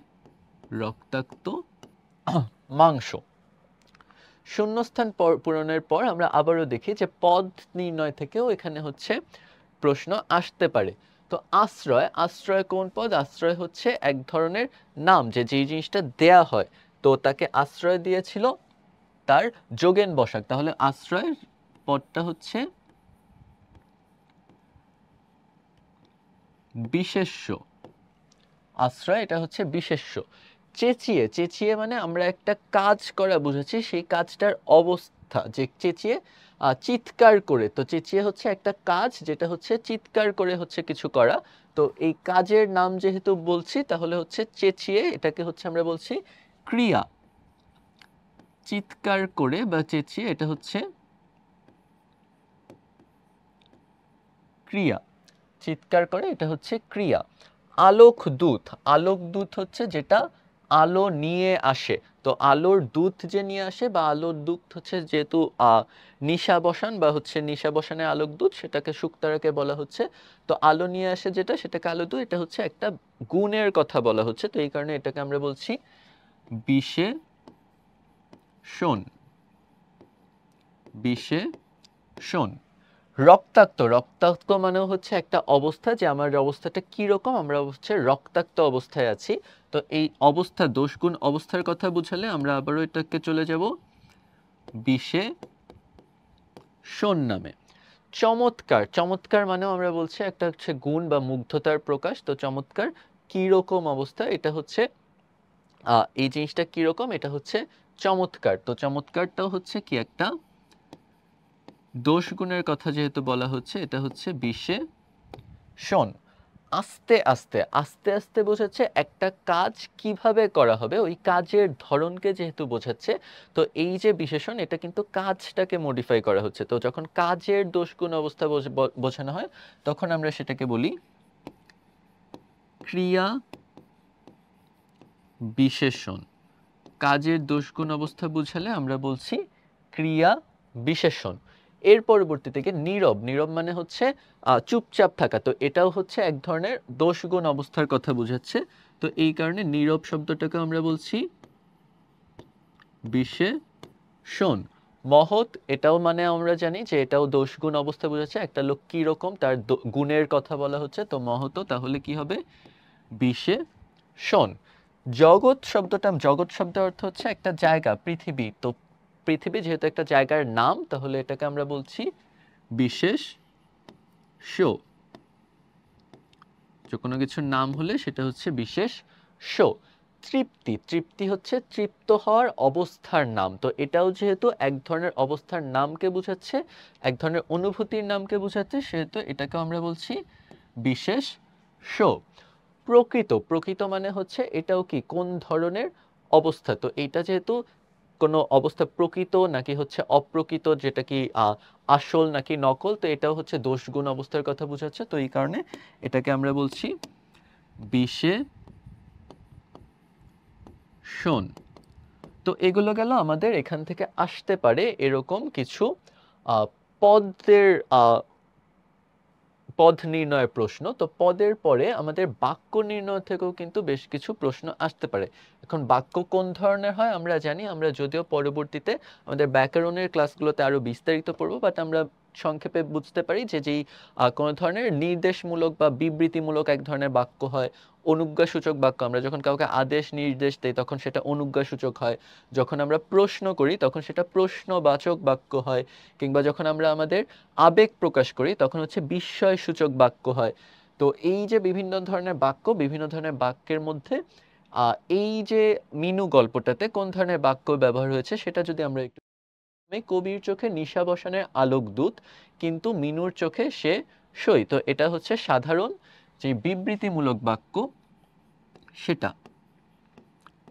রক্তাক্ত মাংস। শূন্যস্থান পূরণের পর আমরা আবারও দেখি যে পদ নির্ণয় থেকেও এখানে হচ্ছে প্রশ্ন আসতে পারে। তো আশ্রয়, আশ্রয় কোন পদ, আশ্রয় হচ্ছে এক ধরনের নাম, যে যেই জিনিসটা দেয়া হয়, তো তাকে আশ্রয় দিয়েছিল তার যোগেন বসাক। তাহলে আশ্রয়ের পদটা হচ্ছে বিশেষ্য, আশ্রয় এটা হচ্ছে বিশেষ্য। চেঁচিয়ে, চেঁচিয়ে মানে আমরা একটা কাজ করা বুঝেছি, সেই কাজটার অবস্থা, যে চেঁচিয়ে চিৎকার করে, তো চেঁচিয়ে হচ্ছে একটা কাজ যেটা হচ্ছে চিৎকার করে হচ্ছে কিছু করা। তো এই কাজের নাম যেহেতু বলছি তাহলে হচ্ছে চেঁচিয়ে, এটাকে হচ্ছে আমরা বলছি ক্রিয়া। চিৎকার করে বা চেঁচিয়ে এটা হচ্ছে ক্রিয়া, চিৎকার করে, এটা হচ্ছে ক্রিয়া। আলোকদূত, আলোকদূত হচ্ছে যেটা আলো নিয়ে আসে। তো আলোর দূত যে নিয়ে আসে বা আলোর দূত হচ্ছে যেহেতু নিশা বসান বা হচ্ছে নিশা বসানে আলোকদূত, সেটাকে শুকতারাকে বলা হচ্ছে। তো আলো নিয়ে আসে যেটা, সেটাকে আলোদূত। এটা হচ্ছে একটা গুণের কথা বলা হচ্ছে, তো এই কারণে এটাকে আমরা বলছি বিশেষণ। বিশেষণ। রক্তাক্ত, রক্তাক্ত মানে হচ্ছে একটা অবস্থা, যে আমার অবস্থাটা কি রকম, আমরা হচ্ছে রক্তাক্ত অবস্থায় আছি। তো এই অবস্থা, দোষগুণ অবস্থার কথা বুঝালে আমরা আবারও এটাকে চলে যাব বিশেষণ নামে। চমৎকার, চমৎকার মানেও আমরা বলছি একটা হচ্ছে গুণ বা মুগ্ধতার প্রকাশ। তো চমৎকার কি রকম অবস্থা, এটা হচ্ছে এই জিনিসটা কি রকম, এটা হচ্ছে চমৎকার। তো চমৎকারটাও হচ্ছে কি একটা দোষ গুণের কথা যেহেতু বলা হচ্ছে, এটা হচ্ছে বিশেষণ। আস্তে আস্তে, আস্তে আস্তে বোঝাচ্ছে একটা কাজ কিভাবে করা হবে, ওই কাজের ধরনকে যেহেতু বোঝাচ্ছে। তো এই যে বিশেষণ, এটা কিন্তু কাজটাকে মডিফাই করা হচ্ছে। তো যখন কাজের দোষগুণ অবস্থা বোঝানো হয়, তখন আমরা সেটাকে বলি ক্রিয়া বিশেষণ। কাজের দোষগুণ অবস্থা বুঝালে আমরা বলছি ক্রিয়া বিশেষণ। এর পরবর্তী থেকে নীরব, নীরব মানে হচ্ছে চুপচাপ থাকা। তো এটাও হচ্ছে এক ধরনের দোষগুণ অবস্থার কথা বোঝাচ্ছে। তো এই কারণে নীরব শব্দটাকে আমরা বলছি বিশেষণ। মহৎ, এটাও মানে আমরা জানি যে এটাও দোষগুণ অবস্থা বোঝাচ্ছে, একটা লোক কি রকম তার গুণের কথা বলা হচ্ছে। তো মহৎ তাহলে কি হবে বিশেষণ। জগৎ শব্দটা, জগৎ শব্দের অর্থ হচ্ছে একটা জায়গা, পৃথিবী। তো পৃথিবী যেহেতু একটা জায়গার নাম, তাহলে এটাকে আমরা বলছি বিশেষ্য। যে কোনো কিছুর নাম হলে সেটা হচ্ছে বিশেষ্য। তৃপ্তি, তৃপ্তি হচ্ছে তৃপ্ত হওয়ার অবস্থার নাম। তো এটাও যেহেতু এক ধরনের অবস্থার নামকে বোঝাচ্ছে, এক ধরনের অনুভূতির নামকে বোঝাচ্ছে, সেহেতু এটাকে আমরা বলছি বিশেষ্য। প্রকৃত, প্রকৃত মানে হচ্ছে এটাও কি কোন ধরনের অবস্থা। তো এটা যেহেতু কোনো অবস্থা প্রকৃত নাকি হচ্ছে অপ্রকৃত, যেটা কি আসল নাকি নকল, তো এটাও হচ্ছে দোষগুণ অবস্থার কথা বোঝাচ্ছে। তো এই কারণে এটাকে আমরা বলছি বিশেষণ। তো এগুলো গেল আমাদের এখান থেকে আসতে পারে এরকম কিছু পদের পদ নির্ণয়ের প্রশ্ন। তো পদের পরে আমাদের বাক্য নির্ণয় থেকেও কিন্তু বেশ কিছু প্রশ্ন আসতে পারে। এখন বাক্য কোন ধরনের হয় আমরা জানি, আমরা যদিও পরবর্তীতে আমাদের ব্যাকরণের ক্লাসগুলোতে আরো বিস্তারিত পড়বো, বাট আমরা সংক্ষেপে বুঝতে পারি যে যেই কোনো ধরনের নির্দেশমূলক বা বিবৃতিমূলক এক ধরনের বাক্য হয়। অনুজ্ঞাসূচক বাক্য, আমরা যখন কাউকে আদেশ নির্দেশ দেই তখন সেটা অনুজ্ঞাসূচক হয়। যখন আমরা প্রশ্ন করি তখন সেটা প্রশ্নবাচক বাক্য হয়। কিংবা যখন আমরা আমাদের আবেগ প্রকাশ করি তখন হচ্ছে বিস্ময়সূচক বাক্য হয়। তো এই যে বিভিন্ন ধরনের বাক্য, বিভিন্ন ধরনের বাক্যের মধ্যে এই যে মিনু গল্পটাতে কোন ধরনের বাক্য ব্যবহার হয়েছে সেটা যদি আমরা একটু, কবির চোখে নিশা বসানের আলোকদূত, কিন্তু মিনুর চোখে সে সই। তো এটা হচ্ছে সাধারণ যে বিবৃতিমূলক বাক্য, সেটা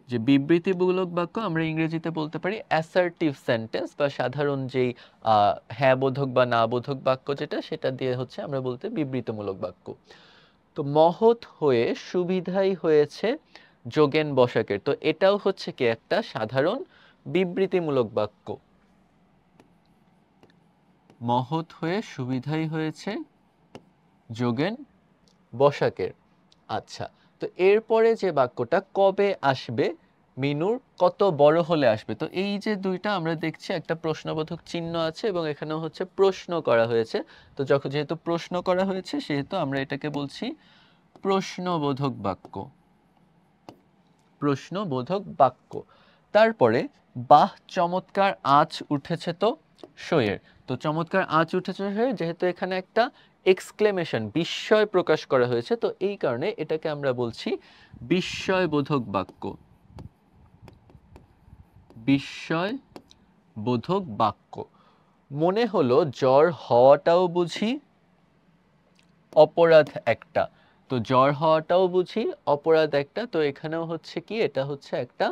যে বিবৃতিমূলক বাক্য আমরা ইংরেজিতে বলতে পারি অ্যাসার্টিভ সেন্টেন্স, বা সাধারণ যেই হ্যাঁ বোধক বা না বোধক বাক্য যেটা, সেটা দিয়ে হচ্ছে আমরা বলতে বিবৃতিমূলক বাক্য। তো মহৎ হয়ে সুবিধাই হয়েছে যোগেন বসাকের, তো এটাও হচ্ছে কি একটা সাধারণ বিবৃতিমূলক বাক্য। মহৎ হয়ে সুবিধাই হয়েছে যোগেন বসাকের। আচ্ছা, তো এরপরে যে বাক্যটা কবে আসবে, মিনুর কত বড় হলে আসবে। তো এই যে দুইটা আমরা দেখছি, একটা প্রশ্নবোধক চিহ্ন আছে এবং এখানেও হচ্ছে প্রশ্ন করা হয়েছে। তো যখন যেহেতু প্রশ্ন করা হয়েছে সেহেতু আমরা এটাকে বলছি প্রশ্নবোধক বাক্য। প্রশ্নবোধক বাক্য। তারপরে বাহ চমৎকার আঁচ উঠেছে তো সইয়ের। তো চমৎকার আঁচ উঠেছে সইয়ের, যেহেতু এখানে একটা এক্সক্লেমেশন, বিস্ময় প্রকাশ করা হয়েছে, তো এই কারণে এটাকে আমরা বলছি বিস্ময়বোধক বাক্য। বিস্ময়বোধক বাক্য। মনে হলো জ্বর হওয়াটাও বুঝি অপরাধ একটা। তো জ্বর হওয়াটাও বুঝি অপরাধ একটা। তো এখানেও হচ্ছে কি, এটা হচ্ছে একটা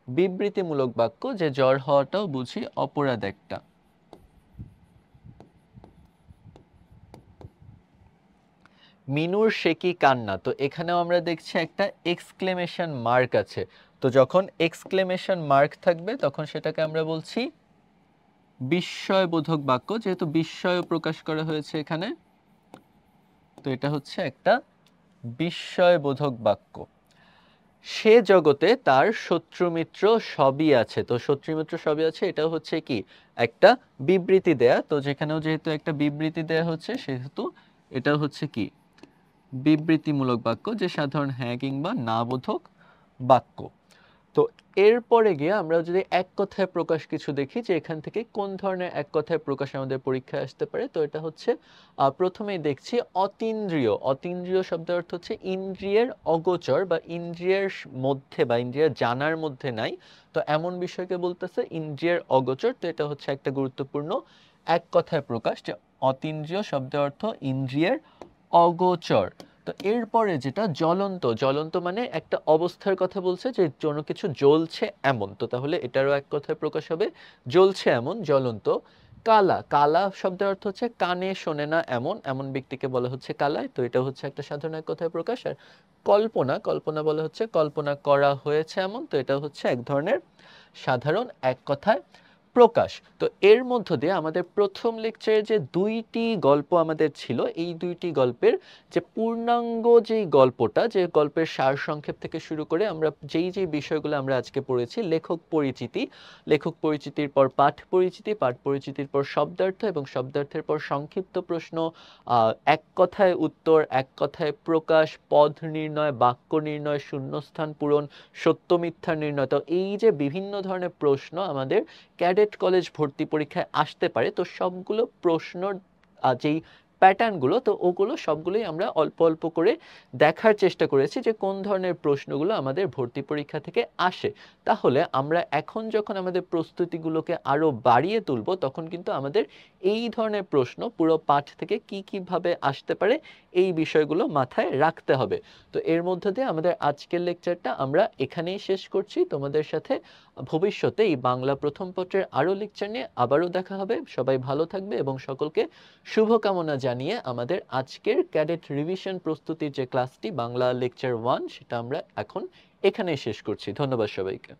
বিবৃতিমূলক বাক্য, যে জ্বর হওয়াটাও বুঝি অপরাধ একটা। মিনুর সে কি কান্না, তো এখানেও আমরা দেখছি একটা এক্সক্লেমেশন মার্ক আছে। তো যখন এক্সক্লেমেশন মার্ক থাকবে তখন সেটাকে আমরা বলছি বিস্ময়বোধক বাক্য, যেহেতু বিস্ময় প্রকাশ করা হয়েছে এখানে, তো এটা হচ্ছে একটা বিস্ময়বোধক বাক্য। সে জগতে তার শত্রুমিত্র সবই আছে, তো শত্রুমিত্র সবই আছে এটা হচ্ছে কি একটা বিবৃতি দেয়া, তো যেখানেও যেহেতু একটা বিবৃতি দেয়া হচ্ছে সেহেতু এটা হচ্ছে কি বিবৃতিমূলক বাক্য, যে সাধারণ হ্যাঁ কিংবা না বোধক বাক্য। তো এরপরে গিয়ে আমরা যদি এক কথায় প্রকাশ কিছু দেখি যে এখান থেকে কোন ধরনের এক কথায় প্রকাশ আমাদের পরীক্ষায় আসতে পারে, তো এটা হচ্ছে প্রথমেই দেখছি অতীন্দ্রিয়। অতীন্দ্রিয় শব্দের অর্থ হচ্ছে ইন্দ্রিয়ের অগোচর বা ইন্দ্রিয়ের মধ্যে বা ইন্দ্রিয়ের জানার মধ্যে নাই, তো এমন বিষয়কে বলতেছে ইন্দ্রিয়ের অগোচর। তো এটা হচ্ছে একটা গুরুত্বপূর্ণ এক কথায় প্রকাশ, যে অতীন্দ্রিয় শব্দের অর্থ ইন্দ্রিয়ের অগোচর। তো এরপরে যেটা জ্বলন্ত, জ্বলন্ত মানে একটা অবস্থার কথা বলছে যে কোনো কিছু জ্বলছে এমন, তো তাহলে এটারও এক কথায় প্রকাশ হবে জ্বলছে এমন, জ্বলন্ত। কালা, কালা শব্দের অর্থ হচ্ছে কানে শোনে না এমন, এমন ব্যক্তিকে বলা হচ্ছে কালায়, তো এটা হচ্ছে একটা সাধারণ এক কথায় প্রকাশ। আর কল্পনা, কল্পনা বলা হচ্ছে কল্পনা করা হয়েছে এমন, তো এটা হচ্ছে এক ধরনের সাধারণ এক কথায় প্রকাশ। তো এর মধ্য দিয়ে আমাদের প্রথম লেকচারে যে দুইটি গল্প আমাদের ছিল, এই দুইটি গল্পের যে পূর্ণাঙ্গ যেই গল্পটা, যে গল্পের সারসংক্ষেপ থেকে শুরু করে আমরা যেই বিষয়গুলো আমরা আজকে পড়েছি, লেখক পরিচিতি, লেখক পরিচিতির পর পাঠ পরিচিতি, পাঠ পরিচিতির পর শব্দার্থ এবং শব্দার্থের পর সংক্ষিপ্ত প্রশ্ন, এক কথায় উত্তর, এক কথায় প্রকাশ, পদ নির্ণয়, বাক্য নির্ণয়, শূন্যস্থান পূরণ, সত্য মিথ্যা নির্ণয়, তো এই যে বিভিন্ন ধরনের প্রশ্ন আমাদের ক্যাডেট কলেজ ভর্তি পরীক্ষায় আসতে পারে, তো সবগুলো প্রশ্নর যেই প্যাটার্নগুলো, তো ওগুলো সবগুলোই আমরা অল্প অল্প করে দেখার চেষ্টা করেছি যে কোন ধরনের প্রশ্নগুলো আমাদের ভর্তি পরীক্ষা থেকে আসে। তাহলে আমরা এখন যখন আমাদের প্রস্তুতিগুলোকে আরো বাড়িয়ে তুলব তখন কিন্তু আমাদের এই ধরনের প্রশ্ন পুরো পাঠ থেকে কিভাবে আসতে পারে এই বিষয়গুলো মাথায় রাখতে হবে। তো এর মধ্যে দিয়ে আমাদের আজকের লেকচারটা আমরা এখানেই শেষ করছি। তোমাদের সাথে ভবিষ্যতে এই বাংলা প্রথম পত্রের আরো লেকচার নিয়ে আবারও দেখা হবে। সবাই ভালো থাকবে এবং সকলকে শুভকামনা জানিয়ে আমাদের আজকের ক্যাডেট রিভিশন প্রস্তুতির যে ক্লাসটি বাংলা লেকচার 1 সেটা আমরা এখন এখানেই শেষ করছি। ধন্যবাদ সবাইকে।